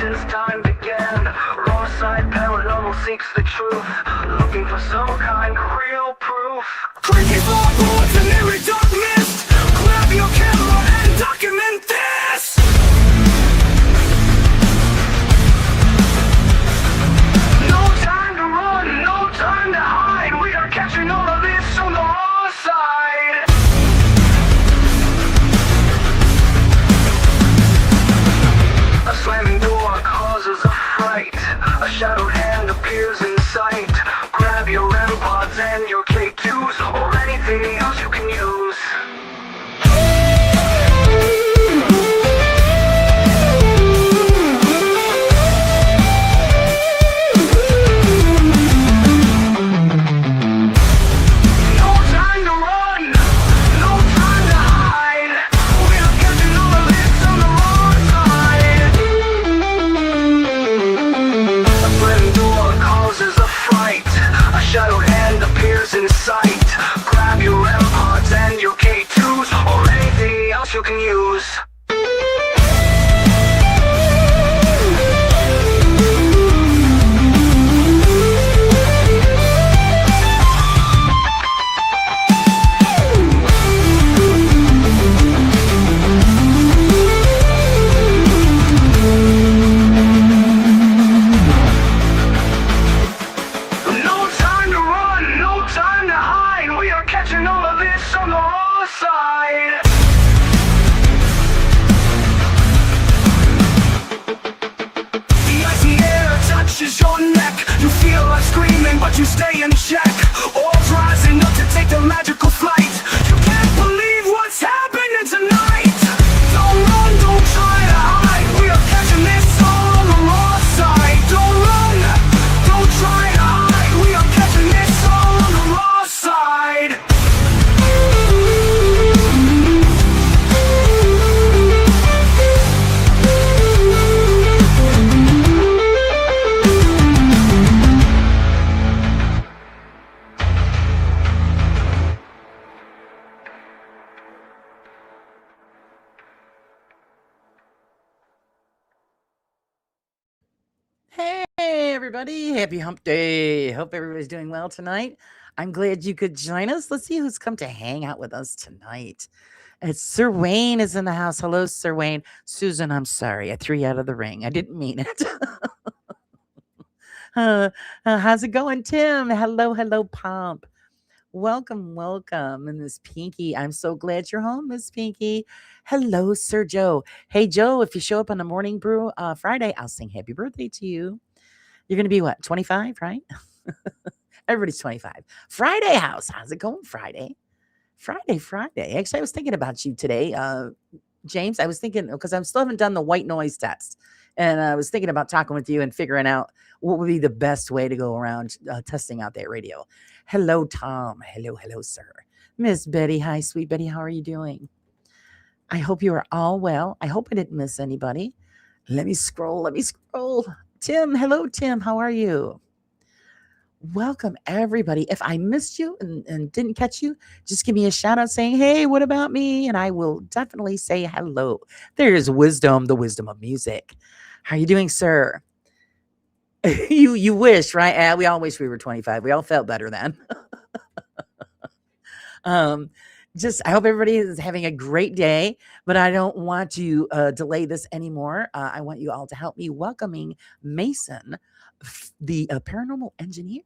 since time began. Raw side paranormal seeks the truth, looking for some kind of real proof. Creepy floorboards and eerie dark mist. Grab your camera and document this. No time to run, no time to hide. We are catching all of this on the raw side. A slamming door causes a fright. A shadowed hand appears in sight. Grab your REM pods and your K2s, or anything else you can use. No time to run, no time to hide. We are catching all of this on the wrong side. A slamming door causes a fright. A shadowed hand appears in sight. Grab your REM pods and your K2s, or anything else you can use. No time to run, no time to hide. We are catching all of this on the raw side. The icy air touches your neck. You feel like screaming, but you stay in check. All's rising up to take the magical flight. You can't believe what's happening tonight. Don't run, don't try to hide. We are catching this all on the raw side. Don't run, don't try to hide. We are catching this all on the raw side. Hey, everybody. Happy hump day. Hope everybody's doing well tonight. I'm glad you could join us. Let's see who's come to hang out with us tonight. It's Sir Wayne is in the house. Hello, Sir Wayne. Susan, I'm sorry. I threw you out of the ring. I didn't mean it. How's it going, Tim? Hello, Pomp. Welcome. And Miss Pinky, I'm so glad you're home, Miss Pinky. Hello, Sir Joe. Hey, Joe, if you show up on the morning brew Friday, I'll sing happy birthday to you. You're going to be what, 25, right? Everybody's 25. Friday house. How's it going, Friday? Friday. Actually, I was thinking about you today, James. I was thinking, because I still haven't done the white noise test. And I was thinking about talking with you and figuring out what would be the best way to go around testing out that radio. Hello, Tom. Hello, sir. Miss Betty. Hi, sweet Betty. How are you doing? I hope you are all well. I hope I didn't miss anybody. Let me scroll. Tim. Hello, Tim. How are you? Welcome, everybody. If I missed you and didn't catch you, just give me a shout out saying, hey, what about me? And I will definitely say hello. There's wisdom, the wisdom of music. How are you doing, sir? You wish, right? We all wish we were 25. We all felt better then. I hope everybody is having a great day, but I don't want to delay this anymore. I want you all to help me welcoming Mason, the paranormal engineer.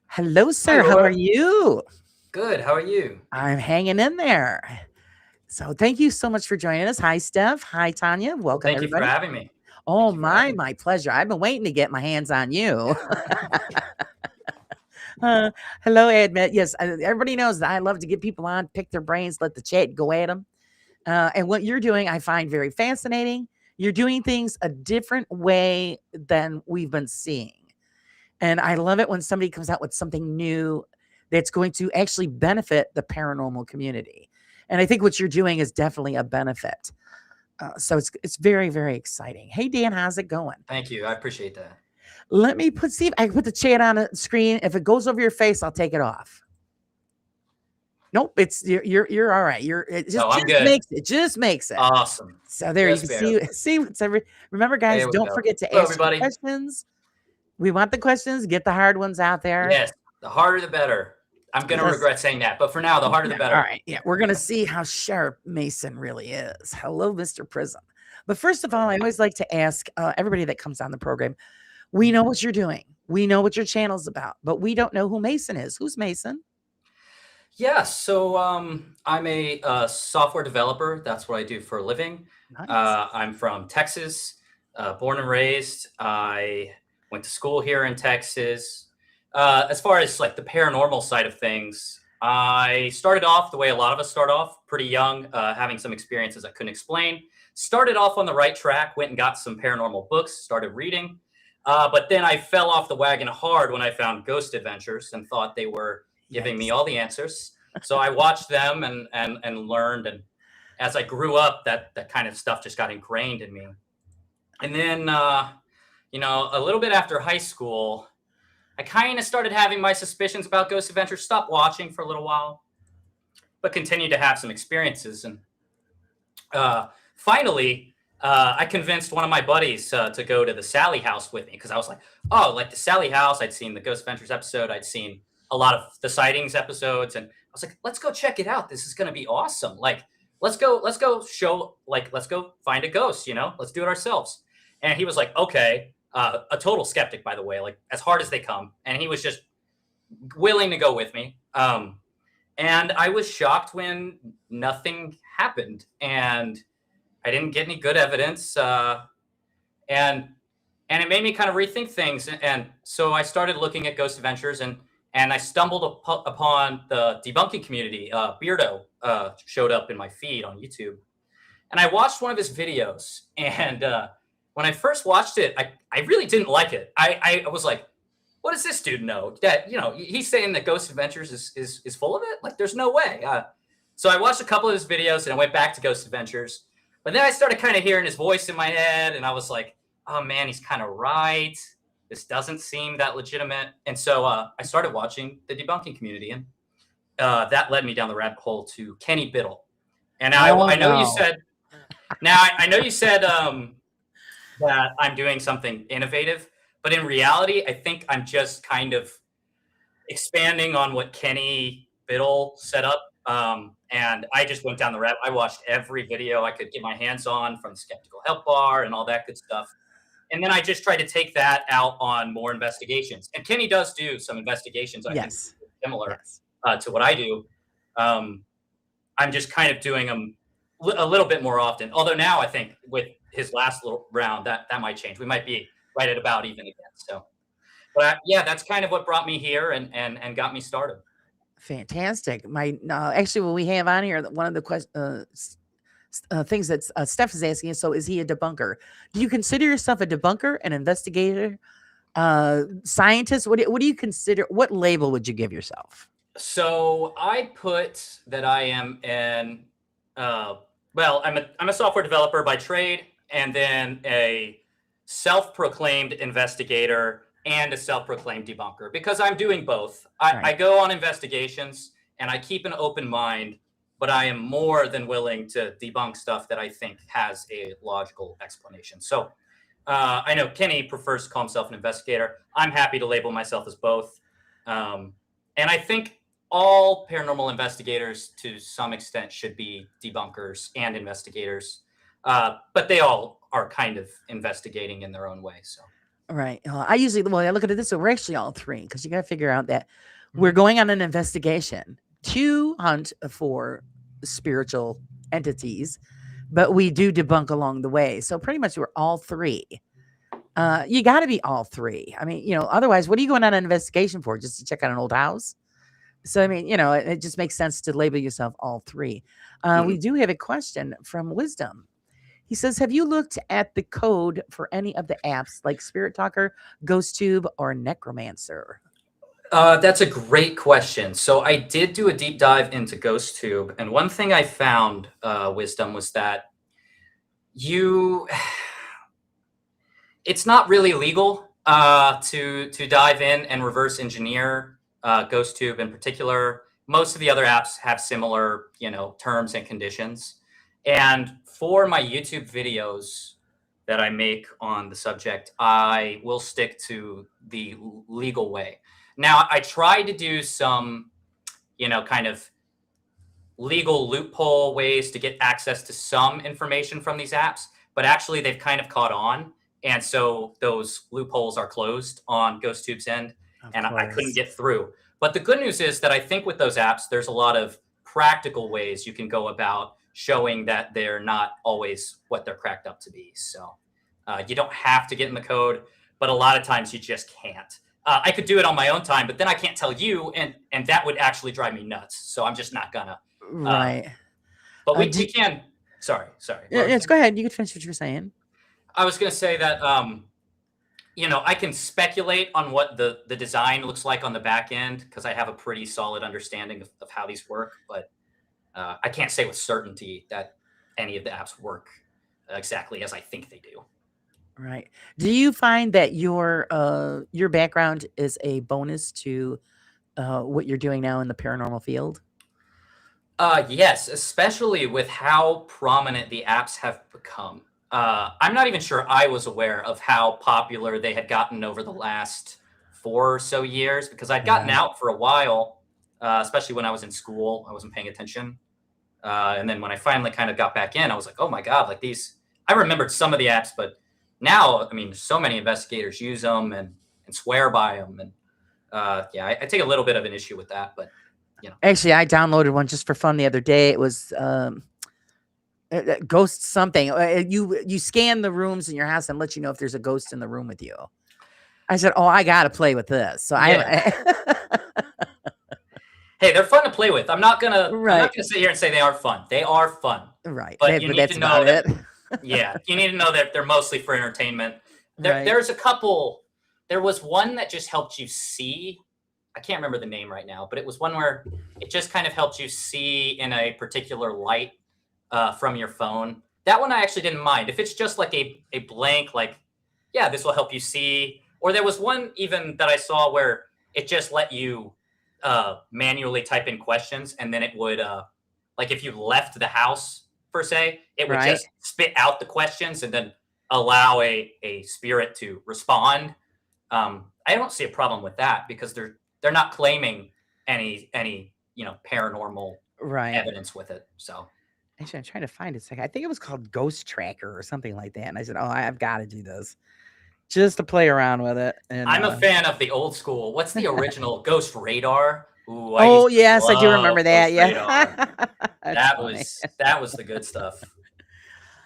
Hello, sir. Hi, How Laura. are you? Good. How are you? I'm hanging in there. So thank you so much for joining us. Hi, Steph. Hi, Tanya. Welcome, Thank you everybody. for having me. Oh, you for having me. my pleasure. I've been waiting to get my hands on you. Hello, Admit. Yes, everybody knows that I love to get people on, pick their brains, let the chat go at them. And what you're doing, I find very fascinating. You're doing things a different way than we've been seeing. And I love it when somebody comes out with something new that's going to actually benefit the paranormal community. And I think what you're doing is definitely a benefit. So it's very, very exciting. Hey, Dan, how's it going? Thank you. I appreciate that. Let me see if I can put the chat on the screen. If it goes over your face, I'll take it off. Nope, it's you're all right. It No, I'm just good. makes it. Awesome. So there you Just can barely. see what's every. Remember, guys, There we don't go. forget to Hello, ask your everybody. questions. We want the questions. Get the hard ones out there. Yes, the harder the better. I'm gonna Let's regret saying that, but for now, the harder the Yeah, all better. right. Yeah, we're gonna see how sharp Mason really is. Hello, Mr. Prism. But first of all, I always like to ask everybody that comes on the program. We know what you're doing. We know what your channel's about, but we don't know who Mason is. Who's Mason? Yeah, so I'm a software developer. That's what I do for a living. Nice. I'm from Texas, born and raised. I went to school here in Texas. As far as like the paranormal side of things, I started off the way a lot of us start off, pretty young, having some experiences I couldn't explain. Started off on the right track, went and got some paranormal books, started reading. But then I fell off the wagon hard when I found Ghost Adventures and thought they were giving me Yikes. all the answers. So I watched them and learned. And as I grew up, that kind of stuff just got ingrained in me. And then, a little bit after high school, I kind of started having my suspicions about Ghost Adventures. Stopped watching for a little while, but continued to have some experiences. And finally, I convinced one of my buddies to go to the Sally house with me because I was like, oh, like the Sally house. I'd seen the Ghost Adventures episode. I'd seen a lot of the sightings episodes, and I was like, let's go check it out. This is going to be awesome. Like, let's go find a ghost. Let's do it ourselves. And he was like, okay. A total skeptic, by the way, like as hard as they come, and he was just willing to go with me. And I was shocked when nothing happened, and I didn't get any good evidence, and it made me kind of rethink things. And so I started looking at Ghost Adventures, and I stumbled upon the debunking community. Beardo showed up in my feed on YouTube, and I watched one of his videos. And when I first watched it, I really didn't like it. I was like, what does this dude know? That he's saying that Ghost Adventures is full of it? Like, there's no way. So I watched a couple of his videos, and I went back to Ghost Adventures. But then I started kind of hearing his voice in my head, and I was like, oh man, he's kind of right. This doesn't seem that legitimate. And so I started watching the debunking community, and that led me down the rabbit hole to Kenny Biddle. And I know you said, I know you said that I'm doing something innovative, but in reality, I think I'm just kind of expanding on what Kenny Biddle set up. And I just went down the rabbit. I watched every video I could get my hands on from the Skeptical Help Bar and all that good stuff. And then I just tried to take that out on more investigations. And Kenny does do some investigations, I think, similar to what I do. I'm just kind of doing them a little bit more often. Although now I think with his last little round, that might change. We might be right at about even again. So, but yeah, that's kind of what brought me here and got me started. Fantastic. Actually, what we have on here, one of the things that Steph is asking is, so is he a debunker? Do you consider yourself a debunker, an investigator, scientist? What do you consider? What label would you give yourself? So I put that I am I'm a software developer by trade, and then a self-proclaimed investigator and a self-proclaimed debunker, because I'm doing both. I go on investigations and I keep an open mind, but I am more than willing to debunk stuff that I think has a logical explanation. So I know Kenny prefers to call himself an investigator. I'm happy to label myself as both. And I think all paranormal investigators to some extent should be debunkers and investigators. But they all are kind of investigating in their own way. So. Right. I look at it this way. We're actually all three, because you got to figure out that we're going on an investigation to hunt for spiritual entities, but we do debunk along the way. So pretty much we're all three. You got to be all three. I mean, otherwise, what are you going on an investigation for? Just to check out an old house? So, I mean, it just makes sense to label yourself all three. We do have a question from Wisdom. He says, have you looked at the code for any of the apps like Spirit Talker, GhostTube, or Necromancer? That's a great question. So I did do a deep dive into GhostTube, and one thing I found, Wisdom, was that it's not really legal to dive in and reverse engineer GhostTube in particular. most of the other apps have similar, terms and conditions. And for my YouTube videos that I make on the subject, I will stick to the legal way. Now, I tried to do some, kind of legal loophole ways to get access to some information from these apps, but actually they've kind of caught on. And so those loopholes are closed on GhostTube's end, Of and I couldn't course. get through. But the good news is that I think with those apps, there's a lot of practical ways you can go about showing that they're not always what they're cracked up to be. So you don't have to get in the code, but a lot of times you just can't. I could do it on my own time, but then I can't tell you, and that would actually drive me nuts. So I'm just not gonna. Right. But we Do- can. Sorry. Yeah, yes, go ahead. You could finish what you were saying. I was going to say that, I can speculate on what the design looks like on the back end because I have a pretty solid understanding of how these work. But I can't say with certainty that any of the apps work exactly as I think they do. Right. Do you find that your background is a bonus to what you're doing now in the paranormal field? Yes, especially with how prominent the apps have become. I'm not even sure I was aware of how popular they had gotten over the last 4 or so years because I'd gotten Yeah. out for a while, especially when I was in school. I wasn't paying attention. And then when I finally kind of got back in, I was like, oh my God, like these, I remembered some of the apps, but now, I mean, so many investigators use them and swear by them. And yeah, I take a little bit of an issue with that, but Actually, I downloaded one just for fun the other day. It was ghost something. You scan the rooms in your house and let you know if there's a ghost in the room with you. I said, "Oh, I got to play with this." So Yeah. Hey, they're fun to play with. I'm not gonna sit here and say they aren't fun. They are fun. Right. But you need to know that. It. Yeah, you need to know that they're mostly for entertainment. Right. There's a couple. There was one that just helped you see. I can't remember the name right now, but it was one where it just kind of helped you see in a particular light from your phone. That one I actually didn't mind. If it's just like a blank, like, yeah, this will help you see. Or there was one even that I saw where it just let you manually type in questions, and then it would, like if you left the house, per se, it would just spit out the questions and then allow a spirit to respond. I don't see a problem with that because they're not claiming any paranormal evidence with it. So actually, I'm trying to find it. I think it was called Ghost Tracker or something like that. And I said, "Oh, I've got to do this just to play around with it." And I'm a fan of the old school. What's the original Ghost Radar? Ooh, yes, I do remember that. Yeah, that funny. was the good stuff.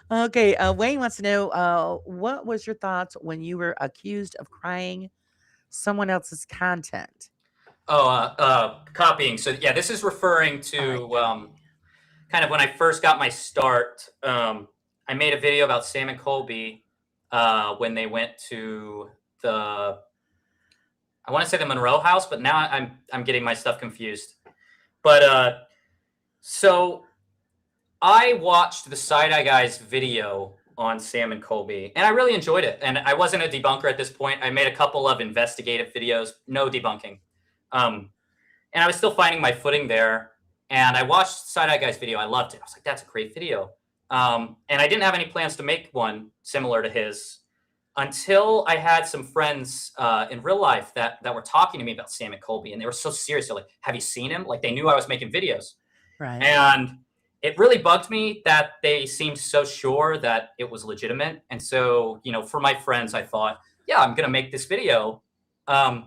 Okay, Wayne wants to know what was your thoughts when you were accused of crying someone else's content? Copying. So yeah, this is referring to kind of when I first got my start. I made a video about Sam and Colby when they went to I want to say the Monroe house, but now I'm getting my stuff confused. But so I watched the Side Eye Guys video on Sam and Colby, and I really enjoyed it. And I wasn't a debunker at this point. I made a couple of investigative videos, no debunking. And I was still finding my footing there. And I watched Side Eye Guys video. I loved it. I was like, that's a great video. And I didn't have any plans to make one similar to his until I had some friends in real life that were talking to me about Sam and Colby. And they were so serious. They're like, have you seen him? Like they knew I was making videos. Right. And it really bugged me that they seemed so sure that it was legitimate. And so, for my friends, I thought, yeah, I'm going to make this video. And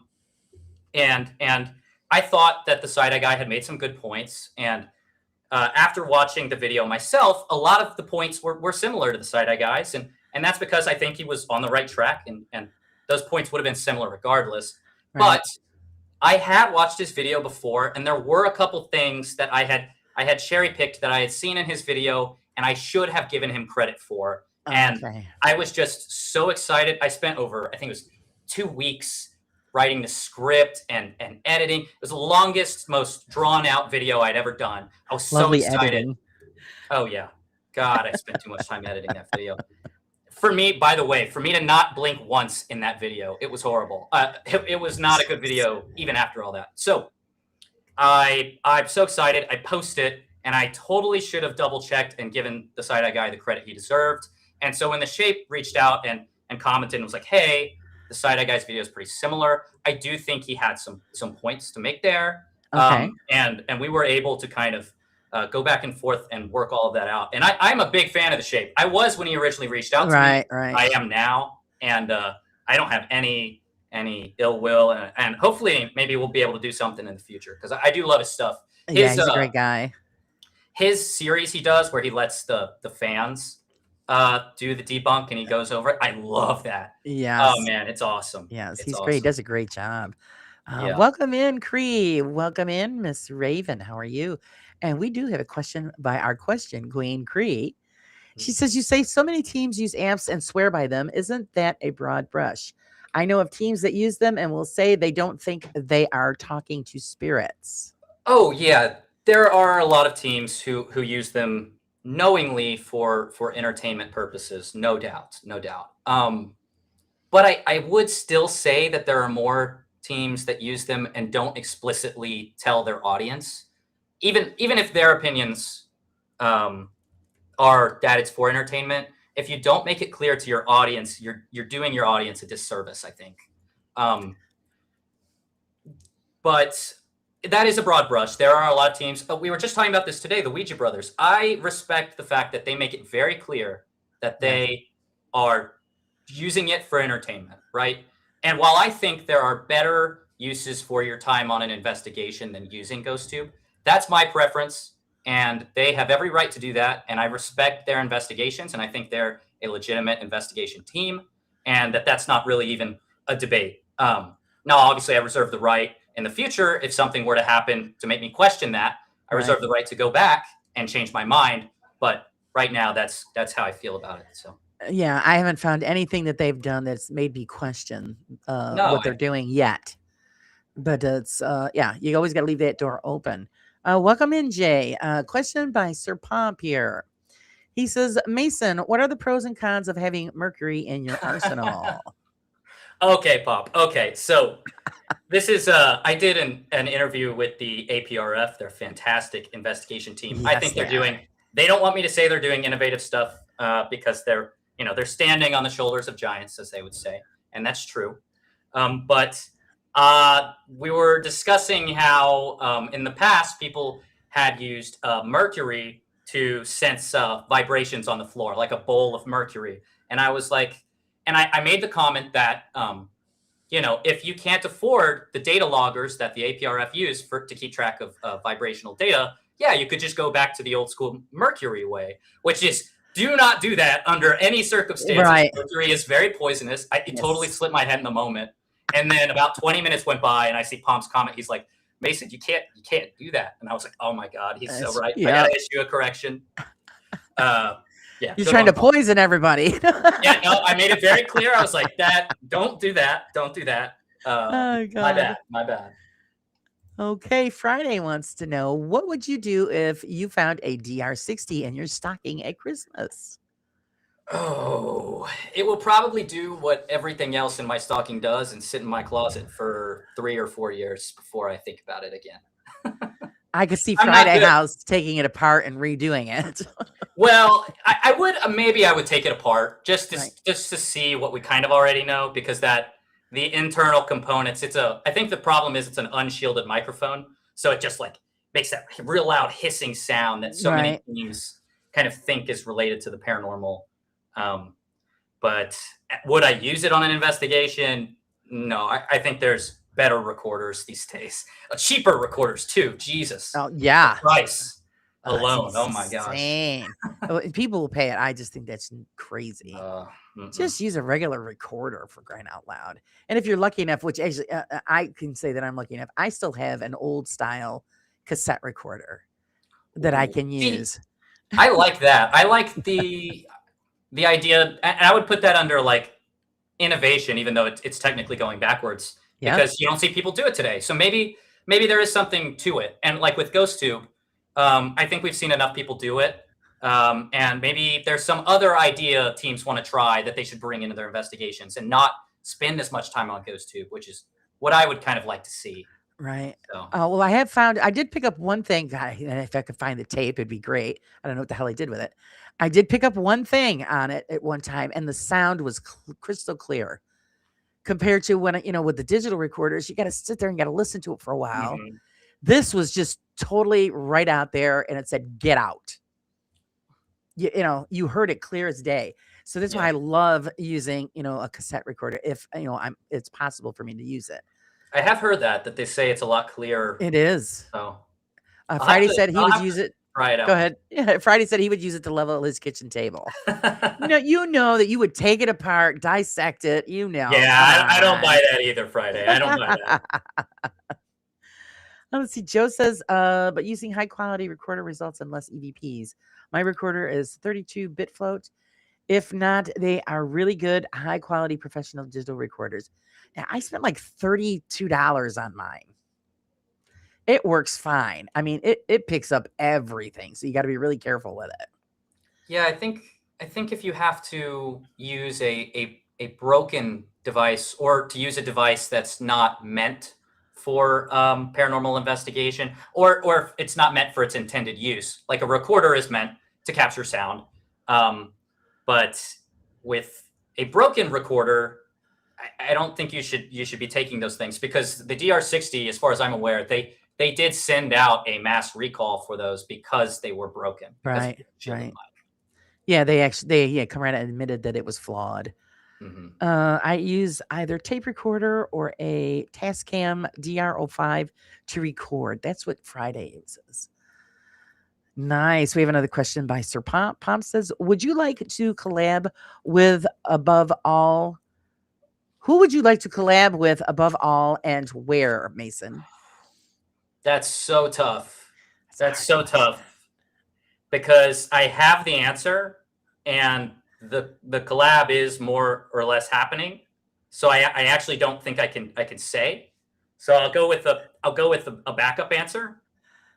I thought that the Side Eye Guy had made some good points. And after watching the video myself, a lot of the points were similar to the Side Eye Guys. And that's because I think he was on the right track. And those points would have been similar regardless. Right. But I had watched his video before, and there were a couple things that I had cherry picked that I had seen in his video, and I should have given him credit for. And I was just so excited. I spent over, I think it was 2 weeks writing the script and editing. It was the longest, most drawn out video I'd ever done. I was so excited. Editing. Oh yeah. God, I spent too much time editing that video. For me, by the way, for me to not blink once in that video, it was horrible. It was not a good video even after all that. So I'm so excited. I post it, and I totally should have double checked and given the side eye guy the credit he deserved. And so when the shape reached out and commented and was like, "Hey, the side eye guy's video is pretty similar," I do think he had some points to make there. Okay. And we were able to kind of go back and forth and work all of that out. And I'm a big fan of the shape. I was when he originally reached out to me. Right. I am now, and I don't have any ill will, and hopefully maybe we'll be able to do something in the future because I do love his stuff. Yeah, he's a great guy. His series he does where he lets the fans do the debunk and he goes over it. I love that. Yes. Oh man, it's awesome. Yes, It's he's awesome. great. He does a great job. Yeah. Welcome in, Cree. Welcome in, Miss Raven. How are you? And we do have a question by our question queen, Cree. She says, "You say so many teams use amps and swear by them. Isn't that a broad brush? I know of teams that use them and will say they don't think they are talking to spirits." Oh yeah, there are a lot of teams who use them knowingly for entertainment purposes, no doubt, no doubt. But I would still say that there are more teams that use them and don't explicitly tell their audience, even if their opinions are that it's for entertainment. If you don't make it clear to your audience, you're doing your audience a disservice, I think. But that is a broad brush. There are a lot of teams. We were just talking about this today, the Ouija brothers. I respect the fact that they make it very clear that they are using it for entertainment, right? And while I think there are better uses for your time on an investigation than using GhostTube, that's my preference. And they have every right to do that. And I respect their investigations. And I think they're a legitimate investigation team. And that's not really even a debate. Now, obviously, I reserve the right in the future, if something were to happen to make me question that, I reserve the right to go back and change my mind. But right now, that's how I feel about it. So. Yeah, I haven't found anything that they've done that's made me question what they're doing yet. But it's yeah, you always got to leave that door open. Welcome in, Jay. Question by Sir Pomp here. He says, "Mason, what are the pros and cons of having mercury in your arsenal?" Okay, Pop. Okay, so this is I did an interview with the APRF. They're a fantastic investigation team. Yes, I think they don't want me to say they're doing innovative stuff because they're standing on the shoulders of giants, as they would say, and that's true. But we were discussing how in the past people had used mercury to sense vibrations on the floor, like a bowl of mercury. And I was like, and I made the comment that, if you can't afford the data loggers that the APRF use to keep track of vibrational data, yeah, you could just go back to the old school mercury way, which is do not do that under any circumstances. Right. Mercury is very poisonous. It totally slipped my head in the moment. And then about 20 minutes went by and I see Pomp's comment. He's like, "Mason, you can't do that." And I was like, oh my God, he's so right. Yeah. I gotta issue a correction. Yeah. You're trying to poison everybody. Yeah, no, I made it very clear. I was like, don't do that. Don't do that. Oh, God. My bad. Okay, Friday wants to know, what would you do if you found a DR60 in your stocking at Christmas? Oh, it will probably do what everything else in my stocking does and sit in my closet for 3 or 4 years before I think about it again. I could see Friday House taking it apart and redoing it. Well, I would take it apart just to see what we kind of already know, because the internal components, I think the problem is it's an unshielded microphone. So it just like makes that real loud hissing sound that so many teams kind of think is related to the paranormal. But would I use it on an investigation? No, I think there's better recorders these days. Cheaper recorders too. Jesus. Oh, yeah. The price alone. Oh my gosh. People will pay it. I just think that's crazy. Just use a regular recorder, for crying out loud. And if you're lucky enough, which actually I can say that I'm lucky enough, I still have an old style cassette recorder that I can use. I like that. I like the idea, and I would put that under like innovation, even though it's technically going backwards because you don't see people do it today. So maybe there is something to it. And like with GhostTube, I think we've seen enough people do it. And maybe there's some other idea teams want to try that they should bring into their investigations and not spend as much time on GhostTube, which is what I would kind of like to see. Right. So Well, I did pick up one thing. God, and if I could find the tape, it'd be great. I don't know what the hell I did with it. I did pick up one thing on it at one time, and the sound was crystal clear compared to when, with the digital recorders, you got to sit there and got to listen to it for a while. mhm. This was just totally right out there, and it said, get out. You heard it clear as day. So that's why Yeah. I love using, a cassette recorder if, it's possible for me to use it. I have heard that they say it's a lot clearer. It is. So Friday said he I'll would have use to it. try it Go out. ahead. Yeah, Friday said he would use it to level his kitchen table. You know that you would take it apart, dissect it. Yeah, Come I don't buy on. that either, Friday. I don't buy that. Let's see. Joe says, but using high quality recorder results in less EVPs. My recorder is 32-bit float. If not, they are really good, high quality professional digital recorders. Now, I spent like $32 on mine. It works fine. I mean, it picks up everything, so you got to be really careful with it. Yeah, I think if you have to use a broken device or to use a device that's not meant for paranormal investigation, or if it's not meant for its intended use, like a recorder is meant to capture sound, um, but with a broken recorder, I don't think you should be taking those things, because the DR60, as far as I'm aware, they did send out a mass recall for those because they were broken, because of Right, the chip in right. Yeah, they come right out and admitted that it was flawed. Mhm. I use either tape recorder or a Tascam DR05 to record. That's what Friday uses. Nice. We have another question by Sir Pomp. Pomp says, would you like to collab with Above All? Who would you like to collab with above all, and where, Mason? That's so tough. That's a That's hard so question. tough because I have the answer, and the collab is more or less happening. So I actually don't think I can say. So I'll go with a backup answer.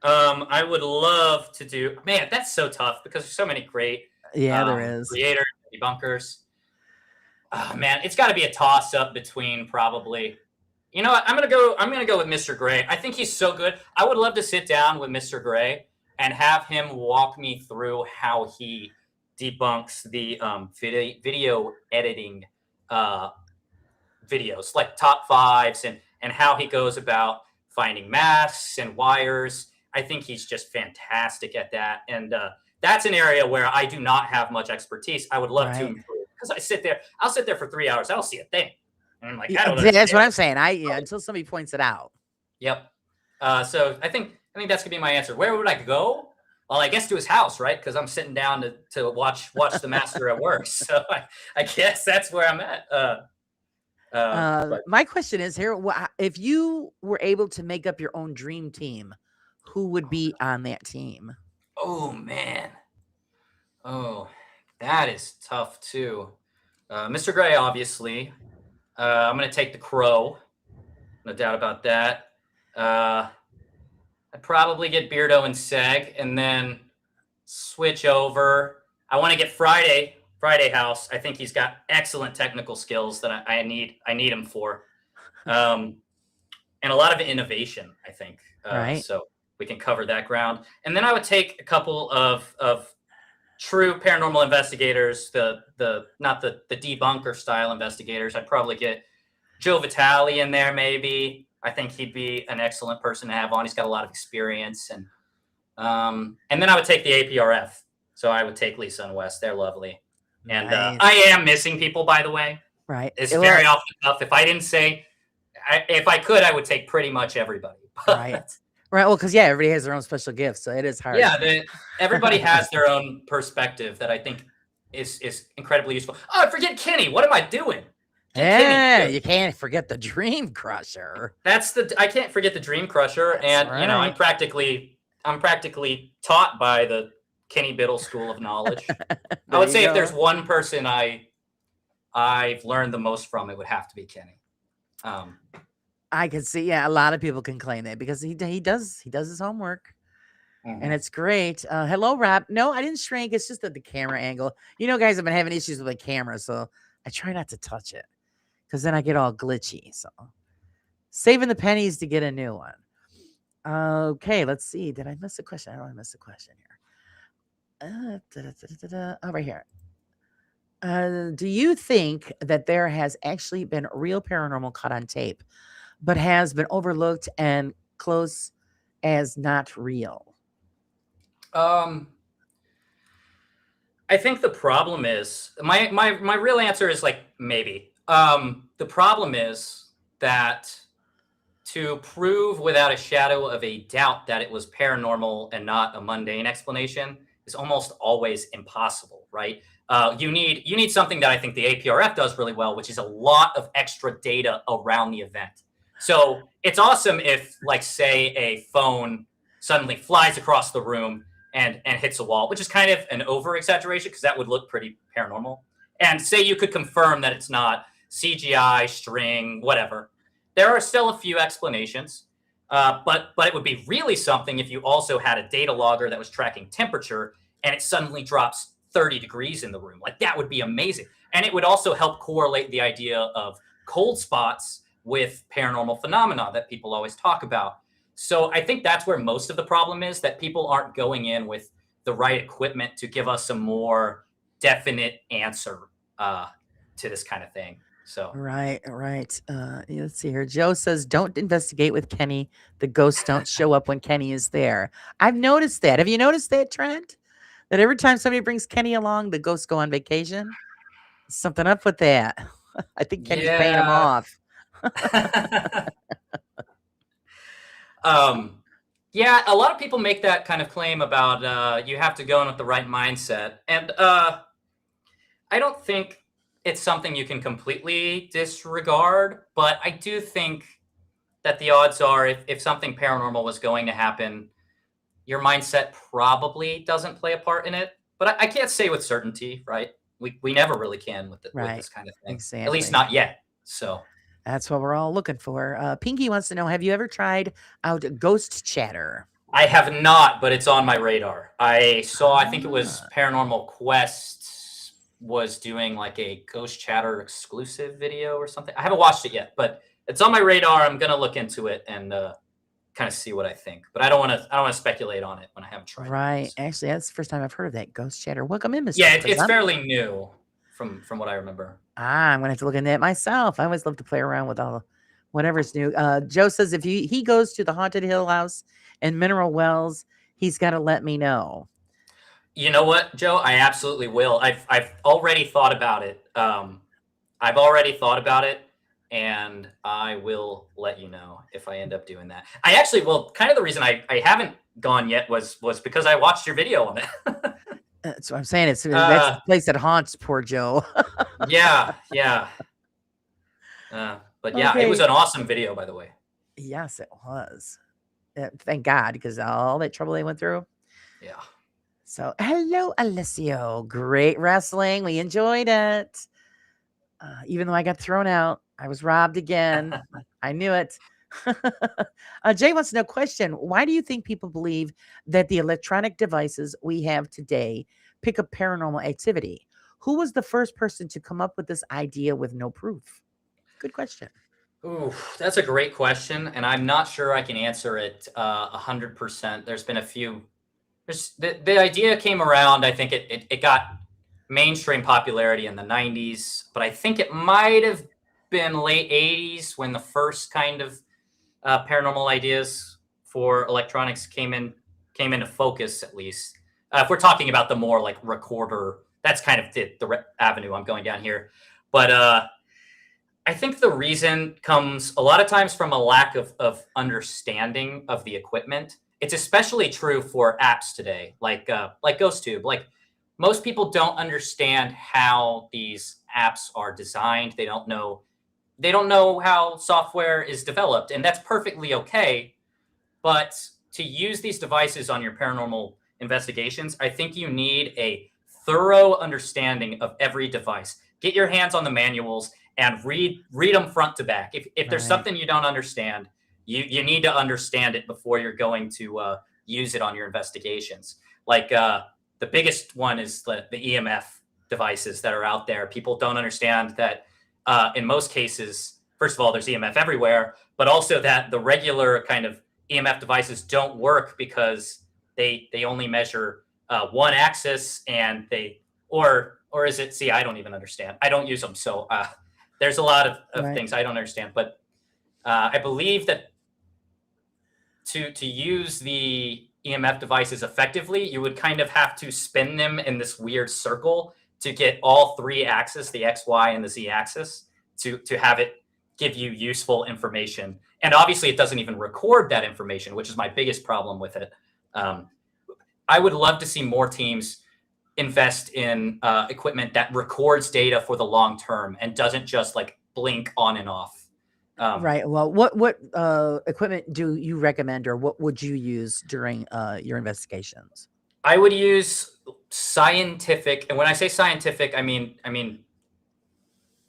I would love to do. Man, that's so tough because there's so many great Yeah, there is. creators, debunkers. Oh man, it's got to be a toss up between probably. You know what? I'm gonna go with Mr. Gray. I think he's so good. I would love to sit down with Mr. Gray and have him walk me through how he debunks the video editing uh, videos, like top fives, and how he goes about finding masks and wires. I think he's just fantastic at that, and that's an area where I do not have much expertise. I would love to Right. improve, because I'll sit there for 3 hours. I don't see a thing, and I'm like, I Yeah, don't that's what understand. I'm saying. Until somebody points it out. Yep. So I think that's gonna be my answer. Where would I go? Well, I guess to his house, right? Because I'm sitting down to watch the master at work. So I guess that's where I'm at. But My question is here: if you were able to make up your own dream team, who would be on that team? oh man, oh, that is tough too. Mr. Gray, obviously. I'm gonna take the Crow. No doubt about that. I'd probably get Beardo and Seg, and then switch over. I want to get Friday House. I think he's got excellent technical skills that I need him for, and a lot of innovation. I think Right. so. We can cover that ground, and then I would take a couple of true paranormal investigators. The not the debunker style investigators. I'd probably get Joe Vitale in there, maybe. I think he'd be an excellent person to have on. He's got a lot of experience, and then I would take the APRF. So I would take Lisa and Wes. They're lovely. And Nice. I am missing people, by the way. Right. It's Well, very off the cuff. If I didn't say, if I could, I would take pretty much everybody. Right. Right. Well, because everybody has their own special gifts, so it is hard. Yeah, everybody has their own perspective that I think is incredibly useful. Oh, I forget Kenny. What am I doing? Get Kenny, Yeah, too. you can't forget the Dream Crusher. I can't forget the Dream Crusher, That's and I'm right. practically taught by the Kenny Biddle School of Knowledge. I There would you say if go. there's one person I've learned the most from, it would have to be Kenny. I can see. Yeah, a lot of people can claim that because he does his homework, and it's great. Hello, Rob. No, I didn't shrink. It's just that the camera angle. Guys, I've been having issues with the camera, so I try not to touch it because then I get all glitchy. So Saving the pennies to get a new one. Okay, let's see. Did I miss a question? I don't want to miss a question here. Over here. Do you think that there has actually been real paranormal caught on tape, but has been overlooked and close as not real? Um, I think the problem is my real answer is like maybe. The problem is that to prove without a shadow of a doubt that it was paranormal and not a mundane explanation is almost always impossible, right? You need something that I think the APRF does really well, which is a lot of extra data around the event. So it's awesome if, like, say, a phone suddenly flies across the room and hits a wall, which is kind of an over exaggeration because that would look pretty paranormal. And say you could confirm that it's not CGI, string, whatever. There are still a few explanations, but it would be really something if you also had a data logger that was tracking temperature and it suddenly drops 30 degrees in the room. Like, that would be amazing. And it would also help correlate the idea of cold spots with paranormal phenomena that people always talk about. So I think that's where most of the problem is, that people aren't going in with the right equipment to give us a more definite answer to this kind of thing. So Right, right. Let's see here. Joe says, "Don't investigate with Kenny. The ghosts don't show up when Kenny is there." I've noticed that. Have you noticed that trend? That every time somebody brings Kenny along, the ghosts go on vacation. Something up with that. I think Kenny's paying them yeah. off. um, yeah, a lot of people make that kind of claim about you have to go in with the right mindset. And I don't think it's something you can completely disregard, but I do think that the odds are, if something paranormal was going to happen, your mindset probably doesn't play a part in it. But I can't say with certainty, right? We never really can with with Right. this kind of thing, at least Exactly. not yet. So That's what we're all looking for. Pinky wants to know, have you ever tried out ghost chatter? I have not, but it's on my radar. I saw, I think it was Ah, Paranormal Quest was doing like a Ghost Chatter exclusive video or something. I haven't watched it yet, but it's on my radar. I'm gonna look into it and kind of see what I think. But I don't want to. I don't want to speculate on it when I haven't tried it yet. right. So. Actually, that's the first time I've heard of that ghost chatter. Welcome in, Mr. Yeah, it's Prism. fairly new from what I remember. I'm gonna have to look into that myself. I always love to play around with all whatever's new. Joe says if he goes to the Haunted Hill House and Mineral Wells, he's got to let me know. You know what, Joe? I absolutely will. I've already thought about it. I've already thought about it, and I will let you know if I end up doing that. I actually, well, kind of the reason I haven't gone yet was because I watched your video on it. That's what I'm saying. That's the place that haunts poor Joe. Yeah, yeah. But yeah, it was Okay. an awesome video, by the way. Yes, it was. Thank God, because all that trouble they went through. Yeah. So, hello, Alessio. Great wrestling. We enjoyed it. Even though I got thrown out, I was robbed again. I knew it. Jay wants to know, question, why do you think people believe that the electronic devices we have today pick up paranormal activity? Who was the first person to come up with this idea with no proof? Good question. Ooh, that's a great question, and I'm not sure I can answer it 100%. There's been a few. The idea came around. I think it got mainstream popularity in the 90s, but I think it might have been late 80s when the first kind of paranormal ideas for electronics came into focus. At least if we're talking about the more like recorder, that's kind of the avenue I'm going down here. But I think the reason comes a lot of times from a lack of understanding of the equipment. It's especially true for apps today, like GhostTube. Like, most people don't understand how these apps are designed. They don't know how software is developed, and that's perfectly okay. But to use these devices on your paranormal investigations, I think you need a thorough understanding of every device. Get your hands on the manuals and read them front to back. If there's Right. something you don't understand, you need to understand it before you're going to use it on your investigations. Like the biggest one is the EMF devices that are out there. People don't understand that in most cases first of all, there's EMF everywhere, but also that the regular kind of EMF devices don't work because they only measure one axis, and or is it? See, I don't even understand. I don't use them, so there's a lot of things I don't understand. But I believe that to use the EMF devices effectively, you would kind of have to spin them in this weird circle to get all three axes, the X, Y, and the Z axis, to have it give you useful information. And obviously, it doesn't even record that information, which is my biggest problem with it. I would love to see more teams invest in equipment that records data for the long term and doesn't just like blink on and off. Right. Well, what equipment do you recommend, or what would you use during your investigations? I would use scientific, and when I say scientific, I mean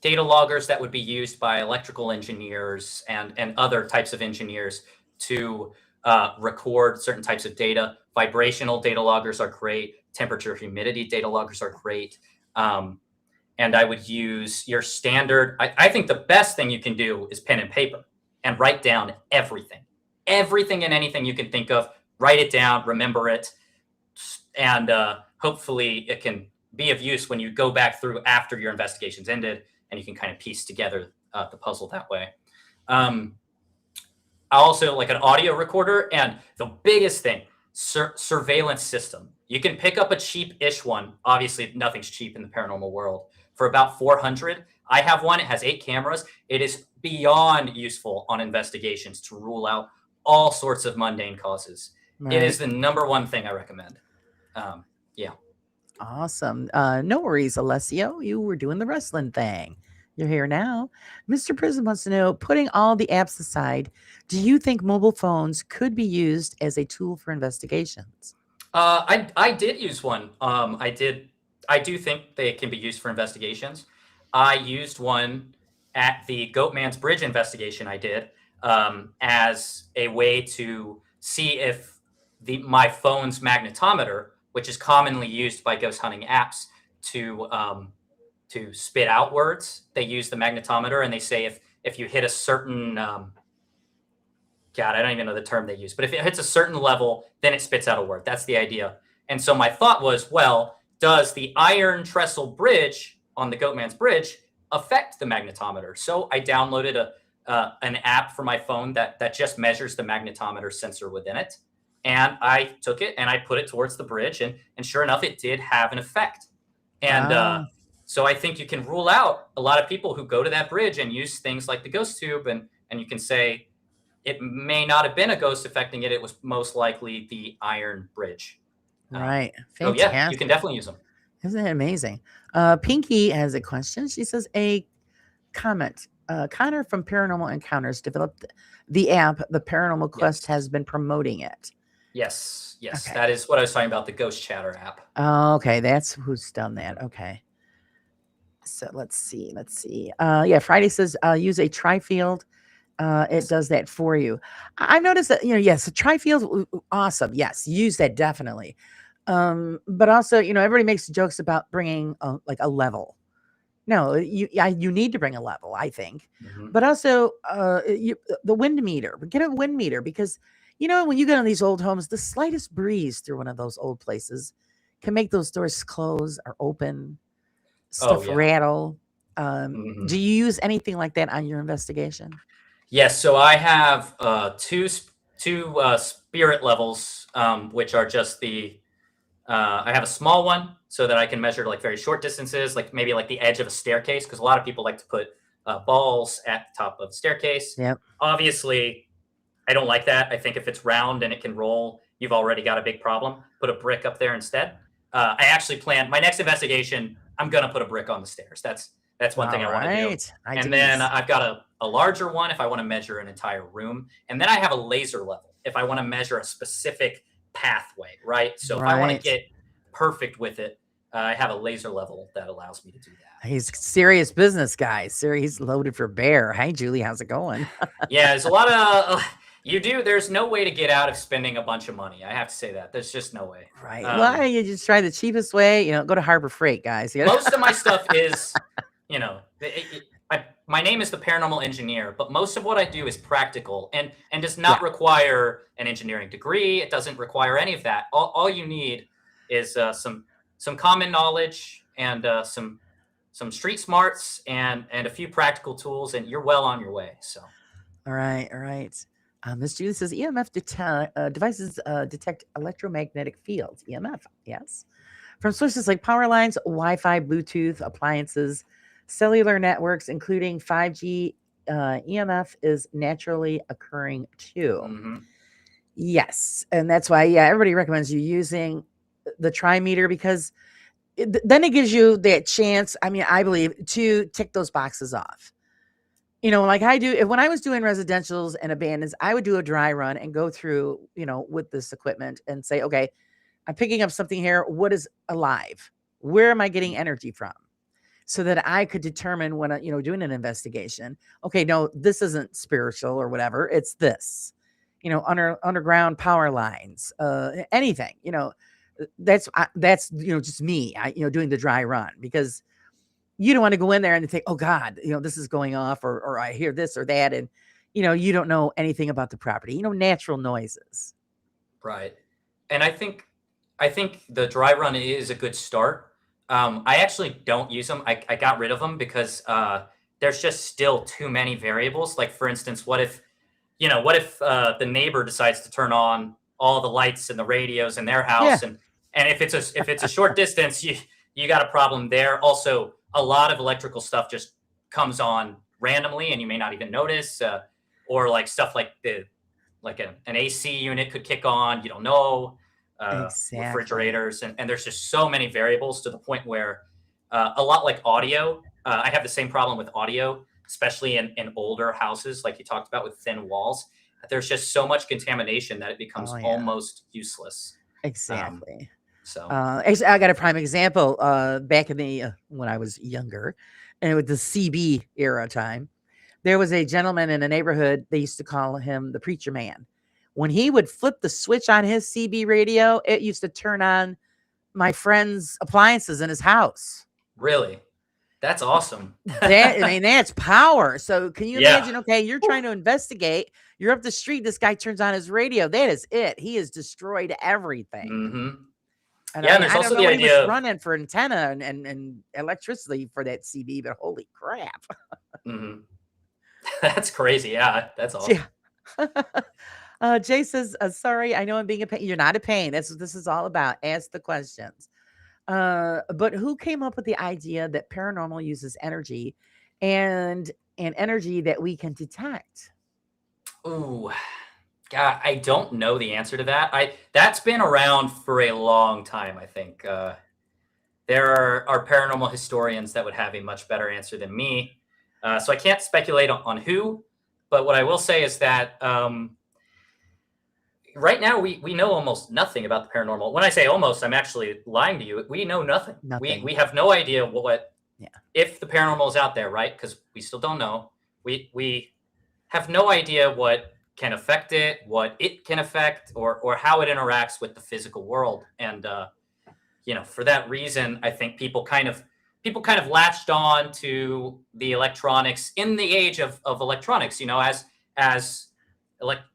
data loggers that would be used by electrical engineers and other types of engineers to record certain types of data. Vibrational data loggers are great. Temperature, humidity data loggers are great. And I would use your standard. I think the best thing you can do is pen and paper and write down everything and anything you can think of. Write it down, remember it, and hopefully it can be of use when you go back through after your investigation's ended, and you can kind of piece together the puzzle that way. I also like an audio recorder, and the biggest thing, surveillance system. You can pick up a cheap-ish one. Obviously, nothing's cheap in the paranormal world. For about $400. I have one. It has 8 cameras. It is beyond useful on investigations to rule out all sorts of mundane causes. Right. It is the #1 thing I recommend. Yeah. Awesome. No worries, Alessio. You were doing the wrestling thing. You're here now. Mr. Prism wants to know, putting all the apps aside, do you think mobile phones could be used as a tool for investigations? I did use one. I do think they can be used for investigations. I used one at the Goatman's Bridge investigation I did as a way to see if my phone's magnetometer, which is commonly used by ghost hunting apps to spit out words. They use the magnetometer, and they say if you hit a certain God, I don't even know the term they use, but if it hits a certain level, then it spits out a word. That's the idea. And so my thought was, well, does the iron trestle bridge on the Goatman's Bridge affect the magnetometer? So I downloaded an app for my phone that just measures the magnetometer sensor within it. And I took it and I put it towards the bridge, and sure enough, it did have an effect. And so I think you can rule out a lot of people who go to that bridge and use things like the ghost tube, and you can say it may not have been a ghost affecting it. It was most likely the iron bridge. Right. So yeah, you can definitely use them. Isn't it amazing? Pinky has a question. She says, a comment. Connor from Paranormal Encounters developed the app. The Paranormal Quest has been promoting it. Yes. Okay. That is what I was talking about, the Ghost Chatter app. Okay, that's who's done that. Okay. So let's see. Yeah, Friday says use a tri-field. It does that for you. I've noticed that, yes, a tri-field, awesome. Yes, use that definitely. But also, everybody makes jokes about bringing like a level. No, you need to bring a level, I think. Mm-hmm. But also the wind meter. Get a wind meter, because when you get on these old homes, the slightest breeze through one of those old places can make those doors close or open, stuff rattle. Mm-hmm. Do you use anything like that on your investigation? Yes. So I have two spirit levels, which are just I have a small one so that I can measure like very short distances, like maybe like the edge of a staircase, because a lot of people like to put balls at the top of the staircase. Yep. Obviously, I don't like that. I think if it's round and it can roll, you've already got a big problem. Put a brick up there instead. I actually planned my next investigation. I'm going to put a brick on the stairs. That's one thing I want to do. And then I've got a larger one if I want to measure an entire room. And then I have a laser level if I want to measure a specific pathway, right? So if I want to get perfect with it, I have a laser level that allows me to do that. He's serious business guy. He's loaded for bear. Hi, Julie. How's it going? Yeah, there's a lot of... There's no way to get out of spending a bunch of money. I have to say that. There's just no way. Right. Well, you just try the cheapest way, go to Harbor Freight, guys. Most of my stuff is, my name is the Paranormal Engineer, but most of what I do is practical and does not require an engineering degree. It doesn't require any of that. All you need is some common knowledge and some street smarts and a few practical tools, and you're well on your way. So, All right, all right. Miss Julie says EMF devices detect electromagnetic fields. EMF, yes. From sources like power lines, Wi-Fi, Bluetooth, appliances, cellular networks, including 5G, EMF is naturally occurring too. mhm. Yes, and that's why, yeah, everybody recommends you using the trimeter because then it gives you that chance. I mean, I believe to tick those boxes off. You know, like I do when I was doing residentials and abandons, I would do a dry run and go through, you know, with this equipment and say, okay, I'm picking up something here. What is alive? Where am I getting energy from? So that I could determine when, you know, doing an investigation. Okay, no, this isn't spiritual or whatever. It's this, you know, underground power lines, anything. You know, that's you know just me. You know, doing the dry run because you don't want to go in there and think, oh God, you know, this is going off, or I hear this or that, and you know, you don't know anything about the property. You know, natural noises. Right. And I think the dry run is a good start. I actually don't use them. I got rid of them because there's just still too many variables. Like for instance, what if the neighbor decides to turn on all the lights and the radios in their house, Yeah, and if it's a short distance, you got a problem there. Also, a lot of electrical stuff just comes on randomly, and you may not even notice, or like stuff like an AC unit could kick on. You don't know. exactly. Refrigerators, and there's just so many variables to the point where a lot like audio. I have the same problem with audio, especially in older houses, like you talked about with thin walls. There's just so much contamination that it becomes Oh yeah, almost useless. Um, exactly. so I got a prime example. Back in the when I was younger, and with the CB era time, there was a gentleman in a neighborhood. They used to call him the preacher man. When he would flip the switch on his CB radio, it used to turn on my friend's appliances in his house. really, that's awesome. That I mean, that's power. So can you Yeah. imagine? Okay, you're trying to investigate. You're up the street. This guy turns on his radio. That is it. He has destroyed everything. Hmm. And I Yeah, and mean, there's I don't also know the what he was idea of. running for antenna and electricity for that CB, but holy crap. Mhm. That's crazy. Yeah, that's Yeah. awesome. Jay says, sorry, I know I'm being a pain. You're not a pain. That's what this is all about. Ask the questions. But who came up with the idea that paranormal uses energy and an energy that we can detect? Ooh, God, I don't know the answer to that. I That's been around for a long time. I think there are paranormal historians that would have a much better answer than me. So I can't speculate on who, but what I will say is that right now we know almost nothing about the paranormal. When I say almost, I'm actually lying to you. We know nothing. Nothing. We have no idea what Yeah. if the paranormal is out there, right? Because we still don't know. We have no idea what can affect it, what it can affect, or how it interacts with the physical world. And for that reason, I think people kind of latched on to the electronics in the age of electronics. As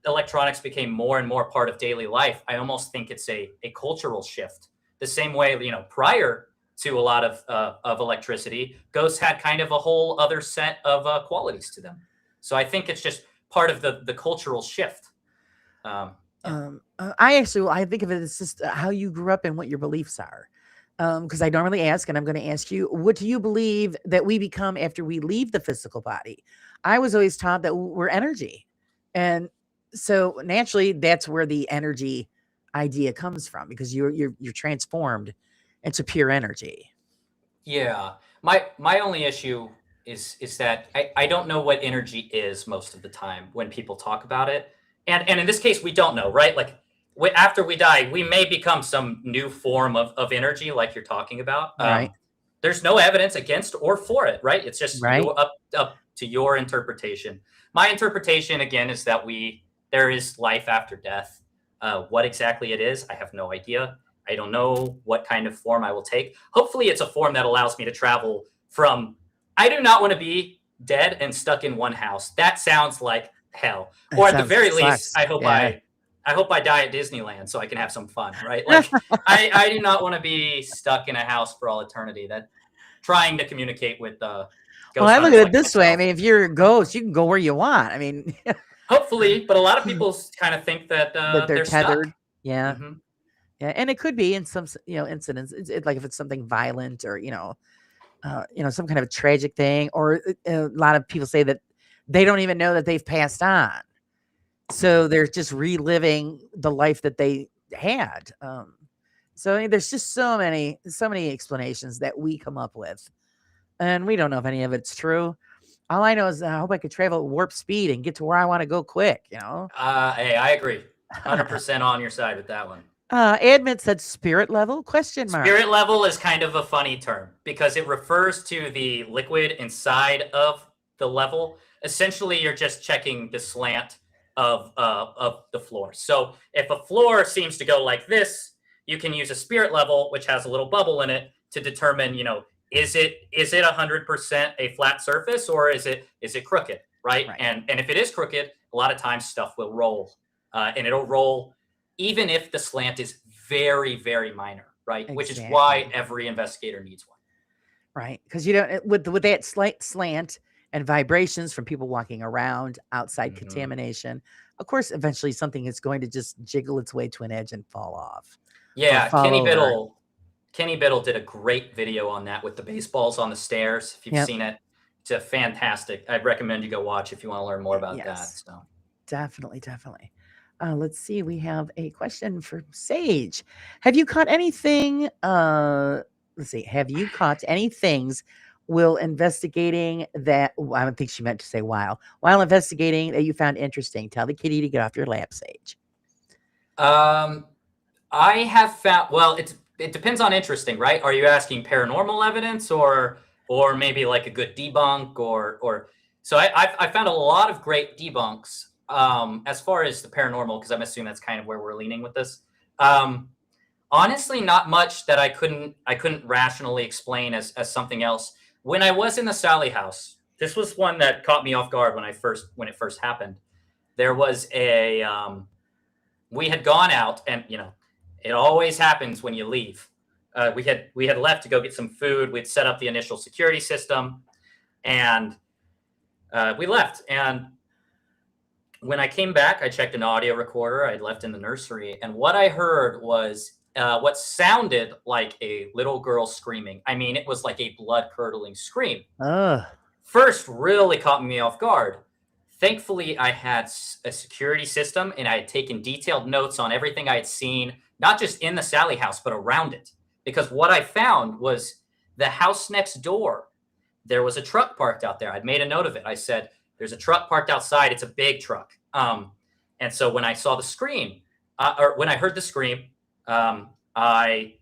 electronics became more and more part of daily life, I almost think it's a cultural shift. The same way, prior to a lot of electricity, ghosts had kind of a whole other set of qualities to them. So I think it's just part of the cultural shift. Yeah. I think of it as just how you grew up and what your beliefs are. Because I normally ask, and I'm going to ask you, what do you believe that we become after we leave the physical body? I was always taught that we're energy. And so naturally, that's where the energy idea comes from because you're transformed into pure energy. Yeah. My only issue is that I don't know what energy is most of the time when people talk about it. And in this case we don't know, right? Like after we die, we may become some new form of energy like you're talking about. Right. There's no evidence against or for it, right? It's just Right. your up to your interpretation. My interpretation again is that there is life after death. What exactly it is, I have no idea. I don't know what kind of form I will take. Hopefully, it's a form that allows me to travel from. I do not want to be dead and stuck in one house. That sounds like hell. It Or at the sounds very least, sucks. Yeah. I hope I die at Disneyland so I can have some fun, right? Like I do not want to be stuck in a house for all eternity. That trying to communicate with Well, ghost I look at hunters it like this way. I myself. mean, if you're a ghost, you can go where you want. I mean, Hopefully, but a lot of people kind of think that that they're they're stuck. tethered. Yeah. Hmm. Yeah. And it could be in some, incidents. Like if it's something violent or, some kind of a tragic thing, or a lot of people say that they don't even know that they've passed on. So they're just reliving the life that they had. So I mean, there's just so many explanations that we come up with, and we don't know if any of it's true. All I know is I hope I could travel at warp speed and get to where I want to go quick. Hey, I agree. 100% on your side with that one. Admit said spirit level question mark. Spirit level is kind of a funny term because it refers to the liquid inside of the level. Essentially, you're just checking the slant of the floor. So if a floor seems to go like this, you can use a spirit level, which has a little bubble in it, to determine, is it 100% a flat surface or is it crooked, right? Right. And if it is crooked, a lot of times stuff will roll, and it'll roll even if the slant is very, very minor, right? Which is why Exactly. every investigator needs one. Right, because you don't with that slight slant and vibrations from people walking around, outside Mhm. contamination. Of course, eventually something is going to just jiggle its way to an edge and fall off or Yeah, fall over. Kenny Biddle did a great video on that with the baseballs on the stairs. If you've Yep. seen it, it's a fantastic. I'd recommend you go watch if you want to learn more about that. Yes, So, definitely, definitely. Let's see. We have a question for Sage. Have you caught anything? Let's see. Have you caught any things while investigating that? I don't think she meant to say while investigating that you found interesting. Tell the kitty to get off your lap, Sage. um, I have found. Well, it depends on interesting, right? Are you asking paranormal evidence or maybe like a good debunk or? So I found a lot of great debunks as far as the paranormal because I'm assuming that's kind of where we're leaning with this. Um, Honestly, not much that I couldn't rationally explain as something else. When I was in the Sally house, this was one that caught me off guard when it first happened. There was a we had gone out, and it always happens when you leave. We had left to go get some food. We'd set up the initial security system, and we left. And when I came back, I checked an audio recorder I'd left in the nursery, and what I heard was what sounded like a little girl screaming. I mean, it was like a blood curdling scream. Ugh. First, really caught me off guard. Thankfully, I had a security system and I had taken detailed notes on everything I had seen, not just in the Sally house, but around it. Because what I found was the house next door, there was a truck parked out there. I'd made a note of it. I said, there's a truck parked outside. It's a big truck. And so when I saw the scream, or when I heard the scream, I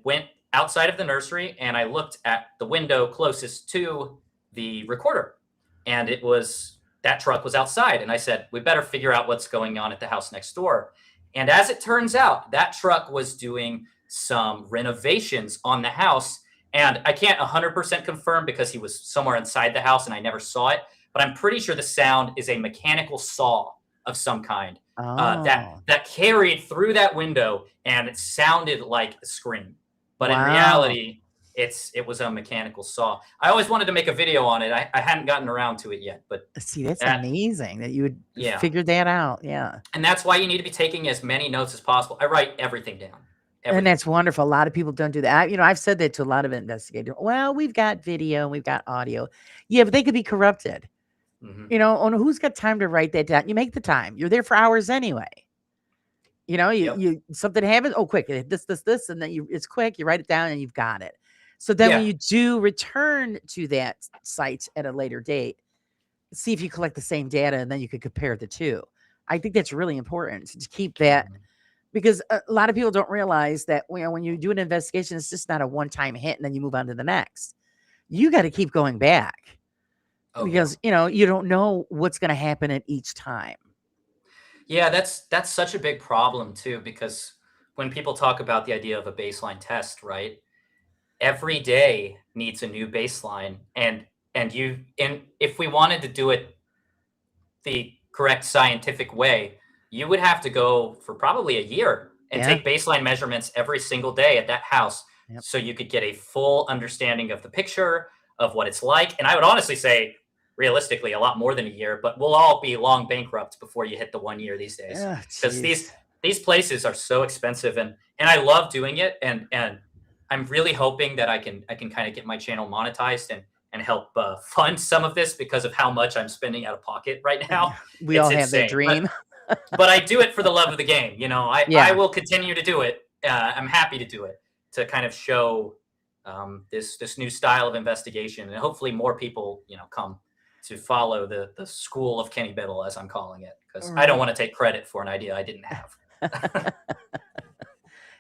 went outside of the nursery and I looked at the window closest to the recorder, and that truck was outside. And I said, we better figure out what's going on at the house next door. And as it turns out, that truck was doing some renovations on the house. And I can't 100% confirm because he was somewhere inside the house and I never saw it. But I'm pretty sure the sound is a mechanical saw of some kind Oh. that carried through that window, and it sounded like a scream. But in Wow. reality, it was a mechanical saw. I always wanted to make a video on it. I hadn't gotten around to it yet, but See, that's that amazing that you would yeah, figure that out. Yeah. and that's why you need to be taking as many notes as possible. I write everything down, And everything. that's wonderful. A lot of people don't do that. I've said that to a lot of investigators. Well, we've got video and we've got audio. Yeah, but they could be corrupted. Hmm. On who's got time to write that down? You make the time. You're there for hours anyway. Yep. You something happens. Oh, quick! This, and then it's quick. You write it down and you've got it. So then, when Yeah. you do return to that site at a later date, see if you collect the same data, and then you could compare the two. I think that's really important to keep that Mhm. because a lot of people don't realize that when you do an investigation, it's just not a one-time hit and then you move on to the next. You got to keep going back Oh yeah. because you don't know what's going to happen at each time. Yeah, that's such a big problem too, because when people talk about the idea of a baseline test, right? Every day needs a new baseline, and and if we wanted to do it the correct scientific way, you would have to go for probably a year and Yeah. take baseline measurements every single day at that house Yep. so you could get a full understanding of the picture of what it's like. And I would honestly say, realistically, a lot more than a year, but we'll all be long bankrupt before you hit the 1 year these days. Yeah, Because jeez. these places are so expensive, and I love doing it, and I'm really hoping that I can kind of get my channel monetized and help fund some of this because of how much I'm spending out of pocket right now. We It's all have that insane. dream. But I do it for the love of the game. I Yeah. will continue to do it. I'm happy to do it to kind of show this new style of investigation, and hopefully more people come to follow the school of Kenny Biddle, as I'm calling it, because I don't want to take credit for an idea I didn't have.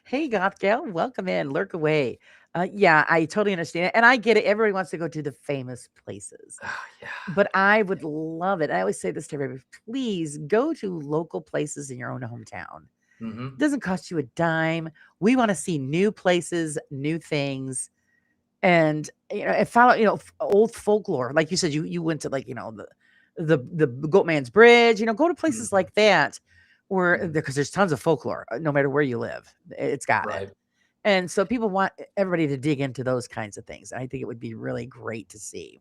Hey, Goth Gal, welcome in. Lurk away. Yeah, I totally understand it. And I get it. Everybody wants to go to the famous places. Yeah. But I would love it. I always say this to everybody, please go to local places in your own hometown. Hmm. It doesn't cost you a dime. We want to see new places, new things, and and follow old folklore. Like you said, you went to the Goatman's Bridge. Go to places Mhm. like that where Mhm. because there's tons of folklore, no matter where you live, it's got it. Right. And so people want everybody to dig into those kinds of things. I think it would be really great to see.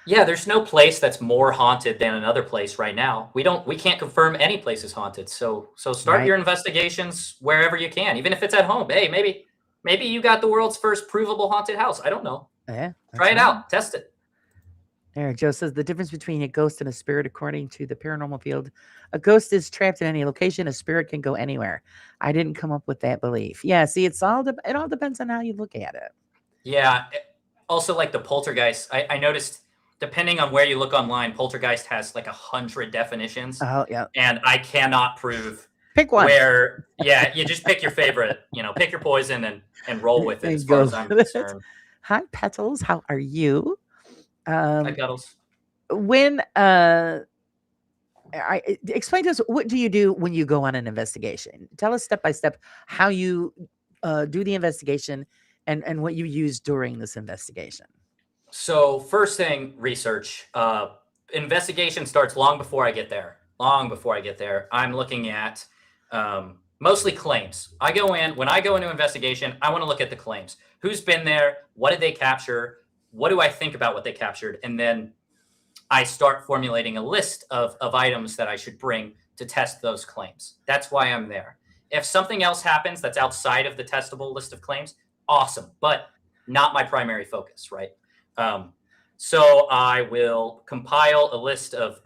Yeah, there's no place that's more haunted than another place right now. We can't confirm any place is haunted. So start Right? your investigations wherever you can, even if it's at home. Hey, maybe you got the world's first provable haunted house. I don't know. Yeah, Try that's it right. out. Test it. There, Joe says the difference between a ghost and a spirit, according to the paranormal field, a ghost is trapped in any location. A spirit can go anywhere. I didn't come up with that belief. Yeah, see, it all depends on how you look at it. Yeah. Also, like the poltergeist, I noticed depending on where you look online, poltergeist has like 100 definitions, Oh yeah, and I cannot prove pick one where. Yeah, you just pick your favorite. Pick your poison and roll with it. As and far go as I'm with it. concerned. Hi, Petals, how are you? Hi, Cuddles. When explain to us, what do you do when you go on an investigation? Tell us step by step how you do the investigation and what you use during this investigation. So first thing, research. Investigation starts long before I get there. Long before I get there, I'm looking at mostly claims. When I go into investigation, I want to look at the claims. Who's been there? What did they capture? What do I think about what they captured? And then I start formulating a list of items that I should bring to test those claims. That's why I'm there. If something else happens that's outside of the testable list of claims, awesome, but not my primary focus, right? So I will compile a list of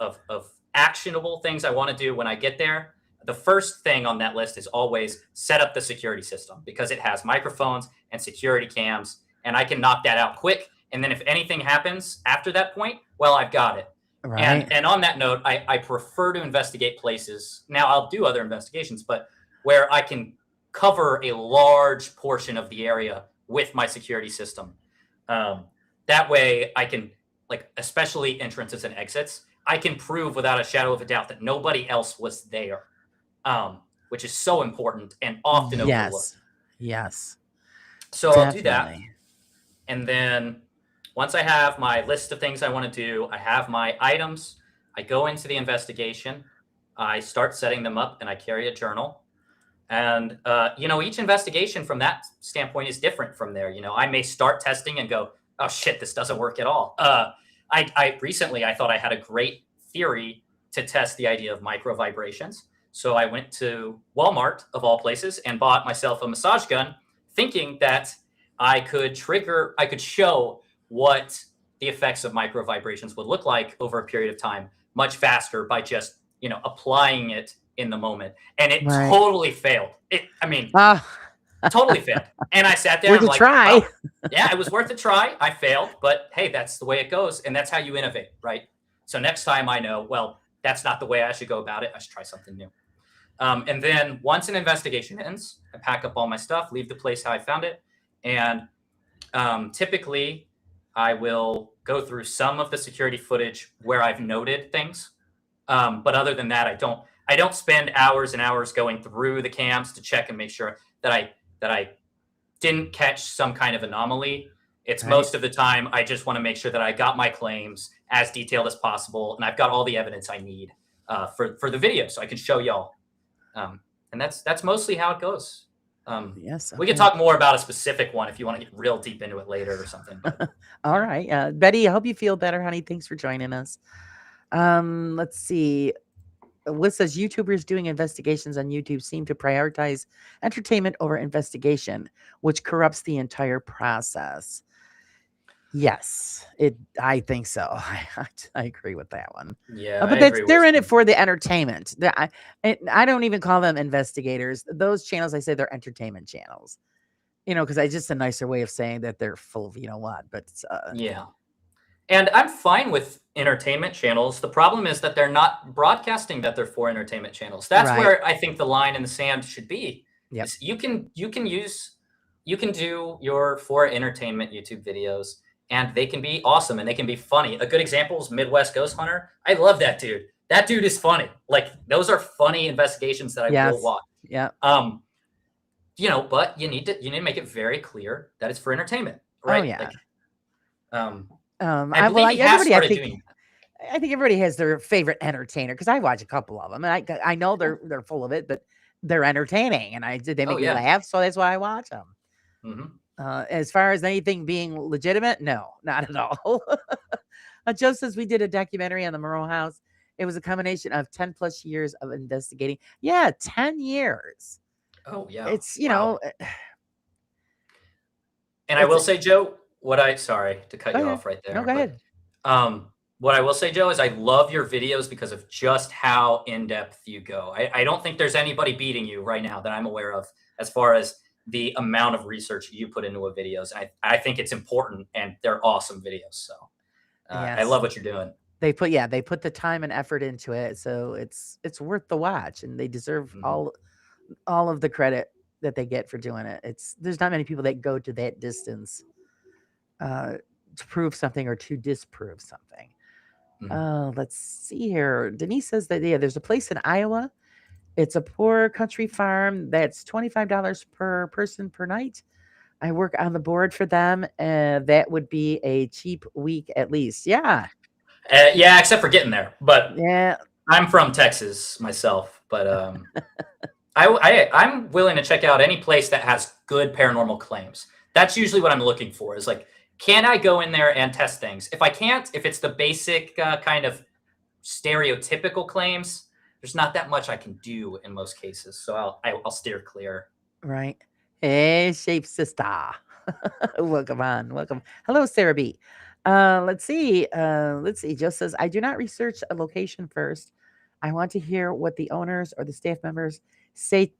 actionable things I want to do when I get there. The first thing on that list is always set up the security system because it has microphones and security cams, and I can knock that out quick. And then if anything happens after that point, well, I've got it. Right. And on that note, I prefer to investigate places. Now I'll do other investigations, but where I can cover a large portion of the area with my security system. That way I can, like, especially entrances and exits, I can prove without a shadow of a doubt that nobody else was there, which is so important and often overlooked. Yes. So I'll do that. Definitely. And then once I have my list of things I want to do, I have my items, I go into the investigation, I start setting them up, and I carry a journal. And, each investigation from that standpoint is different from there. I may start testing and go, oh shit, this doesn't work at all. I recently, I thought I had a great theory to test the idea of micro vibrations. So I went to Walmart, of all places, and bought myself a massage gun, thinking that I could show what the effects of micro vibrations would look like over a period of time much faster by just, applying it in the moment. And it Right. totally failed. Totally failed. And I sat there Worth and a like, try. well, yeah, it was worth a try. I failed, but hey, that's the way it goes. And that's how you innovate, right? So next time I know, well, that's not the way I should go about it. I should try something new. And then once an investigation ends, I pack up all my stuff, leave the place how I found it. And typically I will go through some of the security footage where I've noted things. But other than that, I don't spend hours and hours going through the cams to check and make sure that I didn't catch some kind of anomaly It's Right. most of the time I just want to make sure that I got my claims as detailed as possible, and I've got all the evidence I need for the video, so I can show y'all. And that's mostly how it goes. Yes. We could Okay. talk more about a specific one if you want to get real deep into it later or something. But All right. Betty, I hope you feel better, honey. Thanks for joining us. Let's see. What says YouTubers doing investigations on YouTube seem to prioritize entertainment over investigation, which corrupts the entire process. Yes, I think so. I agree with that one. yeah, I But agree they're with in it you. for the entertainment. I don't even call them investigators. Those channels, I say they're entertainment channels. Because I just a nicer way of saying that they're full of what. But Yeah. And I'm fine with entertainment channels. The problem is that they're not broadcasting that they're for entertainment channels. That's right. where I think the line in the sand should be. Yep. Is you can do your for entertainment YouTube videos, and they can be awesome and they can be funny. A good example is Midwest Ghost Hunter. I love that dude. That dude is funny. Like those are funny investigations that I will Yes. watch. Yeah. But you need to make it very clear that it's for entertainment, Oh right? yeah. Like, I believe he has everybody started I think, doing. I think everybody has their favorite entertainer because I watch a couple of them, and I know they're full of it, but they're entertaining, and they make me laugh, so that's why I watch them. Mm-hmm. As far as anything being legitimate, no, not at all. Joe says we did a documentary on the Moreau House. It was a combination of 10 plus years of investigating. Yeah, 10 years. Oh yeah, It's wow. And I will say, Joe, sorry to cut you off right there. No, go ahead. What I will say, Joe, is I love your videos because of just how in depth you go. I don't think there's anybody beating you right now that I'm aware of as far as the amount of research you put into a videos. I think it's important, and they're awesome videos. So I love what you're doing. They put the time and effort into it, so it's worth the watch, and they deserve all of the credit that they get for doing it. There's not many people that go to that distance to prove something or to disprove something. Let's see here. Denise says that there's a place in Iowa. It's a poor country farm that's $25 per person per night. I work on the board for them, and that would be a cheap week at least. Yeah. Yeah, except for getting there. But yeah, I'm from Texas myself, but I'm willing to check out any place that has good paranormal claims. That's usually what I'm looking for. Is like, can I go in there and test things? If I can't, if it's the basic kind of stereotypical claims, there's not that much I can do in most cases. So I'll steer clear. Right. Hey, shape sister. Welcome. Hello, Sarah B. Let's see. Joe says, I do not research a location first. I want to hear what the owners or the staff members say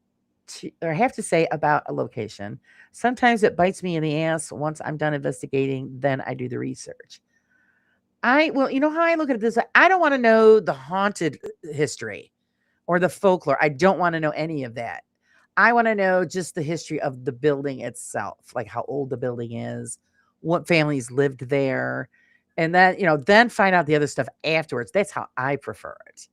or have to say about a location. Sometimes it bites me in the ass. Once I'm done investigating, then I do the research. You know how I look at this? I don't want to know the haunted history or the folklore. I don't want to know any of that. I want to know just the history of the building itself, like how old the building is, what families lived there, and then find out the other stuff afterwards. That's how I prefer it.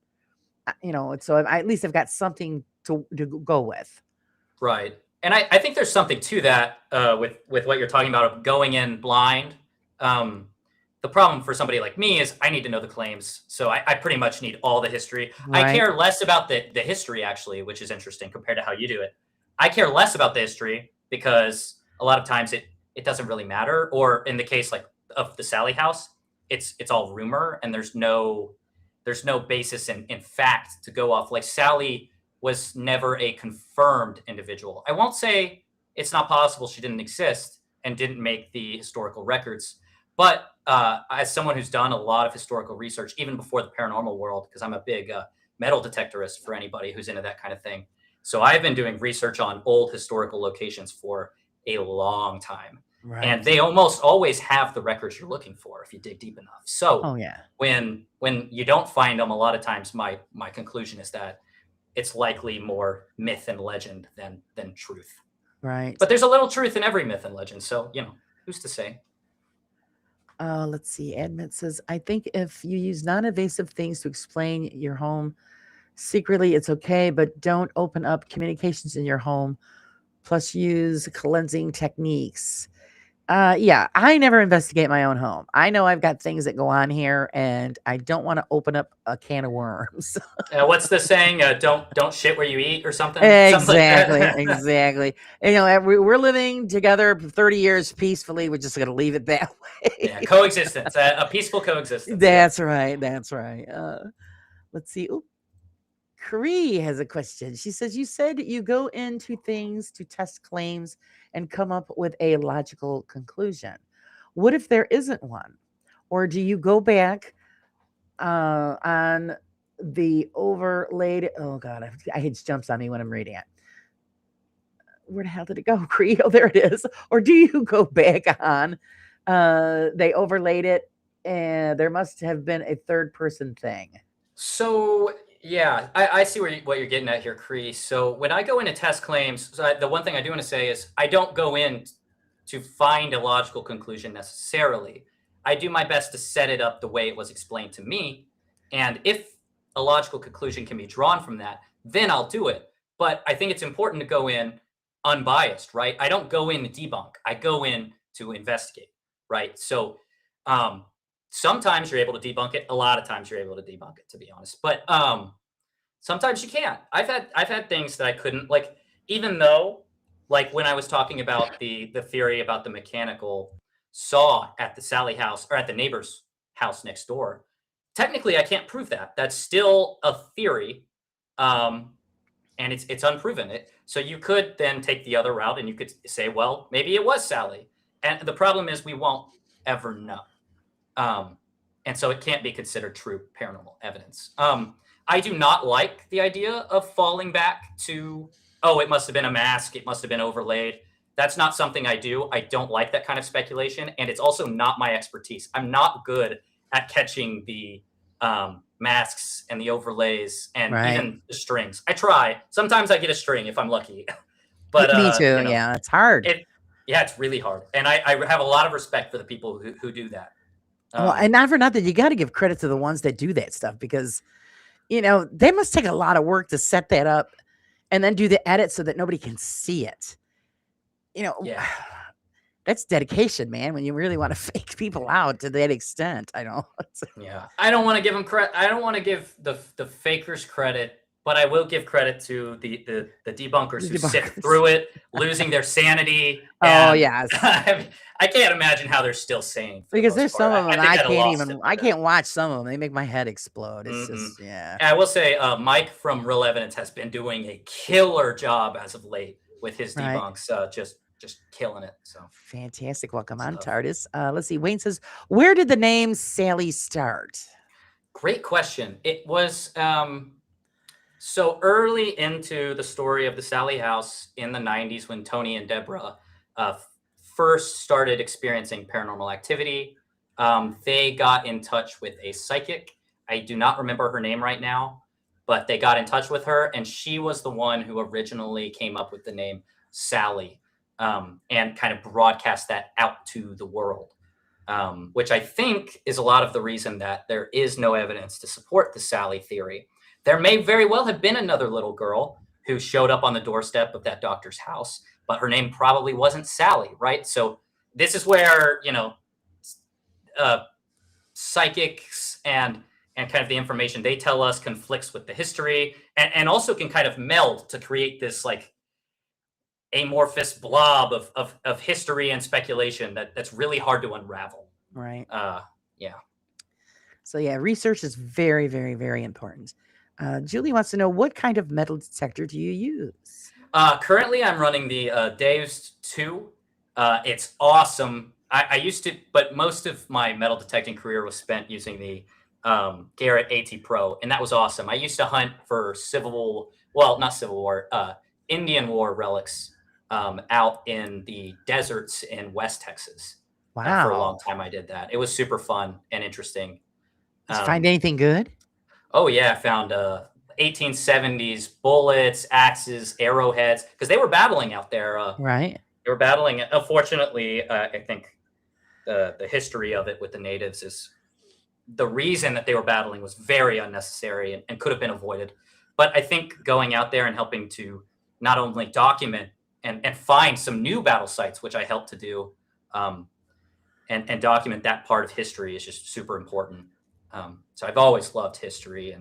So at least I've got something to go with. Right. And I think there's something to that with what you're talking about of going in blind. The problem for somebody like me is I need to know the claims. So I pretty much need all the history. Right. I care less about the history, actually, which is interesting compared to how you do it. I care less about the history because a lot of times it doesn't really matter. Or in the case like of the Sally house, it's all rumor and there's no basis in fact to go off. Like Sally was never a confirmed individual. I won't say it's not possible she didn't exist and didn't make the historical records. But as someone who's done a lot of historical research, even before the paranormal world, because I'm a big metal detectorist for anybody who's into that kind of thing. So I've been doing research on old historical locations for a long time. Right. And they almost always have the records you're looking for if you dig deep enough. So when you don't find them, a lot of times my conclusion is that it's likely more myth and legend than truth. Right. But there's a little truth in every myth and legend. So, who's to say? Let's see. Edmund says, I think if you use non-invasive things to explain your home secretly, it's okay, but don't open up communications in your home. Plus use cleansing techniques. Yeah, I never investigate my own home. I know I've got things that go on here, and I don't want to open up a can of worms. What's the saying? Don't shit where you eat, or something, something like Exactly, that. exactly. You know, we're living together for 30 years peacefully. We're just gonna leave it that Yeah, way. coexistence, a peaceful coexistence. Yeah. That's right. That's right. Let's see. Ooh, Cree has a question. She says, "You said you go into things to test claims and come up with a logical conclusion. What if there isn't one? Or do you go back on the overlaid? Oh God, it jumps on me when I'm reading it. Where the hell did it go, Cree? Oh, there it is. Or do you go back on? They overlaid it, and there must have been a third person thing. So yeah, I see what you're getting at here, Cree. So when I go into test claims, the one thing I do want to say is I don't go in to find a logical conclusion necessarily. I do my best to set it up the way it was explained to me, and if a logical conclusion can be drawn from that, then I'll do it. But I think it's important to go in unbiased, right? I don't go in to debunk. I go in to investigate, right? So um, sometimes you're able to debunk it. A lot of times you're able to debunk it, to be honest. But sometimes you can't. I've had things that I couldn't, like, even though, like, when I was talking about the theory about the mechanical saw at the Sally house, or at the neighbor's house next door. Technically, I can't prove that. That's still a theory, um, and it's unproven. So you could then take the other route, and you could say, well, maybe it was Sally. And the problem is we won't ever know. Um, and so it can't be considered true paranormal evidence. I do not like the idea of falling back to, oh, it must have been a mask, it must have been overlaid. That's not something I do. I don't like that kind of speculation, and it's also not my expertise. I'm not good at catching the masks and the overlays and Right. even the strings. I try. Sometimes I get a string if I'm lucky, but Me too. Yeah, it's hard. yeah, it's really hard, and I have a lot of respect for the people who do that. Well, and not for nothing, you got to give credit to the ones that do that stuff because, they must take a lot of work to set that up and then do the edit so that nobody can see it. Yeah. That's dedication, man, when you really want to fake people out to that extent. I know. Yeah, I don't want to give them credit. I don't want to give the fakers credit, but I will give credit to the debunkers who sit Debunkers. through it, losing their sanity. Oh, And yes. I can't imagine how they're still sane. For the Because most there's part. some of them think I I'd have can't lost it even, by I then. can't watch some of them. They make my head explode. It's Mhm. just, yeah. And I will say, Mike from Real Evidence has been doing a killer job as of late with his Right. debunks. Just killing it. So Fantastic. Welcome on, stuff. TARDIS. Let's see. Wayne says, where did the name Sally start? Great question. It was so early into the story of the Sally house in the 90s when Tony and Deborah first started experiencing paranormal activity. They got in touch with a psychic. I do not remember her name right now, but they got in touch with her, and she was the one who originally came up with the name Sally, and kind of broadcast that out to the world. Which I think is a lot of the reason that there is no evidence to support the Sally theory. There may very well have been another little girl who showed up on the doorstep of that doctor's house, but her name probably wasn't Sally, right? So this is where, uh, psychics and kind of the information they tell us conflicts with the history, and also can kind of meld to create this, like, amorphous blob of history and speculation that's really hard to unravel. Right. Yeah. So, yeah, research is very, very, very important. Julie wants to know, what kind of metal detector do you use? Currently, I'm running the Dave's 2. It's awesome. I used to, but most of my metal detecting career was spent using the Garrett AT Pro, and that was awesome. I used to hunt for not Civil War, Indian War relics out in the deserts in West Texas. For a long Wow. time, I did that. It was super fun and interesting. Did you find anything good? Oh yeah, I found 1870s bullets, axes, arrowheads, because they were battling out there. Right. They were battling. Unfortunately, I think the history of it with the natives is the reason that they were battling was very unnecessary and could have been avoided. But I think going out there and helping to not only document and find some new battle sites, which I helped to do, and document that part of history is just super important. So I've always loved history,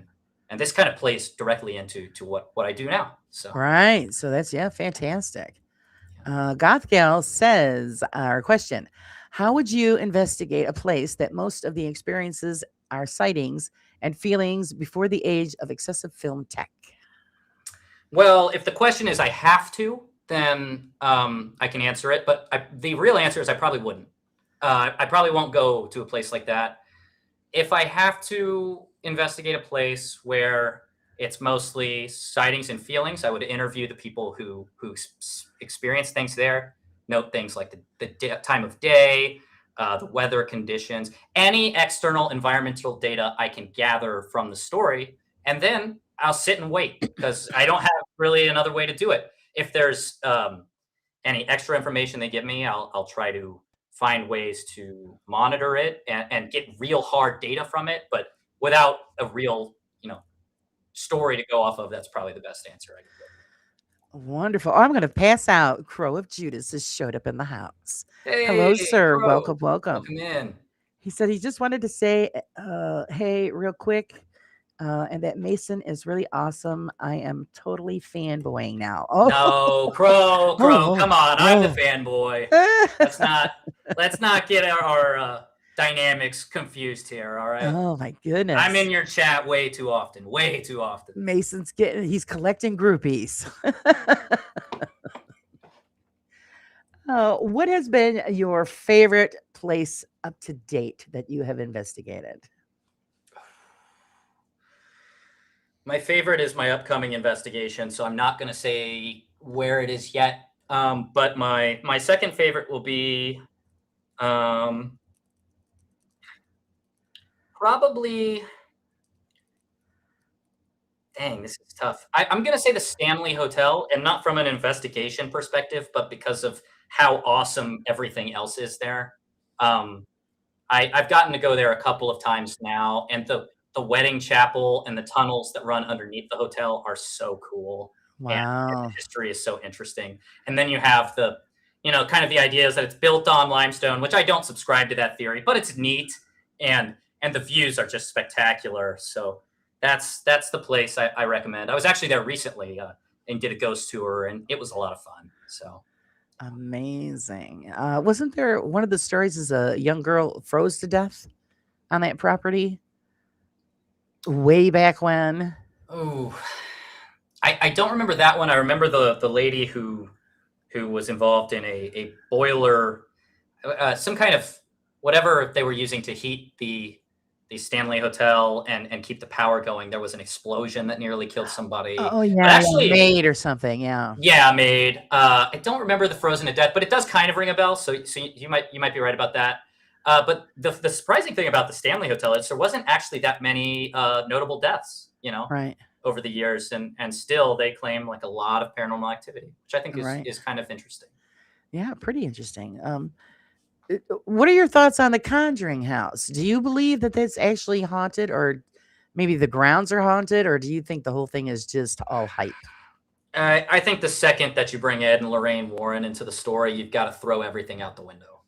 and this kind of plays directly into what I do now. So Right. So that's fantastic. Goth Gal says, our question: how would you investigate a place that most of the experiences are sightings and feelings before the age of excessive film tech? well, if the question is I have to, then I can answer it. But the real answer is I probably wouldn't. I probably won't go to a place like that. If I have to investigate a place where it's mostly sightings and feelings, I would interview the people who experience things there, note things like the time of day, the weather conditions, any external environmental data I can gather from the story, and then I'll sit and wait because I don't have really another way to do it. If there's any extra information they give me, I'll try to find ways to monitor it and get real hard data from it, but without a real, story to go off of. That's probably the best answer I can Wonderful. Oh, I'm going to pass out. Crow of Judas has showed up in the house. give. Hello, Hey, sir. bro, Welcome, welcome. welcome in. He said he just wanted to say, hey, real quick, and that Mason is really awesome. I am totally fanboying now. Oh, No, Crow, oh, come on. I'm the oh. fanboy. Oh. Let's not get our dynamics confused here. All right. Oh my goodness. I'm in your chat way too often. Way too often. He's collecting groupies. What has been your favorite place up to date that you have investigated? My favorite is my upcoming investigation, so I'm not going to say where it is yet. But my second favorite will be probably. Dang, this is tough. I'm going to say the Stanley Hotel, and not from an investigation perspective, but because of how awesome everything else is there. Um, I've gotten to go there a couple of times now, and the wedding chapel and the tunnels that run underneath the hotel are so cool. And the Wow. history is so interesting. And then you have kind of the idea is that it's built on limestone, which I don't subscribe to that theory, but it's neat, and the views are just spectacular. So that's the place I recommend. I was actually there recently and did a ghost tour, and it was a lot of fun. So Amazing. Wasn't there one of the stories is a young girl froze to death on that property way back when? oh, I don't remember that one. I remember the lady who was involved in a boiler, some kind of whatever they were using to heat the Stanley Hotel and keep the power going. There was an explosion that nearly killed somebody. Oh But yeah, actually, maid or something. Yeah. yeah, made. I don't remember the frozen to death, but it does kind of ring a bell. So you might be right about that. But the surprising thing about the Stanley Hotel is there wasn't actually that many notable deaths, Right. over the years, and still they claim like a lot of paranormal activity, which I think Right. is kind of interesting. Yeah. Pretty interesting. What are your thoughts on the Conjuring house? Do you believe that that's actually haunted, or maybe the grounds are haunted, or do you think the whole thing is just all hype? I think the second that you bring Ed and Lorraine Warren into the story, you've got to throw everything out the window.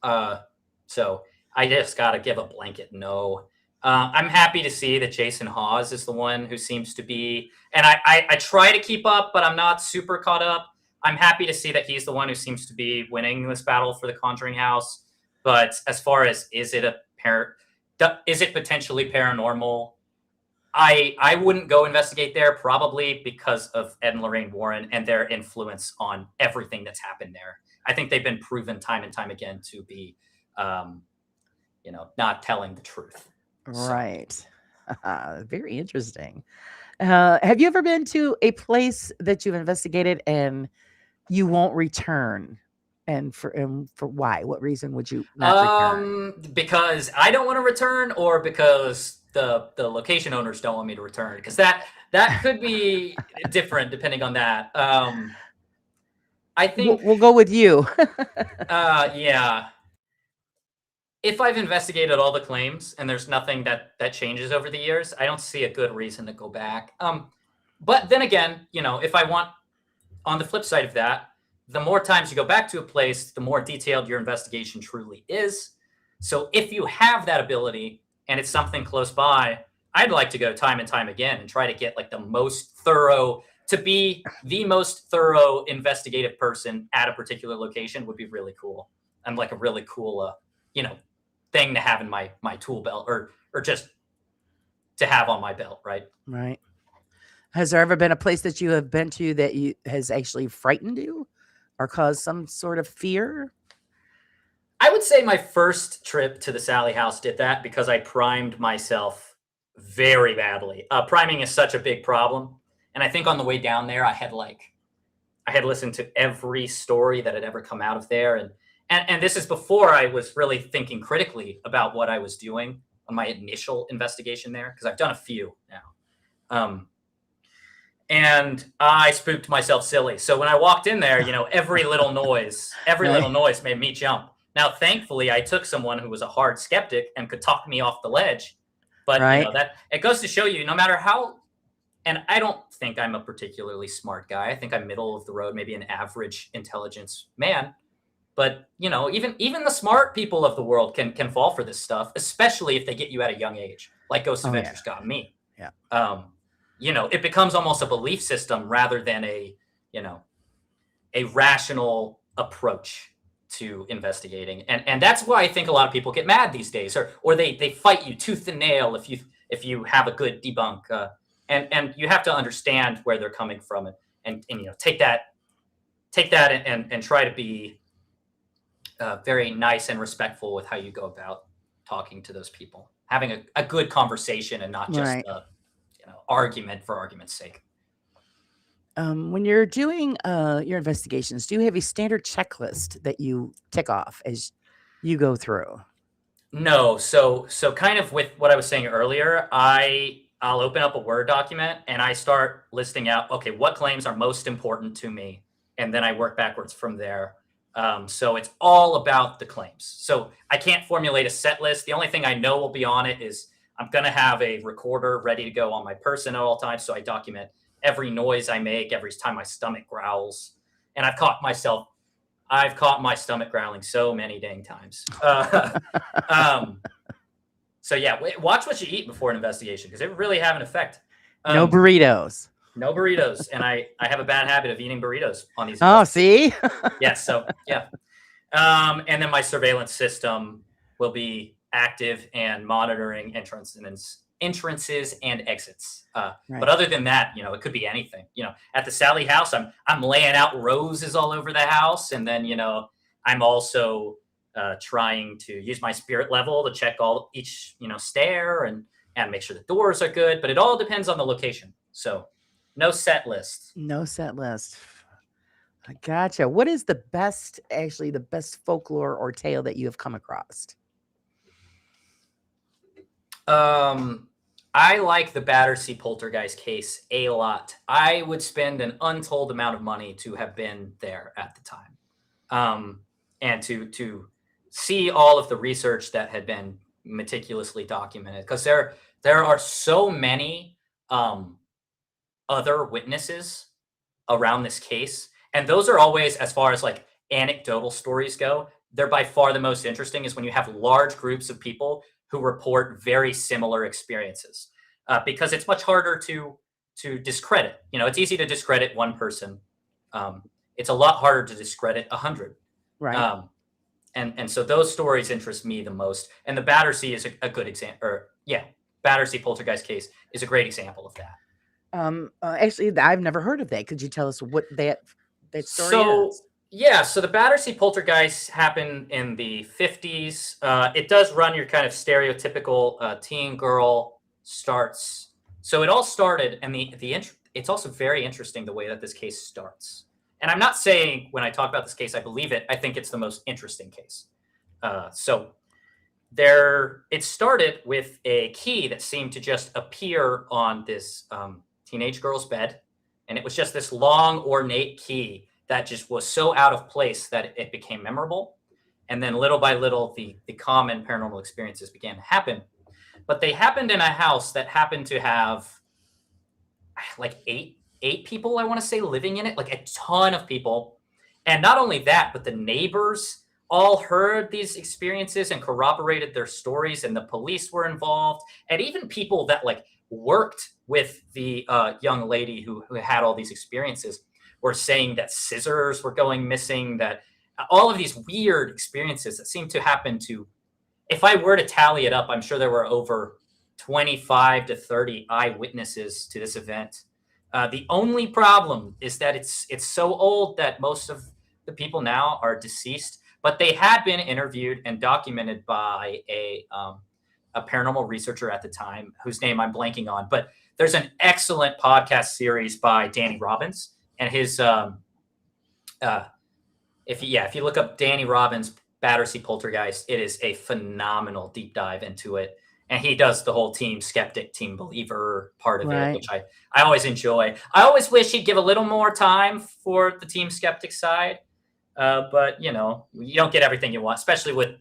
So I just got to give a blanket no. I'm happy to see that Jason Hawes is the one who seems to be, and I try to keep up, but I'm not super caught up. I'm happy to see that he's the one who seems to be winning this battle for the Conjuring house. But as far as is it potentially paranormal? I wouldn't go investigate there probably because of Ed and Lorraine Warren and their influence on everything that's happened there. I think they've been proven time and time again to be, not telling the truth. So, Right. Very interesting. Have you ever been to a place that you've investigated and you won't return? And for why? What reason would you not return? because I don't want to return, or because the location owners don't want me to return, because that could be different depending on that. I We'll, think, we'll go with you. yeah. If I've investigated all the claims and there's nothing that changes over the years, I don't see a good reason to go back. But then again, if I want, on the flip side of that, the more times you go back to a place, the more detailed your investigation truly is. So if you have that ability and it's something close by, I'd like to go time and time again and try to get like the most thorough, to be the most thorough investigative person at a particular location would be really cool. And like a really cool, thing to have in my tool belt, or just to have on my belt, right? Right. Has there ever been a place that you have been to that has actually frightened you or caused some sort of fear? I would say my first trip to the Sally House did that because I primed myself very badly. Priming is such a big problem, and I think on the way down there, I had listened to every story that had ever come out of there, and this is before I was really thinking critically about what I was doing on my initial investigation there, because I've done a few now. And I spooked myself silly. So when I walked in there, every little noise Right. made me jump. Now, thankfully, I took someone who was a hard skeptic and could talk me off the ledge. But Right. that it goes to show you, no matter how, and I don't think I'm a particularly smart guy. I think I'm middle of the road, maybe an average intelligence man. But even the smart people of the world can fall for this stuff, especially if they get you at a young age, like Ghost Oh, yeah. Adventures got me. Yeah. It becomes almost a belief system rather than you know a rational approach to investigating, and that's why I think a lot of people get mad these days, or they fight you tooth and nail if you have a good debunk, and you have to understand where they're coming from, and take that and try to be very nice and respectful with how you go about talking to those people, having a good conversation and not just Right. argument for argument's sake. When you're doing your investigations, do you have a standard checklist that you tick off as you go through? No, so kind of with what I was saying earlier, I'll open up a Word document and I start listing out, okay, what claims are most important to me, and then I work backwards from there. So it's all about the claims. So I can't formulate a set list. The only thing I know will be on it is I'm going to have a recorder ready to go on my person at all times, so I document every noise I make, every time my stomach growls, and I've caught my stomach growling so many dang times. Um, so yeah, watch what you eat before an investigation because it really have an effect. No Um, burritos. no burritos, and I have a bad habit of eating burritos on these Oh, investigations. see? Yes, so yeah. And then my surveillance system will be active and monitoring entrances and exits. But Right. other than that, it could be anything. At the Sally house, I'm laying out roses all over the house, and then I'm also trying to use my spirit level to check each stair and make sure the doors are good. But it all depends on the location. So no set list. No set list. I gotcha. What is the best folklore or tale that you have come across? Um, I like the Battersea Poltergeist case a lot. I would spend an untold amount of money to have been there at the time, and to see all of the research that had been meticulously documented. Because there are so many other witnesses around this case, and those are always, as far as like anecdotal stories go, they're by far the most interesting. Is when you have large groups of people who report very similar experiences, because it's much harder to discredit. It's easy to discredit one person. It's a lot harder to discredit 100. Right. And so those stories interest me the most. And the Battersea is a good example. Or yeah, Battersea Poltergeist case is a great example of that. Actually, I've never heard of that. Could you tell us what that story So is? yeah, so the Battersea Poltergeist happened in the 50s. It does run your kind of stereotypical teen girl starts. So it all started, and it's also very interesting the way that this case starts. And I'm not saying when I talk about this case I believe it. I think it's the most interesting case. So it started with a key that seemed to just appear on this teenage girl's bed, and it was just this long ornate key that just was so out of place that it became memorable. And then little by little, the common paranormal experiences began to happen. But they happened in a house that happened to have like eight people, I want to say, living in it, like a ton of people. And not only that, but the neighbors all heard these experiences and corroborated their stories, and the police were involved, and even people that like worked with the young lady who had all these experiences were saying that scissors were going missing, that all of these weird experiences that seem to happen to, if I were to tally it up, I'm sure there were over 25 to 30 eyewitnesses to this event. The only problem is that it's so old that most of the people now are deceased, but they had been interviewed and documented by a paranormal researcher at the time, whose name I'm blanking on. But there's an excellent podcast series by Danny Robbins, and his if you look up Danny Robbins Battersea Poltergeist, it is a phenomenal deep dive into it. And he does the whole team skeptic, team believer part of it, which I always enjoy. I always wish he'd give a little more time for the team skeptic side. But, you know, you don't get everything you want, especially with,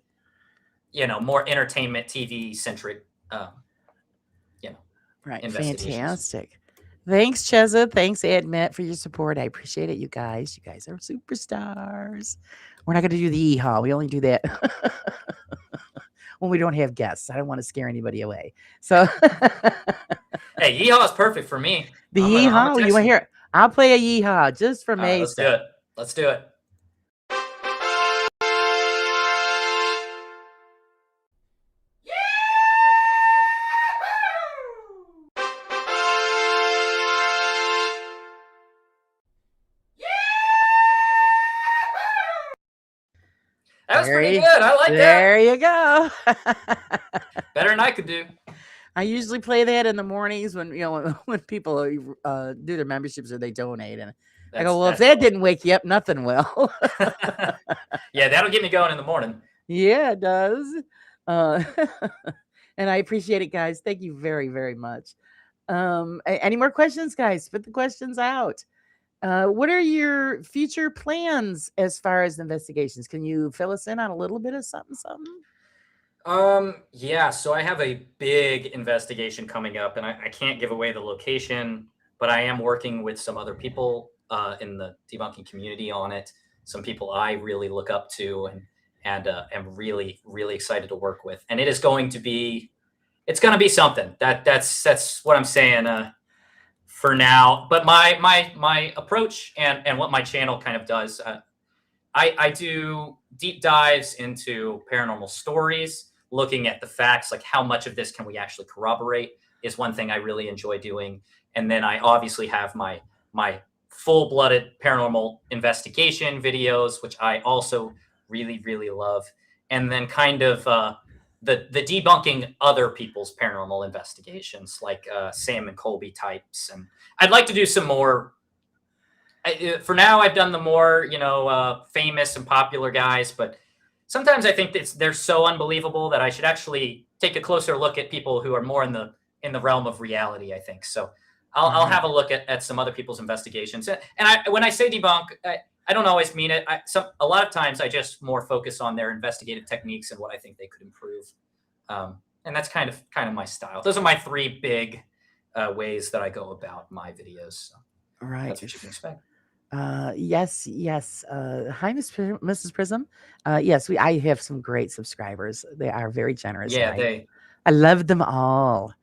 you know, more entertainment TV centric, Right. investigations. Fantastic. Thanks, Cheza. Thanks, Admit, for your support. I appreciate it, you guys. You guys are superstars. We're not going to do the yeehaw. We only do that when we don't have guests. I don't want to scare anybody away. So Hey, yeehaw is perfect for me. the I'm yeehaw, a you want Texan. to hear? I'll play a yeehaw just for All right, let's do Mesa. it. Let's do it. That was pretty good. I like that. There you go. Better than I could do. I usually play that in the mornings when when people do their memberships or they donate, and I go, well, if that didn't wake you up, nothing will. Yeah, that'll get me going in the morning. Yeah, it does. And I appreciate it, guys. Thank you very, very much. Any more questions, guys? Put the questions out. What are your future plans as far as investigations? Can you fill us in on a little bit of something? Yeah, so I have a big investigation coming up, and I can't give away the location, but I am working with some other people in the debunking community on it. Some people I really look up to and am really, really excited to work with. And it is going to be, it's going to be something. That's what I'm saying for now. But my approach and what my channel kind of does, I do deep dives into paranormal stories, looking at the facts, like how much of this can we actually corroborate is one thing I really enjoy doing. And then I obviously have my full-blooded paranormal investigation videos, which I also really, really love. And then kind of the debunking other people's paranormal investigations, like Sam and Colby types. And I'd like to do some more. For now, I've done the more, famous and popular guys, but sometimes I think they're so unbelievable that I should actually take a closer look at people who are more in the realm of reality, I think. So I'll have a look at some other people's investigations. And when I say debunk, I don't always mean it. A lot of times I just more focus on their investigative techniques and what I think they could improve. And that's kind of my style. Those are my three big ways that I go about my videos. So Right. that's what you can expect. Yes. Hi, Mrs. Prism. Yes, I have some great subscribers. They are very generous. Yeah, I love them all.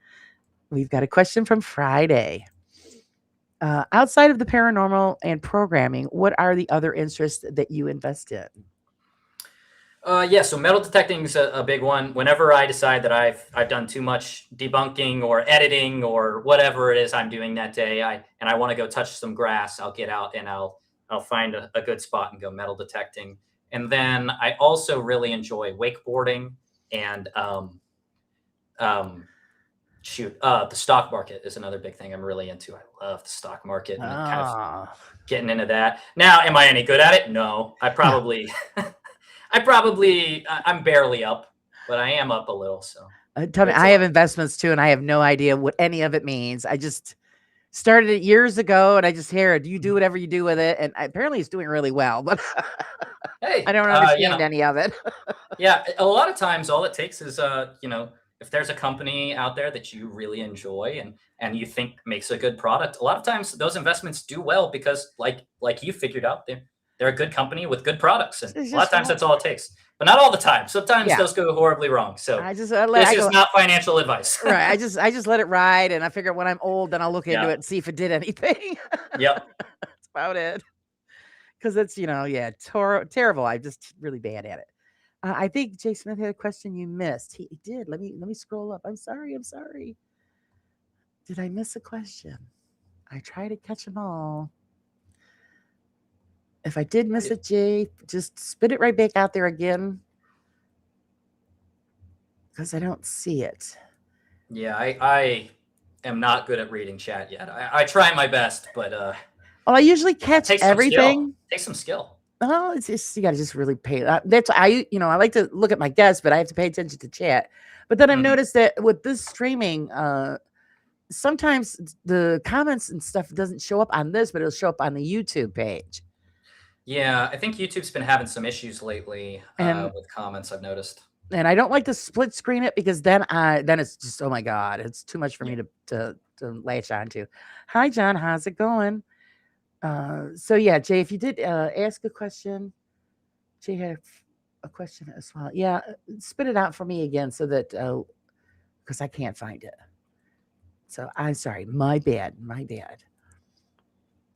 We've got a question from Friday. Outside of the paranormal and programming, what are the other interests that you invest in? So metal detecting is a big one. Whenever I decide that I've done too much debunking or editing or whatever it is I'm doing that day, I want to go touch some grass, I'll get out and I'll find a good spot and go metal detecting. And then I also really enjoy wakeboarding and the stock market is another big thing I'm really into. I love the stock market and kind of getting into that. Now, am I any good at it? No, I'm barely up, but I am up a little. So tell me, I have investments too, and I have no idea what any of it means. I just started it years ago, and I just hear it. You do whatever you do with it, and apparently it's doing really well, but hey, I don't understand any of it. Yeah, a lot of times all it takes is if there's a company out there that you really enjoy and you think makes a good product, a lot of times those investments do well because like you figured out, they're a good company with good products, and It's a lot just of times that's all it takes. But not all the time. Sometimes Yeah. those go horribly wrong. So I this I is go not financial advice. right. I just let it ride, and I figure when I'm old, then I'll look into Yeah. it and see if it did anything. Yep. That's about it. Because it's yeah, terrible. I'm just really bad at it. I think Jay Smith had a question you missed. He did. Let me scroll up. I'm sorry. I'm sorry. Did I miss a question? I try to catch them all. If I did miss it, Jay, just spit it right back out there again. Because I don't see it. Yeah, I am not good at reading chat yet. I try my best, but Well, I usually catch takes some skill. everything. Takes some skill. Oh, it's just you got to just really pay. That's I like to look at my guests, but I have to pay attention to chat. But then I've noticed that with this streaming, sometimes the comments and stuff doesn't show up on this, but it'll show up on the YouTube page. Yeah, I think YouTube's been having some issues lately with comments. I've noticed. And I don't like to split screen it because then it's just, oh my God, it's too much for me to latch onto. Hi, John. How's it going? So yeah, Jay, if you did ask a question, Jay had a question as well. Yeah, spit it out for me again so that because I can't find it. So I'm sorry, my bad.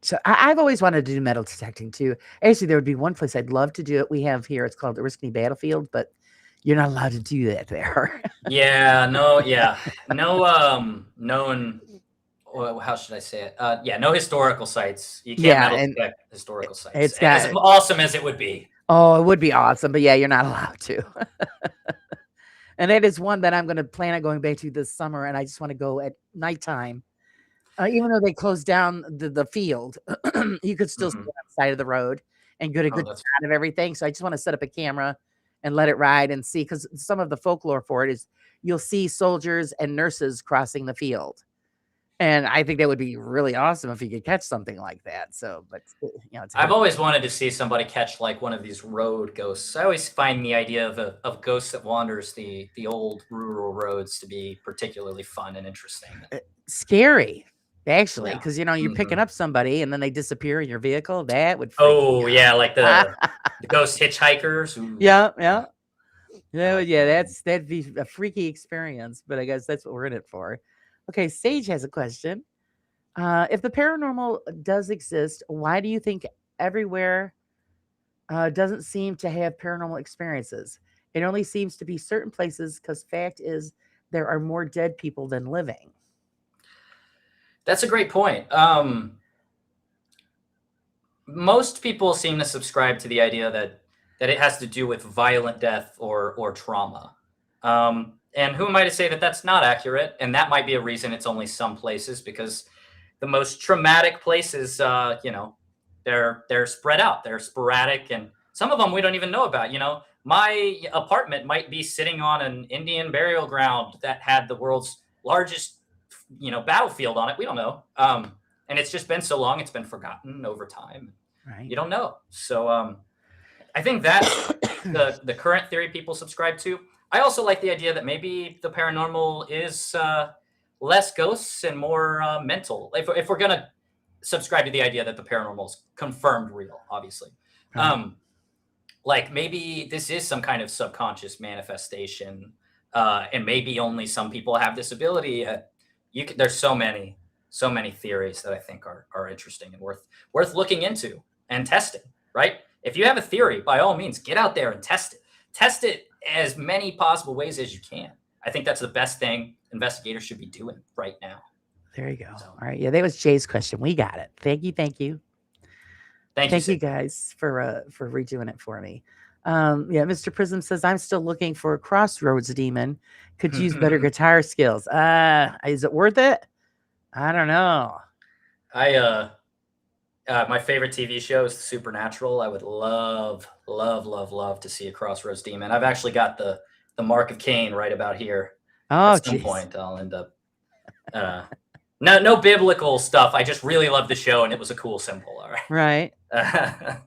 So I've always wanted to do metal detecting too. Actually, there would be one place I'd love to do it. We have here, it's called the Risky Battlefield, but you're not allowed to do that there. Yeah, no, known. Well, how should I say it? No historical sites. You can't metal detect historical sites. It's got, as awesome as it would be. Oh, it would be awesome, but yeah, you're not allowed to. And that is one that I'm going to plan on going back to this summer, and I just want to go at nighttime. Even though they closed down the field, you could still see on the side of the road and get a good shot of everything. So I just want to set up a camera and let it ride and see, because some of the folklore for it is you'll see soldiers and nurses crossing the field. And I think that would be really awesome if you could catch something like that. So, but I've always wanted to see somebody catch like one of these road ghosts. I always find the idea of ghosts that wanders the old rural roads to be particularly fun and interesting. Scary, actually, because you're picking up somebody and then they disappear in your vehicle. That would freak me out. Like the ghost hitchhikers. Ooh. Yeah. That'd be a freaky experience, but I guess that's what we're in it for. Okay, Sage has a question. If the paranormal does exist, why do you think everywhere doesn't seem to have paranormal experiences? It only seems to be certain places, because fact is there are more dead people than living. That's a great point. Most people seem to subscribe to the idea that it has to do with violent death or trauma. And who am I to say that that's not accurate? And that might be a reason it's only some places, because the most traumatic places, they're spread out, they're sporadic, and some of them we don't even know about. My apartment might be sitting on an Indian burial ground that had the world's largest, battlefield on it. We don't know. And it's just been so long, it's been forgotten over time. Right. You don't know. So I think that's the current theory people subscribe to. I also like the idea that maybe the paranormal is less ghosts and more mental. If we're going to subscribe to the idea that the paranormal is confirmed real, obviously. Right. Like maybe this is some kind of subconscious manifestation, and maybe only some people have this ability. There's so many theories that I think are interesting and worth looking into and testing, right? If you have a theory, by all means, get out there and test it. Test it as many possible ways as you can. I think that's the best thing investigators should be doing right now. There you go. So, all right. Yeah, that was Jay's question. We got it. Thank you. Thank you guys for redoing it for me. Mr. Prism says, I'm still looking for a Crossroads demon. Could use better guitar skills. Is it worth it? I don't know. My favorite TV show is Supernatural. I would love to see a Crossroads demon. I've actually got the mark of Cain right about here. Oh, at some point I'll end up. No biblical stuff. I just really love the show, and it was a cool symbol. All right. Right.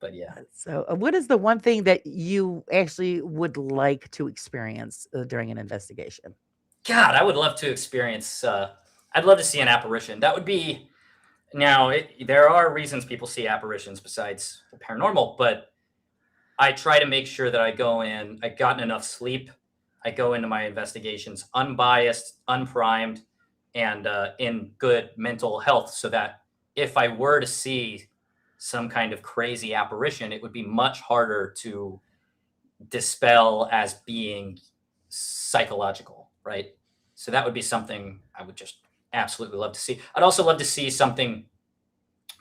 But yeah. So, what is the one thing that you actually would like to experience during an investigation? God, I would love to experience. I'd love to see an apparition. That would be Now, there are reasons people see apparitions besides the paranormal, but I try to make sure that I've gotten enough sleep. I go into my investigations unbiased, unprimed, and in good mental health so that if I were to see some kind of crazy apparition, it would be much harder to dispel as being psychological, right? So that would be something I would just absolutely love to see. I'd also love to see something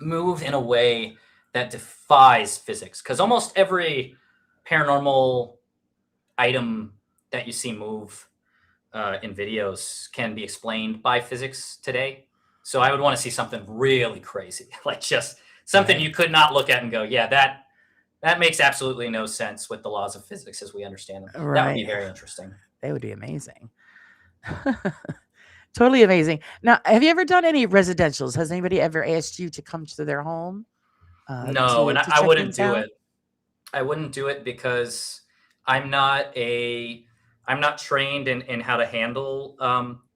move in a way that defies physics, because almost every paranormal item that you see move in videos can be explained by physics today. So I would want to see something really crazy, like just something you could not look at and go, yeah, that makes absolutely no sense with the laws of physics as we understand them. That would be Right. very interesting. They would be amazing. Totally amazing. Now, have you ever done any residentials? Has anybody ever asked you to come to their home? No, and To I check wouldn't things do out? it. I wouldn't do it because I'm not a I'm not trained in how to handle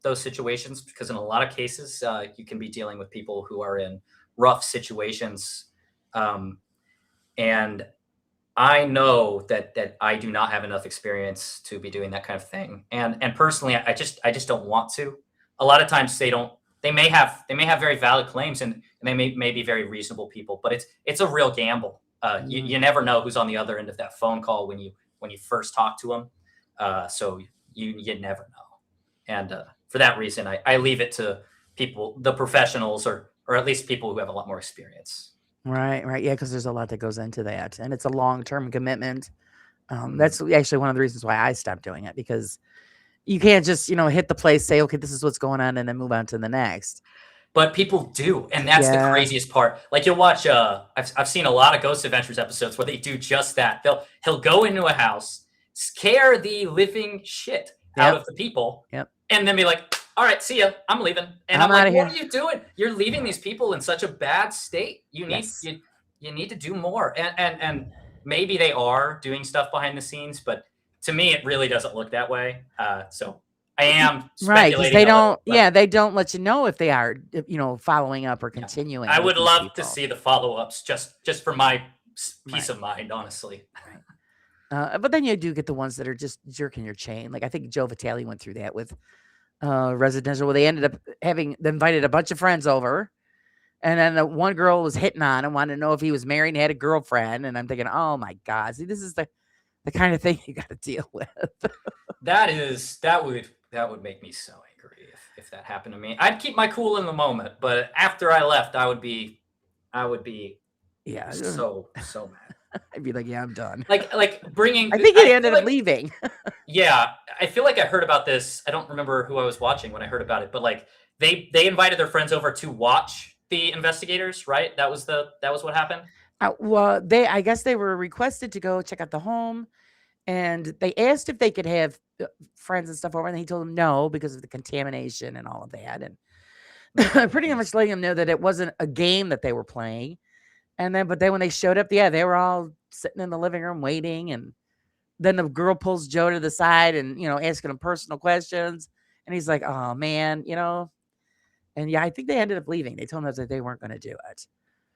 those situations, because in a lot of cases you can be dealing with people who are in rough situations, um, and I know that I do not have enough experience to be doing that kind of thing. And personally, I just don't want to. A lot of times they don't. They may have very valid claims, and they may be very reasonable people, but it's a real gamble. You never know who's on the other end of that phone call when you first talk to them. So you never know. And for that reason, I leave it to people, the professionals, or at least people who have a lot more experience. Right, right. Yeah, because there's a lot that goes into that. And it's a long-term commitment. Mm. That's actually one of the reasons why I stopped doing it, because you can't just, hit the place, say, okay, this is what's going on, and then move on to the next. But people do, and that's the Yeah. craziest part. Like you'll watch, I've seen a lot of Ghost Adventures episodes where they do just that. He'll go into a house, scare the living shit out Yep. of the people, Yep. and then be like, "All right, see ya, I'm leaving." And I'm I'm like, outta "What here." are you doing? You're leaving these people in such a bad state. Yes. You need to do more." And maybe they are doing stuff behind the scenes, but to me, it really doesn't look that way. So I am Right, because speculating they a little, don't, but they don't let you know if they are, following up or yeah. continuing I with would these love to people. see the follow-ups just for my peace Right. of mind, honestly. Right. But then you do get the ones that are just jerking your chain. Like I think Joe Vitale went through that with residential, where they ended up they invited a bunch of friends over, and then the one girl was hitting on him, wanted to know if he was married and had a girlfriend. And I'm thinking, oh my God, see, this is the kind of thing you got to deal with. That would make me so angry if that happened to me. I'd keep my cool in the moment, but after I left, I would be Yeah, so mad. I'd be like, yeah, I'm done. Like bringing. I think he I ended feel up like leaving. Yeah, I feel like I heard about this. I don't remember who I was watching when I heard about it, but like they invited their friends over to watch the investigators, right? That was what happened. Well, I guess they were requested to go check out the home, and they asked if they could have friends and stuff over, and he told them no because of the contamination and all of that, Oh my and pretty goodness. much letting them know that it wasn't a game that they were playing. But then when they showed up, yeah, they were all sitting in the living room waiting, and then the girl pulls Joe to the side and asking him personal questions, and he's like, "Oh man," and yeah, I think they ended up leaving. They told him that they weren't going to do it.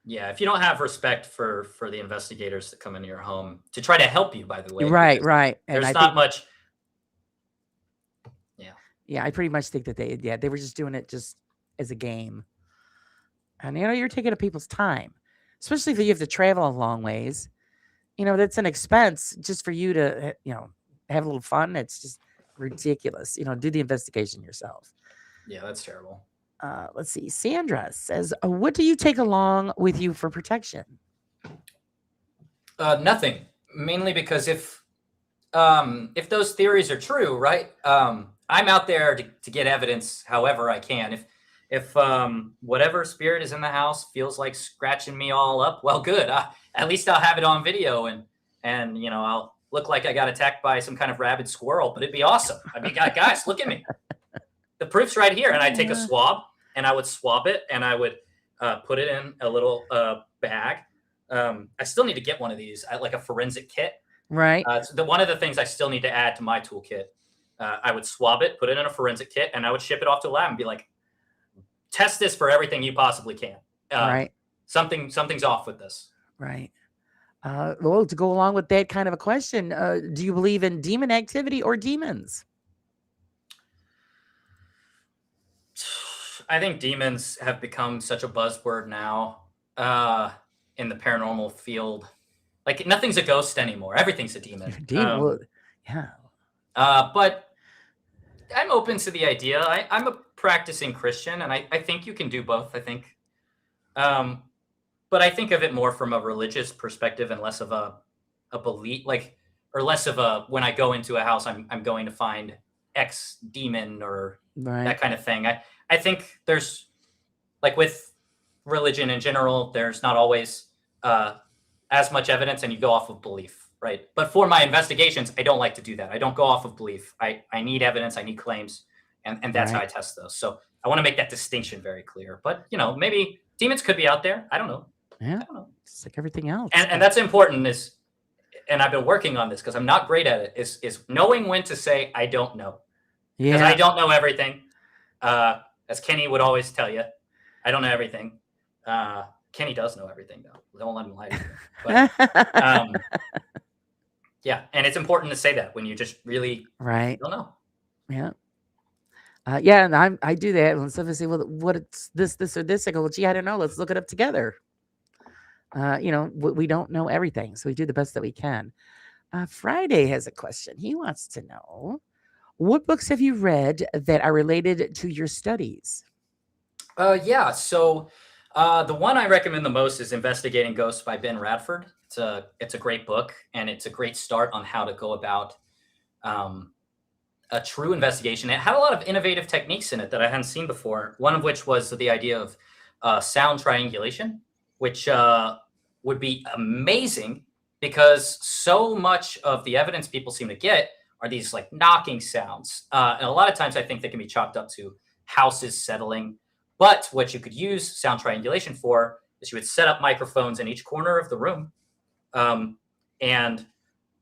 Yeah, if you don't have respect for the investigators that come into your home to try to help you, by the way, Right, because right, and there's I not think much. Yeah, yeah, I pretty much think that they were just doing it just as a game. And you're taking up people's time, especially if you have to travel a long ways. That's an expense just for you to, have a little fun. It's just ridiculous. Do the investigation yourself. yeah, that's terrible. Let's see. Sandra says, "What do you take along with you for protection?" Nothing. Mainly because if those theories are true, right? I'm out there to get evidence however I can. If whatever spirit is in the house feels like scratching me all up, well, good. At least I'll have it on video, and I'll look like I got attacked by some kind of rabid squirrel. But it'd be awesome. I'd be, guys, look at me. The proof's right here. And I'd take a swab, and I would swab it, and I would put it in a little bag. I still need to get one of these, like a forensic kit. Right. So one of the things I still need to add to my toolkit, I would swab it, put it in a forensic kit, and I would ship it off to a lab and be like, test this for everything you possibly can. Right. Something's off with this. Right. Well, to go along with that kind of a question, do you believe in demon activity or demons? I think demons have become such a buzzword now in the paranormal field. Like nothing's a ghost anymore. Everything's a demon. Demon. Well, yeah. But I'm open to the idea. I'm a practicing Christian, and I think you can do both. I think, but I think of it more from a religious perspective and less of a belief, like, or less of a when I go into a house, I'm going to find X demon or Right. that kind of thing. I think there's like with religion in general, there's not always as much evidence, and you go off of belief, right? But for my investigations, I don't like to do that. I don't go off of belief. I need evidence, I need claims, and that's how I test those. So I want to make that distinction very clear. But maybe demons could be out there. I don't know. Yeah. I don't know. It's like everything else. And that's important and I've been working on this because I'm not great at it, is knowing when to say I don't know. Because I don't know everything. As Kenny would always tell you, I don't know everything. Kenny does know everything, though. Don't let him lie to you. But, yeah, and it's important to say that when you just really don't know. Yeah. Yeah, and I do that when somebody say, "Well, what it's this, or this?" I go, "Well, gee, I don't know. Let's look it up together." We don't know everything, so we do the best that we can. Friday has a question. He wants to know, what books have you read that are related to your studies? Yeah. So the one I recommend the most is Investigating Ghosts by Ben Radford. It's a great book, and it's a great start on how to go about a true investigation. It had a lot of innovative techniques in it that I hadn't seen before. One of which was the idea of sound triangulation, which would be amazing because so much of the evidence people seem to get are these like knocking sounds. And a lot of times I think they can be chalked up to houses settling. But what you could use sound triangulation for is you would set up microphones in each corner of the room. And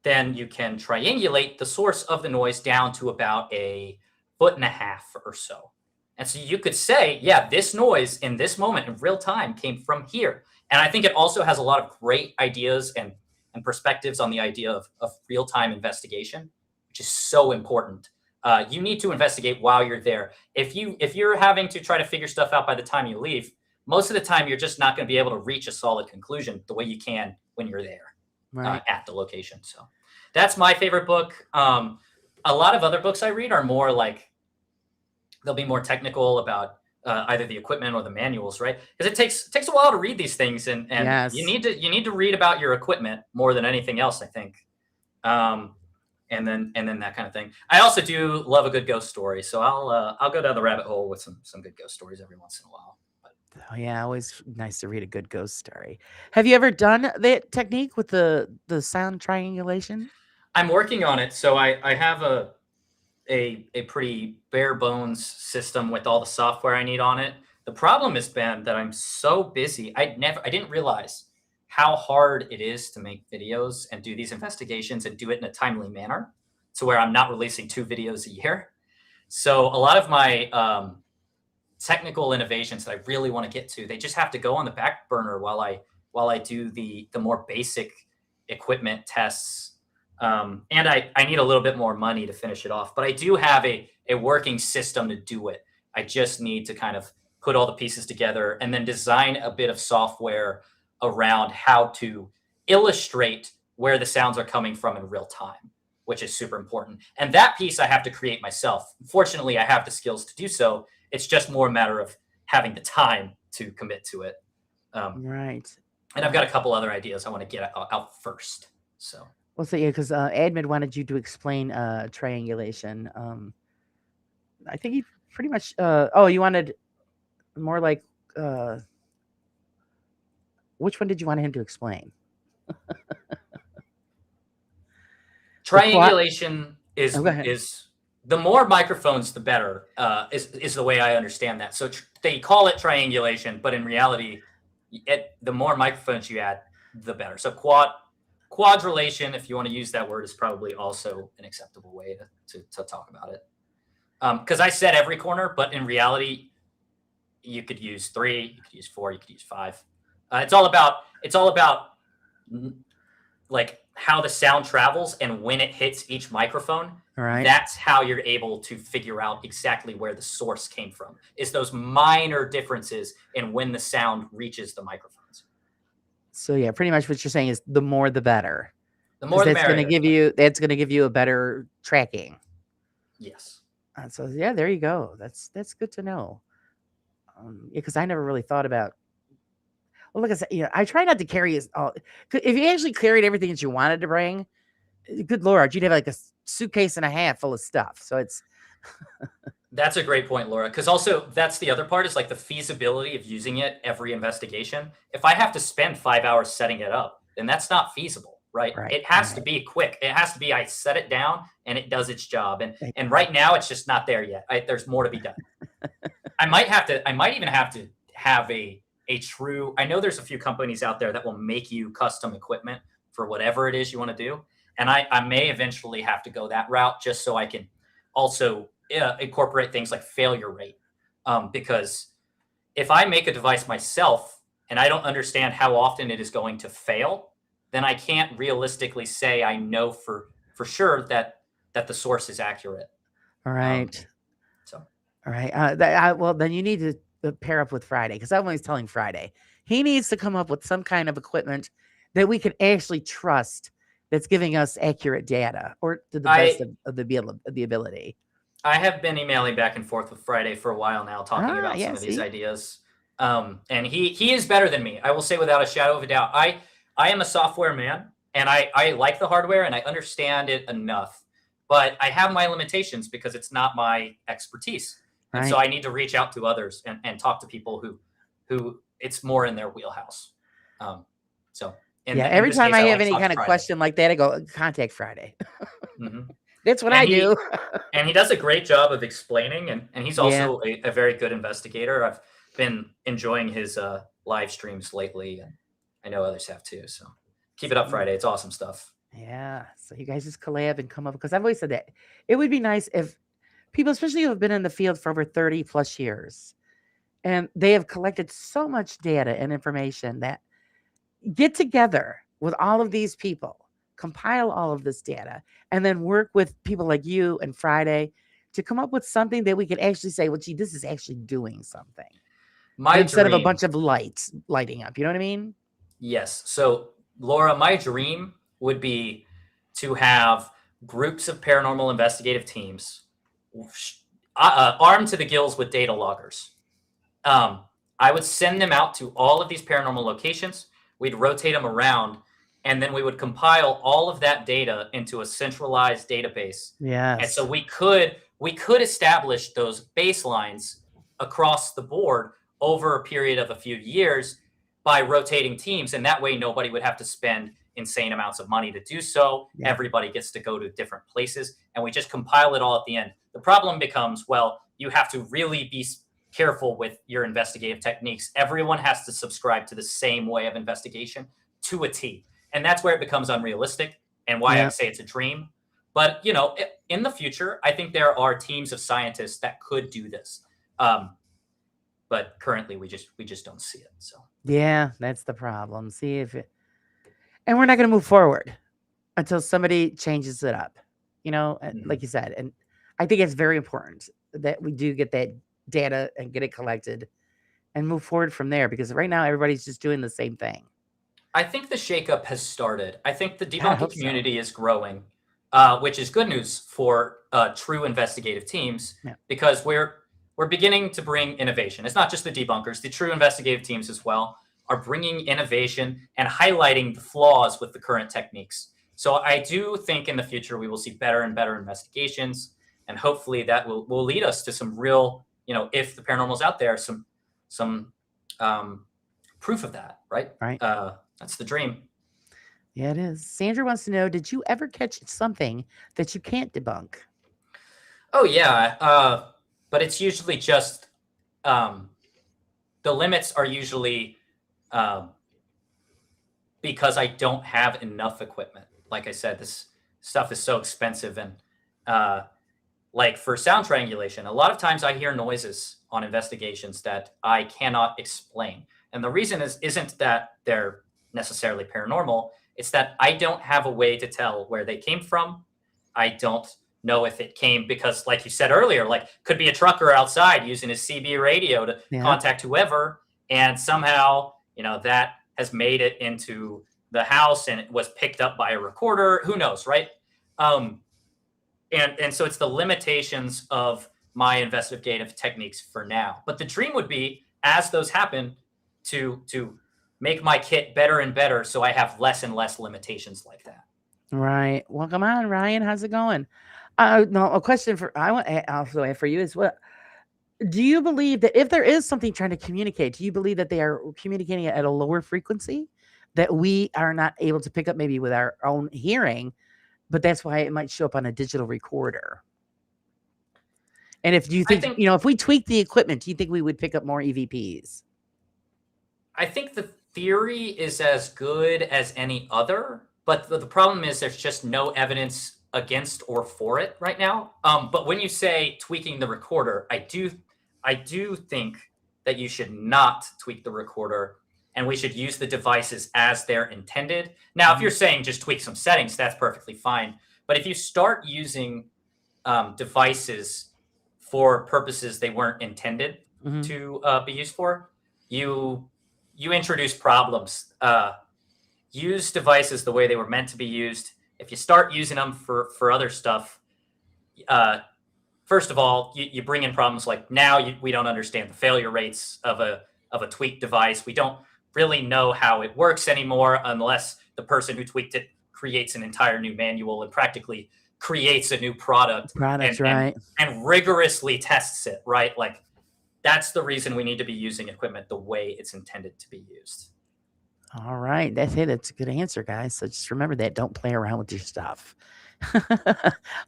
then you can triangulate the source of the noise down to about 1.5 feet or so. And so you could say, yeah, this noise in this moment in real time came from here. And I think it also has a lot of great ideas and perspectives on the idea of real-time investigation, which is so important. You need to investigate while you're there. If you're having to try to figure stuff out by the time you leave, most of the time you're just not going to be able to reach a solid conclusion the way you can when you're there at the location. So that's my favorite book. A lot of other books I read are more like, they'll be more technical about either the equipment or the manuals, right? Because it takes a while to read these things, and you need to read about your equipment more than anything else, I think. And then that kind of thing. I also do love a good ghost story, so I'll go down the rabbit hole with some good ghost stories every once in a while. But, oh yeah, always nice to read a good ghost story. Have you ever done that technique with the sound triangulation? I'm working on it, so I have a pretty bare bones system with all the software I need on it. The problem has been that I'm so busy. I didn't realize how hard it is to make videos and do these investigations and do it in a timely manner to where I'm not releasing 2 videos a year. So a lot of my technical innovations that I really want to get to, they just have to go on the back burner while I do the more basic equipment tests. And I need a little bit more money to finish it off, but I do have a working system to do it. I just need to kind of put all the pieces together and then design a bit of software around how to illustrate where the sounds are coming from in real time, which is super important. And that piece I have to create myself. Fortunately, I have the skills to do so. It's just more a matter of having the time to commit to it. Right. And I've got a couple other ideas I want to get out first. So. Well, so yeah, because Admin wanted you to explain triangulation. I think he pretty much. You wanted more like. Which one did you want him to explain? Triangulation is the more microphones, the better. Is the way I understand that. So they call it triangulation, but in reality, the more microphones you add, the better. So quadrillation, if you want to use that word, is probably also an acceptable way to talk about it. Because I said every corner, but in reality, you could use 3, you could use 4, you could use 5. It's all about like how the sound travels and when it hits each microphone. All right. That's how you're able to figure out exactly where the source came from. Is those minor differences in when the sound reaches the microphones. So yeah, pretty much what you're saying is the more the better. The more the That's going to merrier. give you a better tracking. Yes. So yeah, there you go. That's good to know. Because I never really thought about. Well, like I said, I try not to carry all. If you actually carried everything that you wanted to bring, good Lord, you'd have like a suitcase and a half full of stuff. So it's. That's a great point, Laura. Because also that's the other part is like the feasibility of using it every investigation. If I have to spend 5 hours setting it up, then that's not feasible, right? It has to be quick. It has to be I set it down and it does its job. And right now it's just not there yet. There's more to be done. I might even have to have a true. I know there's a few companies out there that will make you custom equipment for whatever it is you want to do, and I may eventually have to go that route just so I can also incorporate things like failure rate, because if I make a device myself and I don't understand how often it is going to fail, then I can't realistically say I know for sure that the source is accurate. All right. So. All right. Well, then you need to pair up with Friday, because I'm always telling Friday he needs to come up with some kind of equipment that we can actually trust that's giving us accurate data, or to the best of the ability. I have been emailing back and forth with Friday for a while now, talking about some of these ideas. And he is better than me. I will say without a shadow of a doubt. I am a software man, and I like the hardware and I understand it enough, but I have my limitations because it's not my expertise. And so I need to reach out to others and talk to people who it's more in their wheelhouse. Every time I have any kind of question like that, I go contact Friday. Mm-hmm. That's what I do. And he does a great job of explaining, and he's also a very good investigator. I've been enjoying his live streams lately, and I know others have too. So keep it up, Friday. It's awesome stuff. Yeah. So you guys just collab and come up, because I've always said that it would be nice if people, especially who have been in the field for over 30 plus years, and they have collected so much data and information, that get together with all of these people, compile all of this data, and then work with people like you and Friday to come up with something that we could actually say, well, gee, this is actually doing something. Instead of a bunch of lights lighting up. You know what I mean? Yes. So, Laura, my dream would be to have groups of paranormal investigative teams armed to the gills with data loggers. I would send them out to all of these paranormal locations. We'd rotate them around, and then we would compile all of that data into a centralized database. Yes. And so we could establish those baselines across the board over a period of a few years by rotating teams. And that way nobody would have to spend insane amounts of money to do so. Yeah. Everybody gets to go to different places, and we just compile it all at the end. The problem becomes, well, you have to really be careful with your investigative techniques. Everyone has to subscribe to the same way of investigation to a T. And that's where it becomes unrealistic, and why I say it's a dream. But, in the future, I think there are teams of scientists that could do this. But currently we just don't see it. So yeah, that's the problem. And we're not going to move forward until somebody changes it up, like you said. And I think it's very important that we do get that data and get it collected and move forward from there, because right now everybody's just doing the same thing. I think the shakeup has started. I think the debunking community is growing, which is good news for true investigative teams, because we're beginning to bring innovation. It's not just the debunkers, the true investigative teams as well are bringing innovation and highlighting the flaws with the current techniques. So I do think in the future we will see better and better investigations, and hopefully that will lead us to some real, if the paranormal's out there, some proof of that, right? Right. That's the dream. Yeah, it is. Sandra wants to know, did you ever catch something that you can't debunk? Oh, yeah. But it's usually just the limits are usually because I don't have enough equipment. Like I said, this stuff is so expensive, and like for sound triangulation, a lot of times I hear noises on investigations that I cannot explain. And the reason isn't that they're necessarily paranormal, it's that I don't have a way to tell where they came from. I don't know if it came because, like you said earlier, like could be a trucker outside using his CB radio to Yeah. contact whoever, and somehow, that has made it into the house and it was picked up by a recorder. Who knows, right? Um, and so it's the limitations of my investigative techniques for now. But the dream would be, as those happen, to make my kit better and better, so I have less and less limitations like that. Right. Well, come on, Ryan. How's it going? No, a question I want to also for you is what do you believe that if there is something trying to communicate, do you believe that they are communicating at a lower frequency that we are not able to pick up maybe with our own hearing, but that's why it might show up on a digital recorder? And if you think, if we tweak the equipment, do you think we would pick up more EVPs? I think the theory is as good as any other, but the problem is there's just no evidence against or for it right now. But when you say tweaking the recorder, I do think that you should not tweak the recorder, and we should use the devices as they're intended. Now, if you're saying just tweak some settings, that's perfectly fine. But if you start using devices for purposes they weren't intended to be used for, you introduce problems. Use devices the way they were meant to be used. If you start using them for other stuff, first of all, you bring in problems like now we don't understand the failure rates of a tweaked device. We don't really know how it works anymore unless the person who tweaked it creates an entire new manual and practically creates a new product and rigorously tests it, right? Like that's the reason we need to be using equipment the way it's intended to be used. All right. That's it. That's a good answer, guys. So just remember that. Don't play around with your stuff.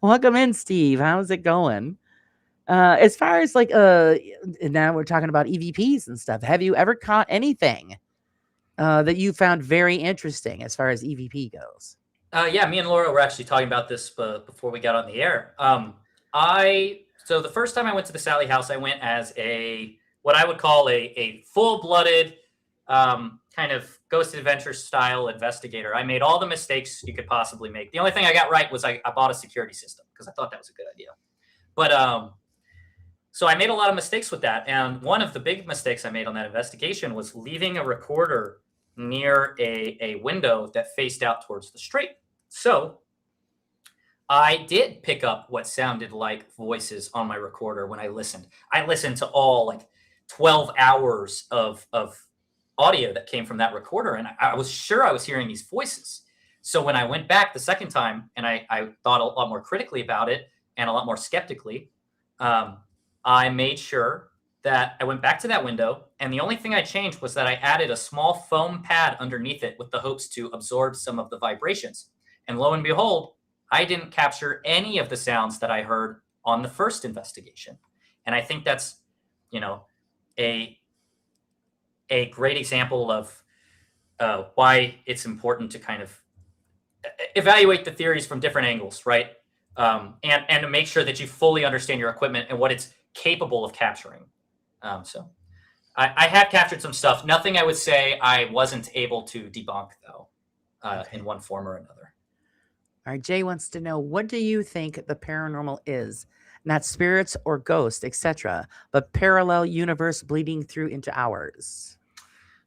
Welcome in, Steve. How's it going? As far as like, now we're talking about EVPs and stuff. Have you ever caught anything that you found very interesting as far as EVP goes? Yeah, me and Laura were actually talking about this before we got on the air. So the first time I went to the Sally house, I went as what I would call a full-blooded kind of Ghost Adventure style investigator. I made all the mistakes you could possibly make. The only thing I got right was I bought a security system because I thought that was a good idea. But so I made a lot of mistakes with that. And one of the big mistakes I made on that investigation was leaving a recorder near a window that faced out towards the street. So I did pick up what sounded like voices on my recorder when I listened. I listened to all like 12 hours of audio that came from that recorder, and I was sure I was hearing these voices. So when I went back the second time and I thought a lot more critically about it and a lot more skeptically, I made sure that I went back to that window, and the only thing I changed was that I added a small foam pad underneath it with the hopes to absorb some of the vibrations. And lo and behold, I didn't capture any of the sounds that I heard on the first investigation. And I think that's, a great example of why it's important to kind of evaluate the theories from different angles, right? And to make sure that you fully understand your equipment and what it's capable of capturing. So I have captured some stuff. Nothing I would say I wasn't able to debunk, though, in one form or another. All right, Jay wants to know, what do you think the paranormal is? Not spirits or ghosts, etc., but parallel universe bleeding through into ours.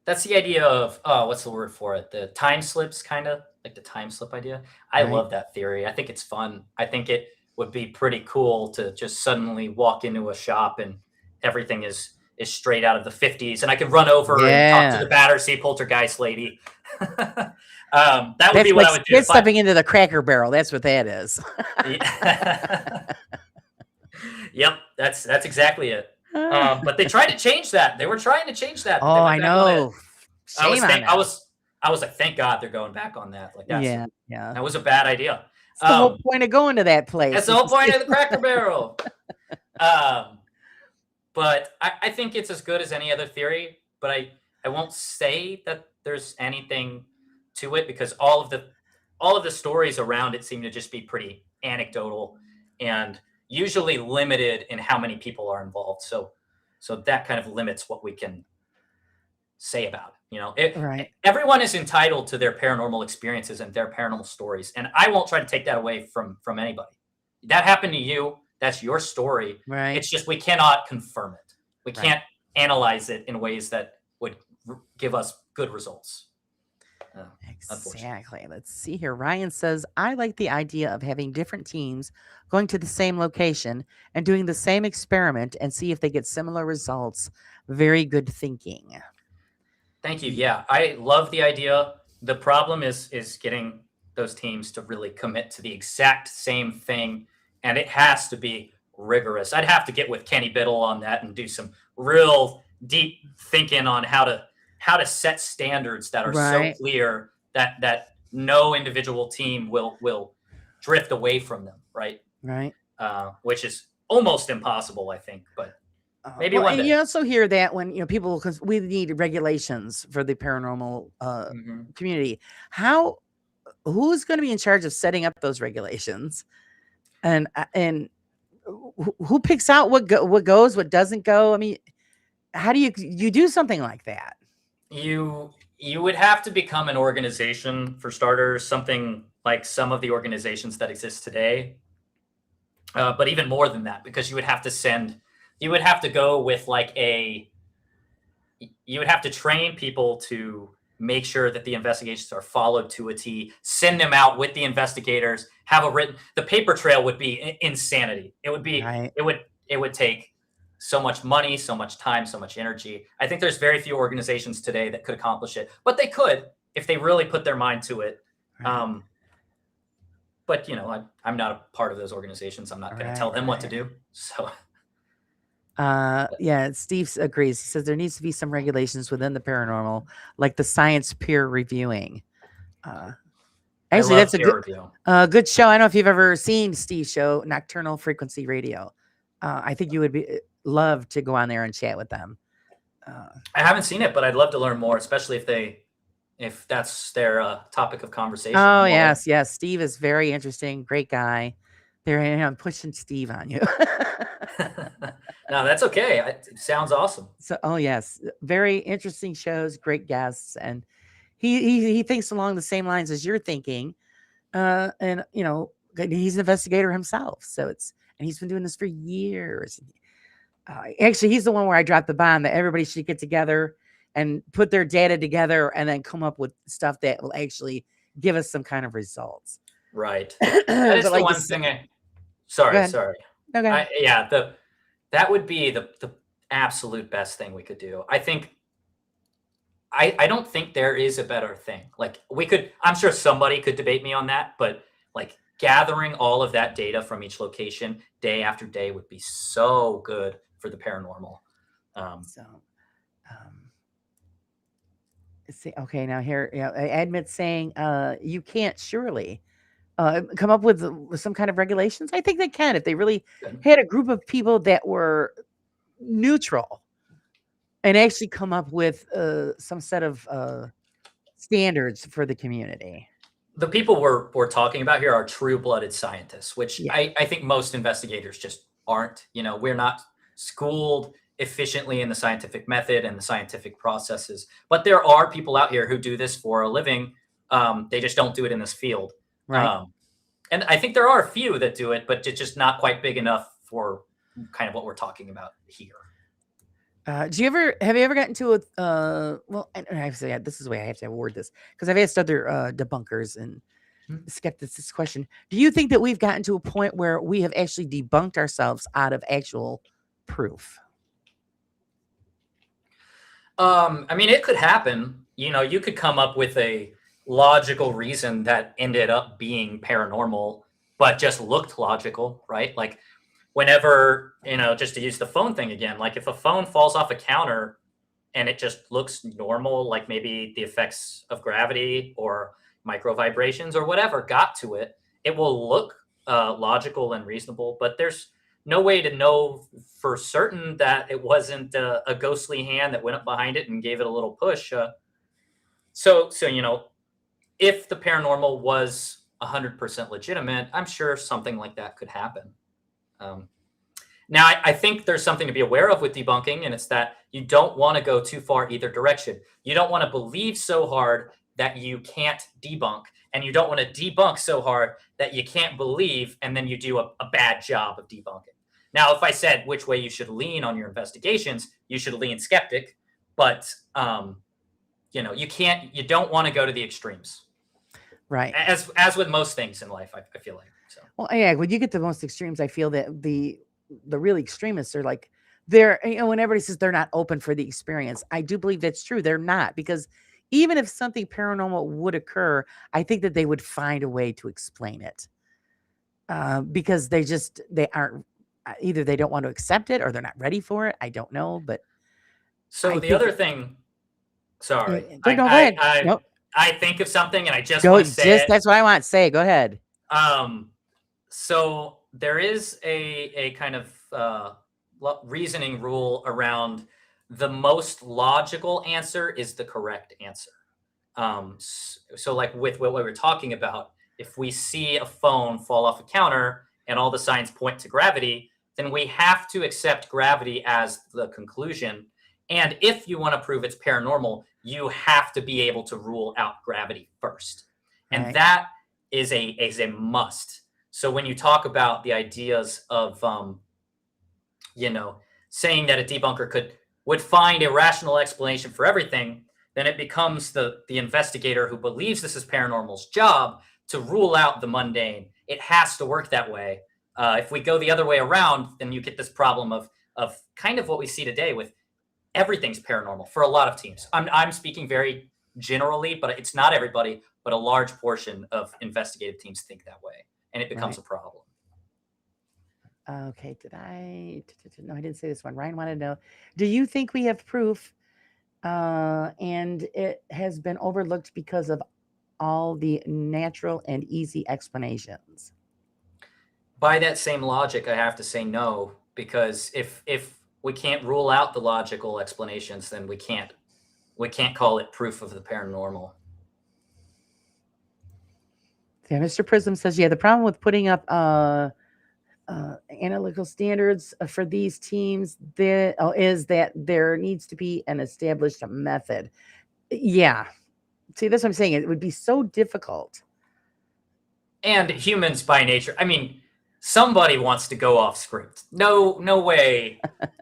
That's the idea of, what's the word for it? The time slips, kind of like the time slip idea. I love that theory. I think it's fun. I think it would be pretty cool to just suddenly walk into a shop and everything is straight out of the 50s, and I can run over and talk to the Battersea poltergeist lady. That would be what I would do. It's stepping into the Cracker Barrel. That's what that is. Yep, that's exactly it. But they tried to change that. They were trying to change that. Oh, I know. I was like, thank God they're going back on that. Like that was a bad idea. That's the whole point of going to that place. That's the whole point of the Cracker Barrel. But I think it's as good as any other theory. But I won't say that there's anything to it, because all of the stories around it seem to just be pretty anecdotal, and usually limited in how many people are involved. So that kind of limits what we can say about it. Right. Everyone is entitled to their paranormal experiences and their paranormal stories, and I won't try to take that away from anybody. That happened to you. That's your story. Right. It's just we cannot confirm it. We Right. can't analyze it in ways that would give us good results. Exactly. Let's see here. Ryan says, I like the idea of having different teams going to the same location and doing the same experiment and see if they get similar results. Very good thinking. Thank you. Yeah, I love the idea. The problem is getting those teams to really commit to the exact same thing, and it has to be rigorous. I'd have to get with Kenny Biddle on that and do some real deep thinking on how to set standards that are so Right. clear that no individual team will drift away from them, right? Right. Which is almost impossible, I think, but maybe Well, one and day. you also hear that when people, because we need regulations for the paranormal Mhm. community. Who's going to be in charge of setting up those regulations, and who picks out what goes, what doesn't go? I mean, how do you do something like that? You would have to become an organization for starters, something like some of the organizations that exist today. But even more than that, because you would have to go with you would have to train people to make sure that the investigations are followed to a T, send them out with the investigators, the paper trail would be insanity. Right. It would take so much money, so much time, so much energy. I think there's very few organizations today that could accomplish it, but they could if they really put their mind to it. Right. But I'm not a part of those organizations. I'm not going to tell them what to do. So Yeah, Steve agrees. He says there needs to be some regulations within the paranormal, like the science peer reviewing. I Actually, love that's a peer review. good show. I don't know if you've ever seen Steve's show, Nocturnal Frequency Radio. I think you would love to go on there and chat with them. I haven't seen it, but I'd love to learn more, especially if that's their topic of conversation. Oh, yes. Steve is very interesting. Great guy. I'm pushing Steve on you. No, that's okay. It sounds awesome. So, oh yes, very interesting shows, great guests, and he thinks along the same lines as you're thinking, and he's an investigator himself. So and he's been doing this for years. Actually, he's the one where I dropped the bomb that everybody should get together and put their data together and then come up with stuff that will actually give us some kind of results. Right. That is the one thing. Sorry. Okay. That would be the absolute best thing we could do. I think. I don't think there is a better thing. Like I'm sure somebody could debate me on that, but like gathering all of that data from each location day after day would be so good for the paranormal. Let's see. Okay, now here, Admit's saying you can't surely come up with some kind of regulations. I think they can if they really had a group of people that were neutral and actually come up with some set of standards for the community. The people we're talking about here are true-blooded scientists, which I think most investigators just aren't. We're not schooled efficiently in the scientific method and the scientific processes, but there are people out here who do this for a living. They just don't do it in this field. Right. And I think there are a few that do it, but it's just not quite big enough for kind of what we're talking about here. Have you ever gotten to well, I have to say, this is the way I have to word this, because I've asked other debunkers and skeptics this question. Do you think that we've gotten to a point where we have actually debunked ourselves out of actual proof? I mean, it could happen. You could come up with a logical reason that ended up being paranormal, but just looked logical, right? Like whenever, just to use the phone thing again, like if a phone falls off a counter and it just looks normal, like maybe the effects of gravity or micro vibrations or whatever got to it, it will look logical and reasonable, but there's no way to know for certain that it wasn't a ghostly hand that went up behind it and gave it a little push. So if the paranormal was 100% legitimate, I'm sure something like that could happen. Now, I think there's something to be aware of with debunking, and it's that you don't want to go too far either direction. You don't want to believe so hard that you can't debunk, and you don't want to debunk so hard that you can't believe, and then you do a bad job of debunking. Now, if I said which way you should lean on your investigations, you should lean skeptic, but you don't want to go to the extremes. Right. As with most things in life, I feel like. So. Well, yeah, when you get to the most extremes, I feel that the really extremists are like, they're, when everybody says they're not open for the experience, I do believe that's true. They're not, because even if something paranormal would occur, I think that they would find a way to explain it. Because they aren't, either they don't want to accept it or they're not ready for it. I don't know, but so I the think other thing, sorry, go ahead. Nope. I think of something and I just Go, want to say it. That's what I want to say. Go ahead. So there is a kind of reasoning rule around the most logical answer is the correct answer. So like with what we were talking about, if we see a phone fall off a counter and all the signs point to gravity, then we have to accept gravity as the conclusion. And if you want to prove it's paranormal, you have to be able to rule out gravity first. And Right. that is a must. So when you talk about the ideas of, saying that a debunker would find a rational explanation for everything, then it becomes the investigator who believes this is paranormal's job to rule out the mundane. It has to work that way. If we go the other way around, then you get this problem of kind of what we see today with everything's paranormal for a lot of teams. I'm speaking very generally, but it's not everybody, but a large portion of investigative teams think that way, and it becomes a problem. Okay, no, I didn't say this one. Ryan wanted to know, do you think we have proof and it has been overlooked because of all the natural and easy explanations? By that same logic, I have to say no, because if we can't rule out the logical explanations, then we can't call it proof of the paranormal. Yeah, Mr. Prism says, yeah, the problem with putting up analytical standards for these teams is that there needs to be an established method. Yeah. See, that's what I'm saying. It would be so difficult. And humans by nature, I mean, somebody wants to go off script. No way,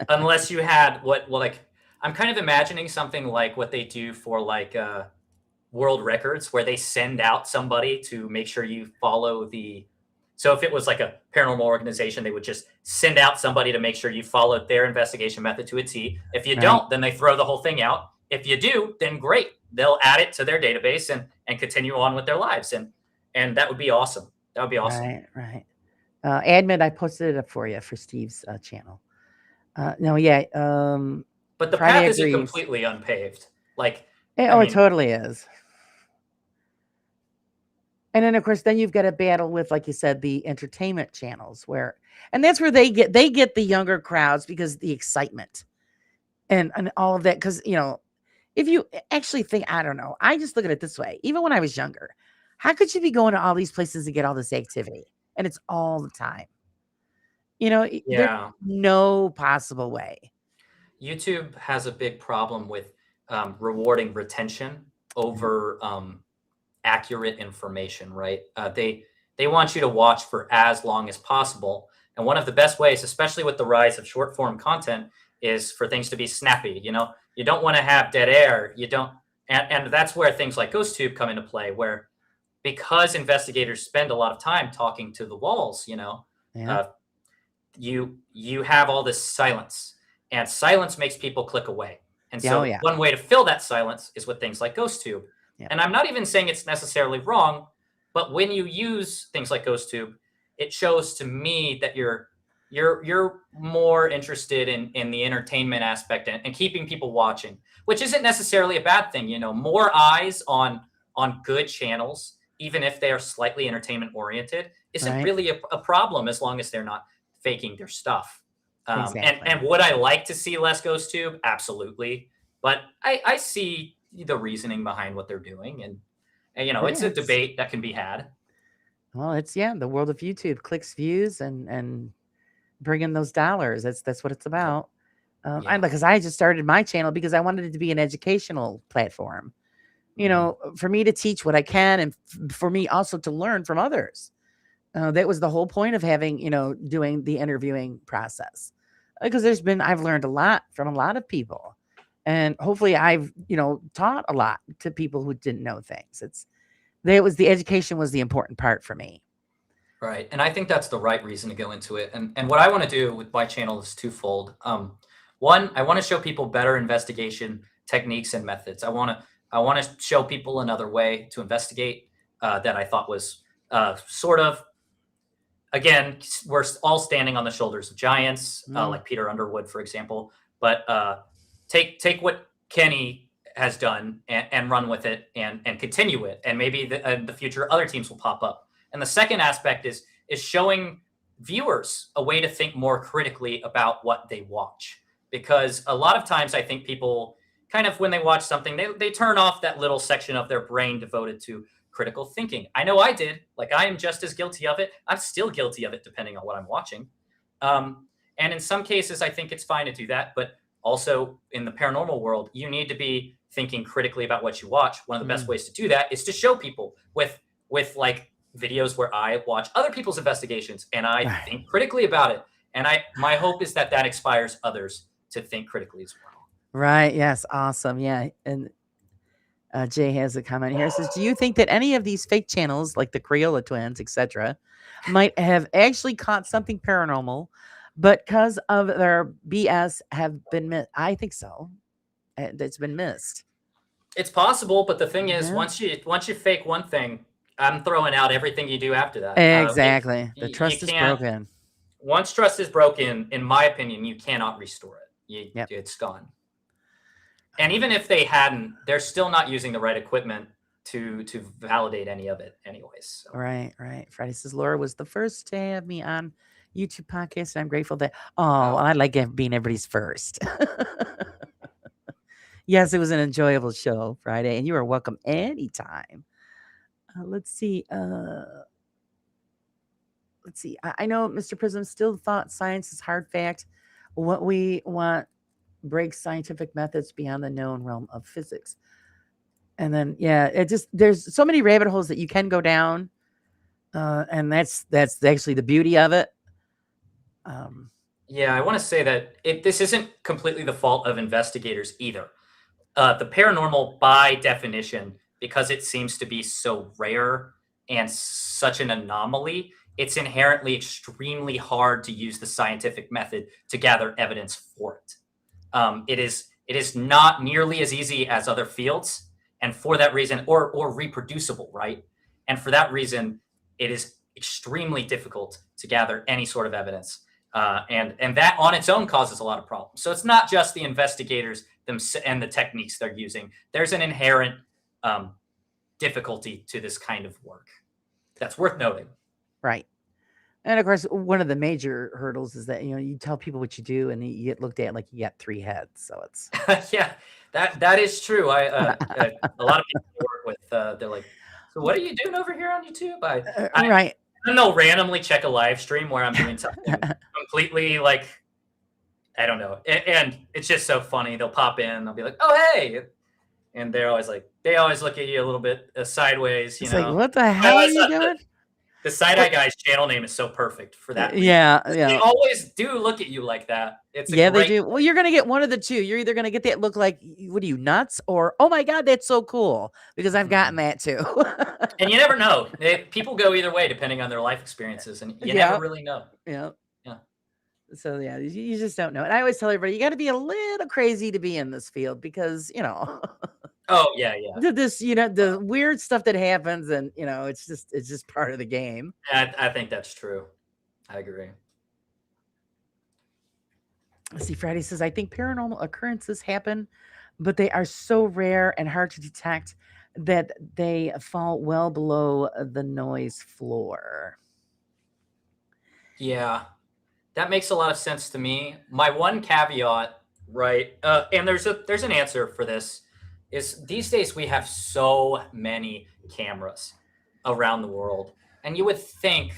unless you had I'm kind of imagining something like what they do for world records, where they send out somebody to make sure you follow so if it was like a paranormal organization, they would just send out somebody to make sure you followed their investigation method to a T. If you don't, then they throw the whole thing out. If you do, then great. They'll add it to their database and continue on with their lives. And that would be awesome. That would be awesome. Right. Admin, I posted it up for you for Steve's channel. No, yeah. But the path isn't completely unpaved. It totally is. And then, of course, then you've got to battle with, like you said, the entertainment channels and that's where they get the younger crowds because the excitement and all of that. Because, if you actually think, I don't know, I just look at it this way. Even when I was younger, how could you be going to all these places to get all this activity? And it's all the time. There's no possible way. YouTube has a big problem with rewarding retention over accurate information, right? They want you to watch for as long as possible. And one of the best ways, especially with the rise of short form content, is for things to be snappy. You don't want to have dead air. And that's where things like GhostTube come into play, where because investigators spend a lot of time talking to the walls, you have all this silence, and silence makes people click away. And so one way to fill that silence is with things like GhostTube. Yeah. And I'm not even saying it's necessarily wrong, but when you use things like GhostTube, it shows to me that you're more interested in the entertainment aspect and keeping people watching, which isn't necessarily a bad thing. More eyes on good channels, even if they are slightly entertainment oriented, isn't really a problem as long as they're not faking their stuff. Exactly. And would I like to see less GhostTube? Absolutely. But I see the reasoning behind what they're doing. And it's a debate that can be had. Well, it's the world of YouTube, clicks, views, and bring in those dollars. That's what it's about. Yeah. Because I just started my channel because I wanted it to be an educational platform. For me to teach what I can, and for me also to learn from others. That was the whole point of having, doing the interviewing process. Because I've learned a lot from a lot of people. And hopefully I've, taught a lot to people who didn't know things. The education was the important part for me. Right. And I think that's the right reason to go into it. And what I want to do with my channel is twofold. One, I want to show people better investigation techniques and methods. I want to show people another way to investigate that I thought was sort of, again, we're all standing on the shoulders of giants, like Peter Underwood, for example. But take what Kenny has done and run with it and continue it. And maybe in the future, other teams will pop up. And the second aspect is showing viewers a way to think more critically about what they watch. Because a lot of times I think people kind of, when they watch something, they turn off that little section of their brain devoted to critical thinking. I know I did. Like, I am just as guilty of it. I'm still guilty of it, depending on what I'm watching. And in some cases, I think it's fine to do that. But also in the paranormal world, you need to be thinking critically about what you watch. One of the best ways to do that is to show people with like videos where I watch other people's investigations and I think critically about it. And my hope is that inspires others to think critically as well. Right. Yes. Awesome. Yeah. And Jay has a comment here. It says, do you think that any of these fake channels, like the Crayola twins, etc., might have actually caught something paranormal, but because of their BS have been missed? I think so. It's been missed. It's possible, but the thing is, once you fake one thing, I'm throwing out everything you do after that. Exactly. The trust is broken. Once trust is broken, in my opinion, you cannot restore it. It's gone. And even if they hadn't, they're still not using the right equipment to validate any of it anyways. So. Right. Friday says, Laura was the first to have me on YouTube podcast, and I'm grateful that, I like being everybody's first. Yes, it was an enjoyable show, Friday, and you are welcome anytime. Let's see. I know Mr. Prism still thought science is hard fact. What we want breaks scientific methods beyond the known realm of physics. And then, there's so many rabbit holes that you can go down. And that's actually the beauty of it. I want to say that this isn't completely the fault of investigators either. The paranormal, by definition, because it seems to be so rare and such an anomaly, it's inherently extremely hard to use the scientific method to gather evidence for it. It is not nearly as easy as other fields, and for that reason, or reproducible, right? And for that reason, it is extremely difficult to gather any sort of evidence, and that on its own causes a lot of problems. So it's not just the investigators and the techniques they're using. There's an inherent difficulty to this kind of work that's worth noting. Right. And of course, one of the major hurdles is that, you tell people what you do and you get looked at like you got 3 heads. So it's that is true. A lot of people I work with, they're like, so what are you doing over here on YouTube? Right. And they'll randomly check a live stream where I'm doing something completely like, I don't know. And it's just so funny. They'll pop in, they'll be like, oh, hey. And they always look at you a little bit sideways. It's like, what the hell are you doing? The Side-Eye Guy's channel name is so perfect for that. Yeah. They always do look at you like that. They do. Well, you're going to get one of the two. You're either going to get that look like, what are you, nuts? Or, oh my God, that's so cool. Because I've gotten that too. And you never know. People go either way depending on their life experiences. And you never really know. Yeah. So, you just don't know. And I always tell everybody, you got to be a little crazy to be in this field because, Oh, yeah. This, the weird stuff that happens and, it's just part of the game. I think that's true. I agree. Let's see, Friday says, I think paranormal occurrences happen, but they are so rare and hard to detect that they fall well below the noise floor. Yeah, that makes a lot of sense to me. My one caveat, right, and there's an answer for this, is these days we have so many cameras around the world. And you would think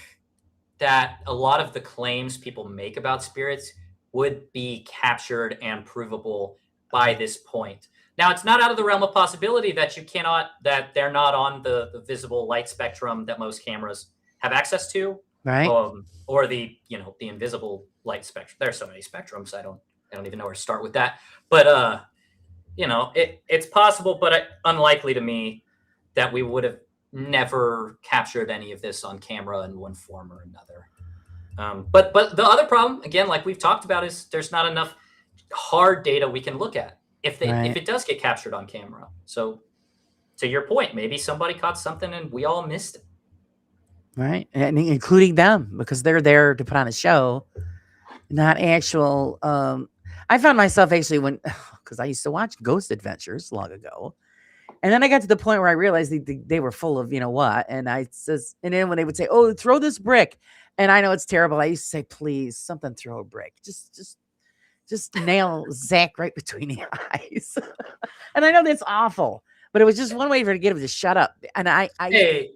that a lot of the claims people make about spirits would be captured and provable by this point. Now, it's not out of the realm of possibility that that they're not on the visible light spectrum that most cameras have access to, Right. or the the invisible light spectrum. There's so many spectrums. I don't even know where to start with that. But it's possible, but unlikely to me that we would have never captured any of this on camera in one form or another. But the other problem, again, like we've talked about, is there's not enough hard data we can look at if Right. it does get captured on camera. So to your point, maybe somebody caught something and we all missed it. Right. And including them, because they're there to put on a show, not actual. I found myself actually because I used to watch Ghost Adventures long ago. And then I got to the point where I realized they were full of, what. And and then when they would say, "Oh, throw this brick," and I know it's terrible, I used to say, "Please, something, throw a brick. Just nail Zach right between the eyes." And I know that's awful, but it was just one way for to get him to shut up. And Hey,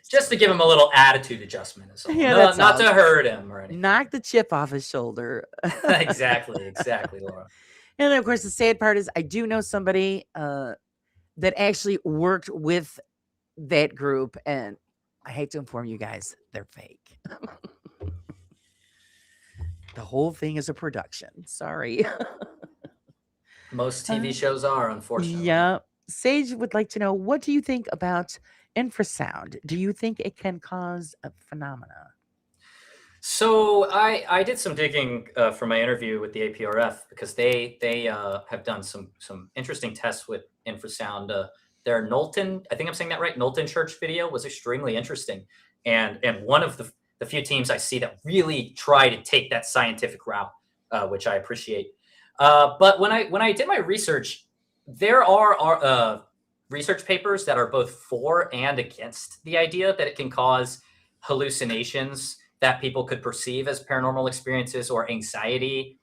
just to give him a little attitude adjustment, is all. Yeah, No, that's not all. to hurt him or anything. Knock the chip off his shoulder. exactly, Laura. And then, of course, the sad part is I do know somebody that actually worked with that group, and I hate to inform you guys, they're fake. The whole thing is a production. Sorry. Most TV shows are, unfortunately. Yeah. Sage would like to know, what do you think about infrasound? Do you think it can cause a phenomena? So I did some digging for my interview with the APRF, because they have done some interesting tests with infrasound. Their Knowlton, I think I'm saying that right, Knowlton Church video was extremely interesting, and one of the few teams I see that really try to take that scientific route, which I appreciate. But when I did my research, there are research papers that are both for and against the idea that it can cause hallucinations that people could perceive as paranormal experiences or anxiety.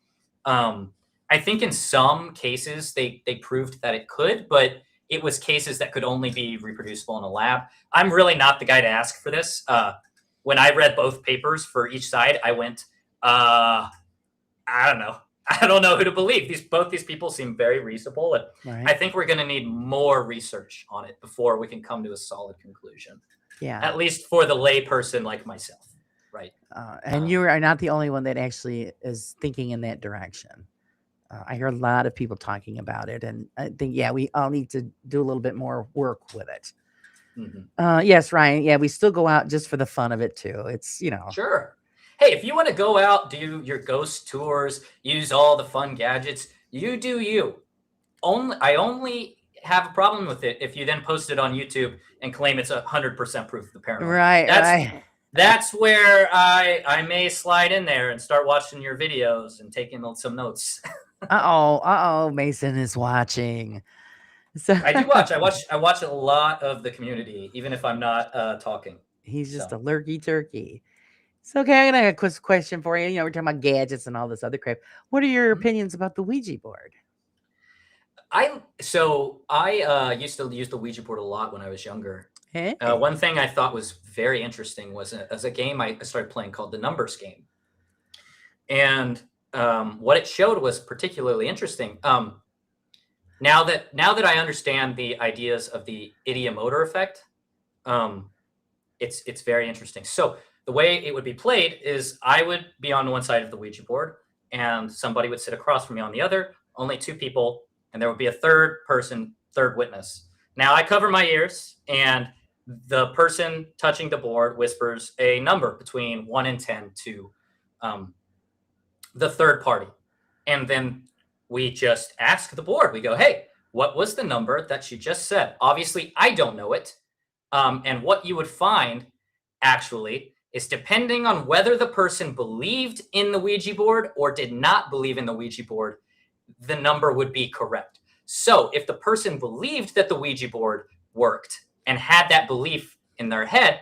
I think in some cases they proved that it could, but it was cases that could only be reproducible in a lab. I'm really not the guy to ask for this. When I read both papers for each side, I went, I don't know. I don't know who to believe. Both these people seem very reasonable, and Right. I think we're going to need more research on it before we can come to a solid conclusion. Yeah. At least for the lay person like myself, right? And you are not the only one that actually is thinking in that direction. I hear a lot of people talking about it, and I think, yeah, we all need to do a little bit more work with it. Mm-hmm. Yes, Ryan. Yeah, we still go out just for the fun of it too. It's, Sure. Hey, if you want to go out, do your ghost tours, use all the fun gadgets, you do you. I only have a problem with it if you then post it on YouTube and claim it's 100% proof of the paranormal. Right. That's where I may slide in there and start watching your videos and taking some notes. Uh-oh, Mason is watching. So I do watch. I watch a lot of the community, even if I'm not talking. He's just a lurky turkey. So, okay, I'm gonna have a quick question for you. We're talking about gadgets and all this other crap. What are your opinions about the Ouija board? I used to use the Ouija board a lot when I was younger. Hey. One thing I thought was very interesting was as a game I started playing called the Numbers Game, and what it showed was particularly interesting. Now that I understand the ideas of the ideomotor effect, it's very interesting. So the way it would be played is I would be on one side of the Ouija board, and somebody would sit across from me on the other. Only two people, and there would be a third witness. Now I cover my ears, and the person touching the board whispers a number between 1 and 10 to the third party. And then we just ask the board. We go, "Hey, what was the number that you just said?" Obviously, I don't know it. And what you would find, actually, is depending on whether the person believed in the Ouija board or did not believe in the Ouija board, the number would be correct. So if the person believed that the Ouija board worked and had that belief in their head,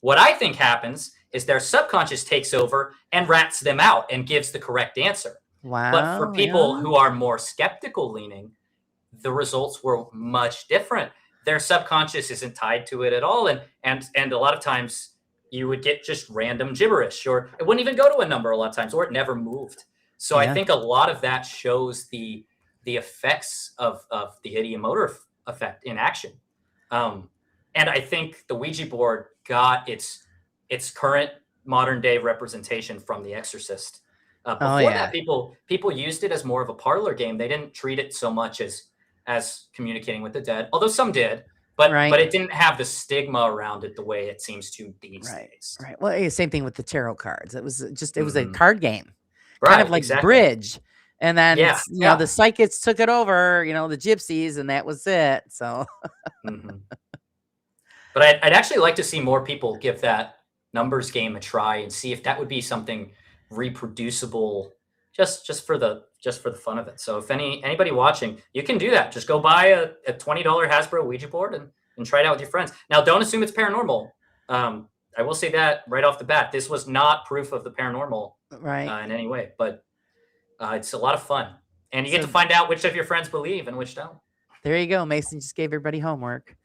what I think happens is their subconscious takes over and rats them out and gives the correct answer. Wow. But for people who are more skeptical leaning, the results were much different. Their subconscious isn't tied to it at all. And a lot of times you would get just random gibberish, or it wouldn't even go to a number a lot of times, or it never moved. So I Yeah. think a lot of that shows the effects of the idiomotor effect in action. And I think the Ouija board got its current modern day representation from The Exorcist. Oh Before yeah. that, people used it as more of a parlor game. They didn't treat it so much as communicating with the dead, although some did. But Right. it didn't have the stigma around it the way it seems to these days. Right. Well, same thing with the tarot cards. It was it was a Mhm. card game, kind of Right, like exactly. bridge. And then Yeah, the psychics took it over, the gypsies, and that was it. So Mhm. But I'd actually like to see more people give that numbers game a try and see if that would be something reproducible, just for the fun of it. So if anybody watching, you can do that. Just go buy a $20 Hasbro Ouija board and try it out with your friends. Now, don't assume it's paranormal. I will say that right off the bat. This was not proof of the paranormal right. in any way, but it's a lot of fun, and you get So- to find out which of your friends believe and which don't. There you go. Mason just gave everybody homework.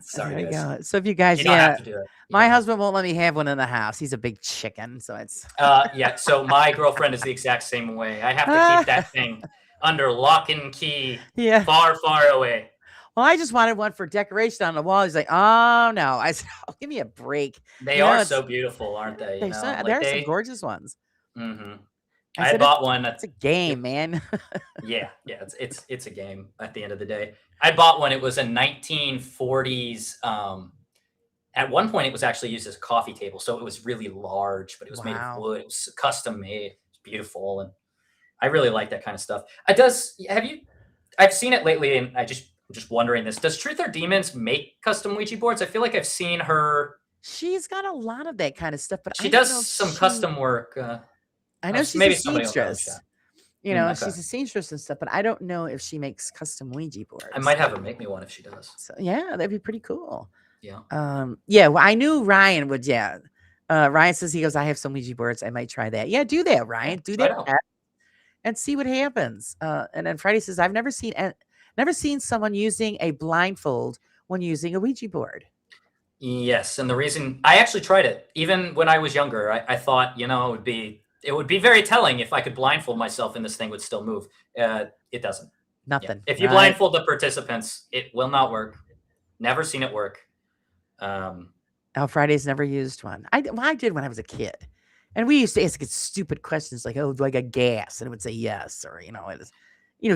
Sorry, There you guys. go. So if you guys, You don't have to do it. You my don't have husband won't let me have one in the house. He's a big chicken, so it's Yeah, so my girlfriend is the exact same way. I have to keep that thing under lock and key, yeah. far, far away. Well, I just wanted one for decoration on the wall. He's like, oh no. I said, oh, give me a break. They You know, are it's- so beautiful, aren't they? You know, there are some gorgeous ones. Mhm. I I said, bought one. It's a game, man. Yeah, it's a game at the end of the day. I bought one. It was a 1940s. At one point, it was actually used as a coffee table, so it was really large, but it was made Wow. of wood. It was custom made. It's beautiful, and I really like that kind of stuff. It does. Have you? I've seen it lately, and I'm just wondering this. Does Truth or Demons make custom Ouija boards? I feel like I've seen her. She's got a lot of that kind of stuff, but She I don't know does if some she- custom work. I know she's maybe a somebody will know, seamstress. yeah. Okay. She's a seamstress and stuff, but I don't know if she makes custom Ouija boards. I might have her make me one if she does. So yeah, that'd be pretty cool. Yeah. Yeah. Well, I knew Ryan would. Yeah. Ryan says he goes, I have some Ouija boards. I might try that. Yeah, do that, Ryan. Do try that it out. and see what happens. And then Friday says, I've never seen someone using a blindfold when using a Ouija board. Yes, and the reason I actually tried it, even when I was younger, I thought, it would be very telling if I could blindfold myself and this thing would still move. It doesn't. Nothing. If you right? blindfold the participants, it will not work. Never seen it work. Oh, Friday's never used one. I did when I was a kid. And we used to ask it stupid questions like, oh, do I got gas? And it would say yes. Or,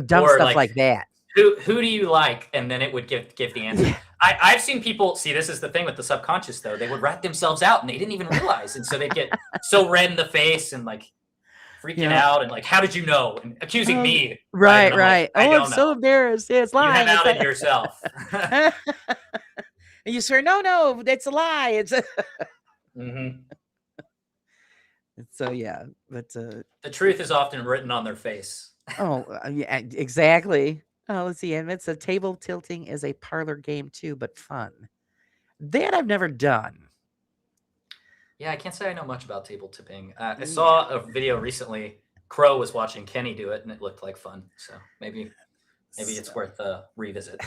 dumb Or stuff like that. Who do you like? And then it would give the answer. Yeah. I've seen people see, this is the thing with the subconscious though. They would rat themselves out and they didn't even realize. And so they get so red in the face and like freaking out and like, how did you know? And accusing me. Right. And I'm like, I Oh, don't I'm know. so embarrassed. Yeah, it's You lying. have outed yourself. And you swear, no, that's a lie. It's Mhm. so yeah, but The truth is often written on their face. yeah, exactly. Oh, let's see. And it's a table tilting is a parlor game too, but fun. That I've never done. Yeah, I can't say I know much about table tipping. I saw a video recently. Crow was watching Kenny do it, and it looked like fun. So maybe it's worth a revisit.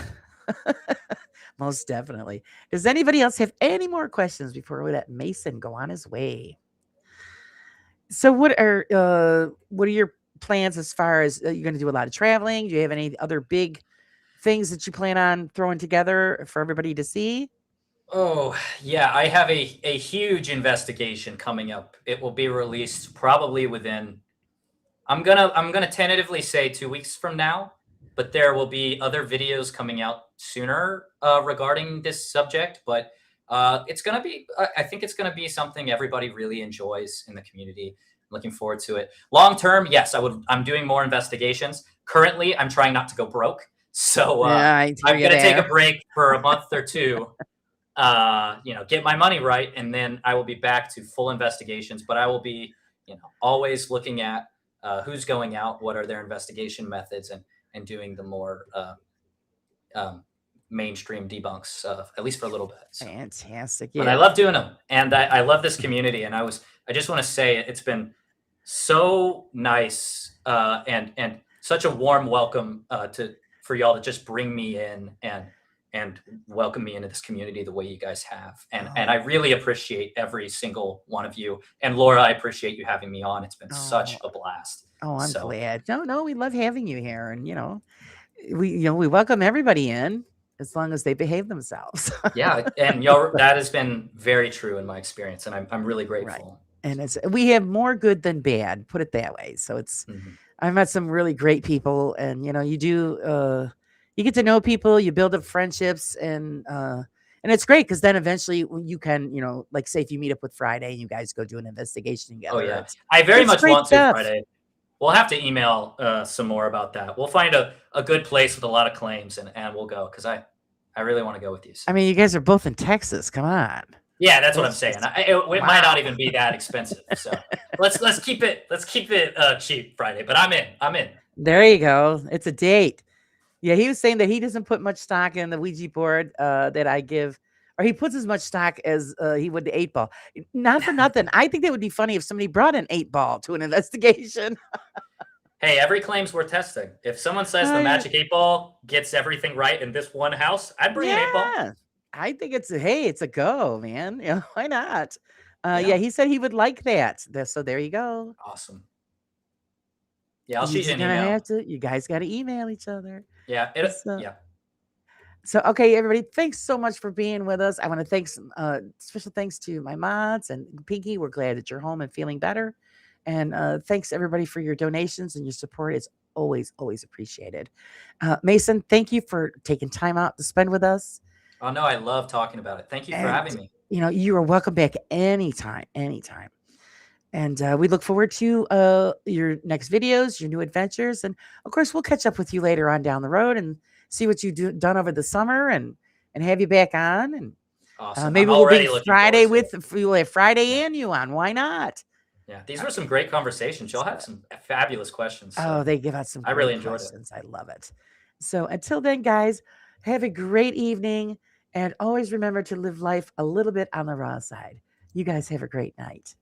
Most definitely. Does anybody else have any more questions before we let Mason go on his way? So what are your plans as far as you're going to do a lot of traveling? Do you have any other big things that you plan on throwing together for everybody to see? Oh, yeah, I have a huge investigation coming up. It will be released probably within I'm gonna tentatively say 2 weeks from now, but there will be other videos coming out sooner regarding this subject. But it's gonna be I think it's gonna be something everybody really enjoys in the community. Looking forward to it. Long term, yes, I'm doing more investigations. Currently, I'm trying not to go broke, so I I'm hear gonna you take a there. break for a month or two. Get my money right, and then I will be back to full investigations. But I will be, always looking at who's going out, what are their investigation methods, and doing the more mainstream debunks, at least for a little bit. So. Fantastic. But I love doing them, and I love this community. And I just want to say it's been so nice and such a warm welcome for y'all to just bring me in and and welcome me into this community the way you guys have. And Oh, I really appreciate every single one of you. And Laura, I appreciate you having me on. It's been such oh, a blast. oh, I'm So glad. No, no, we love having you here. And, we welcome everybody in as long as they behave themselves. yeah, and y'all, that has been very true in my experience, and I'm really Right. grateful. And we have more good than bad, put it that way. So Mhm. I met some really great people, and you get to know people, you build up friendships, and it's great because then eventually you can, like say if you meet up with Friday and you guys go do an investigation Oh together, yeah, it's I very it's much great want to stuff. Friday. We'll have to email some more about that. We'll find a good place with a lot of claims, and we'll go because I really want to go with you. I So mean, you guys are both in Texas. Come on. yeah, that's what I'm That's saying. just It might wow. not even be that expensive. So let's keep it cheap Friday. But I'm in. I'm in. There you go. It's a date. Yeah, he was saying that he doesn't put much stock in the Ouija board that I give, or he puts as much stock as he would the 8 ball. Not for nothing. I think that would be funny if somebody brought an 8 ball to an investigation. Hey, every claim's worth testing. If someone says the I, magic 8 ball gets everything right in this one house, I'd bring an 8 ball. yeah, I think it's a go, man. Why not? Yeah, Yeah, he said he would like that. So there you go. awesome. Yeah, I'll You shoot you just an gonna email. have to. You guys got to email each other. Yeah, So yeah. Okay, everybody, thanks so much for being with us. I want to thank special thanks to my mods and Pinky. We're glad that you're home and feeling better. And thanks everybody for your donations and your support. It's always, always appreciated. Mason, thank you for taking time out to spend with us. Oh no, I love talking about it. Thank you for And having me. you are welcome back anytime, anytime. And we look forward to your next videos, your new adventures, and of course, we'll catch up with you later on down the road and see what you've done over the summer, and have you back on. And Awesome. I'm maybe we'll bring already looking forward Friday to it. we'll have Friday Yeah. and you on. Why not? Yeah. These Uh, were some great conversations. Y'all have so- some fabulous questions. oh, So they give out some I really great enjoyed it. questions. I love it. So until then, guys, have a great evening, and always remember to live life a little bit on the raw side. You guys have a great night.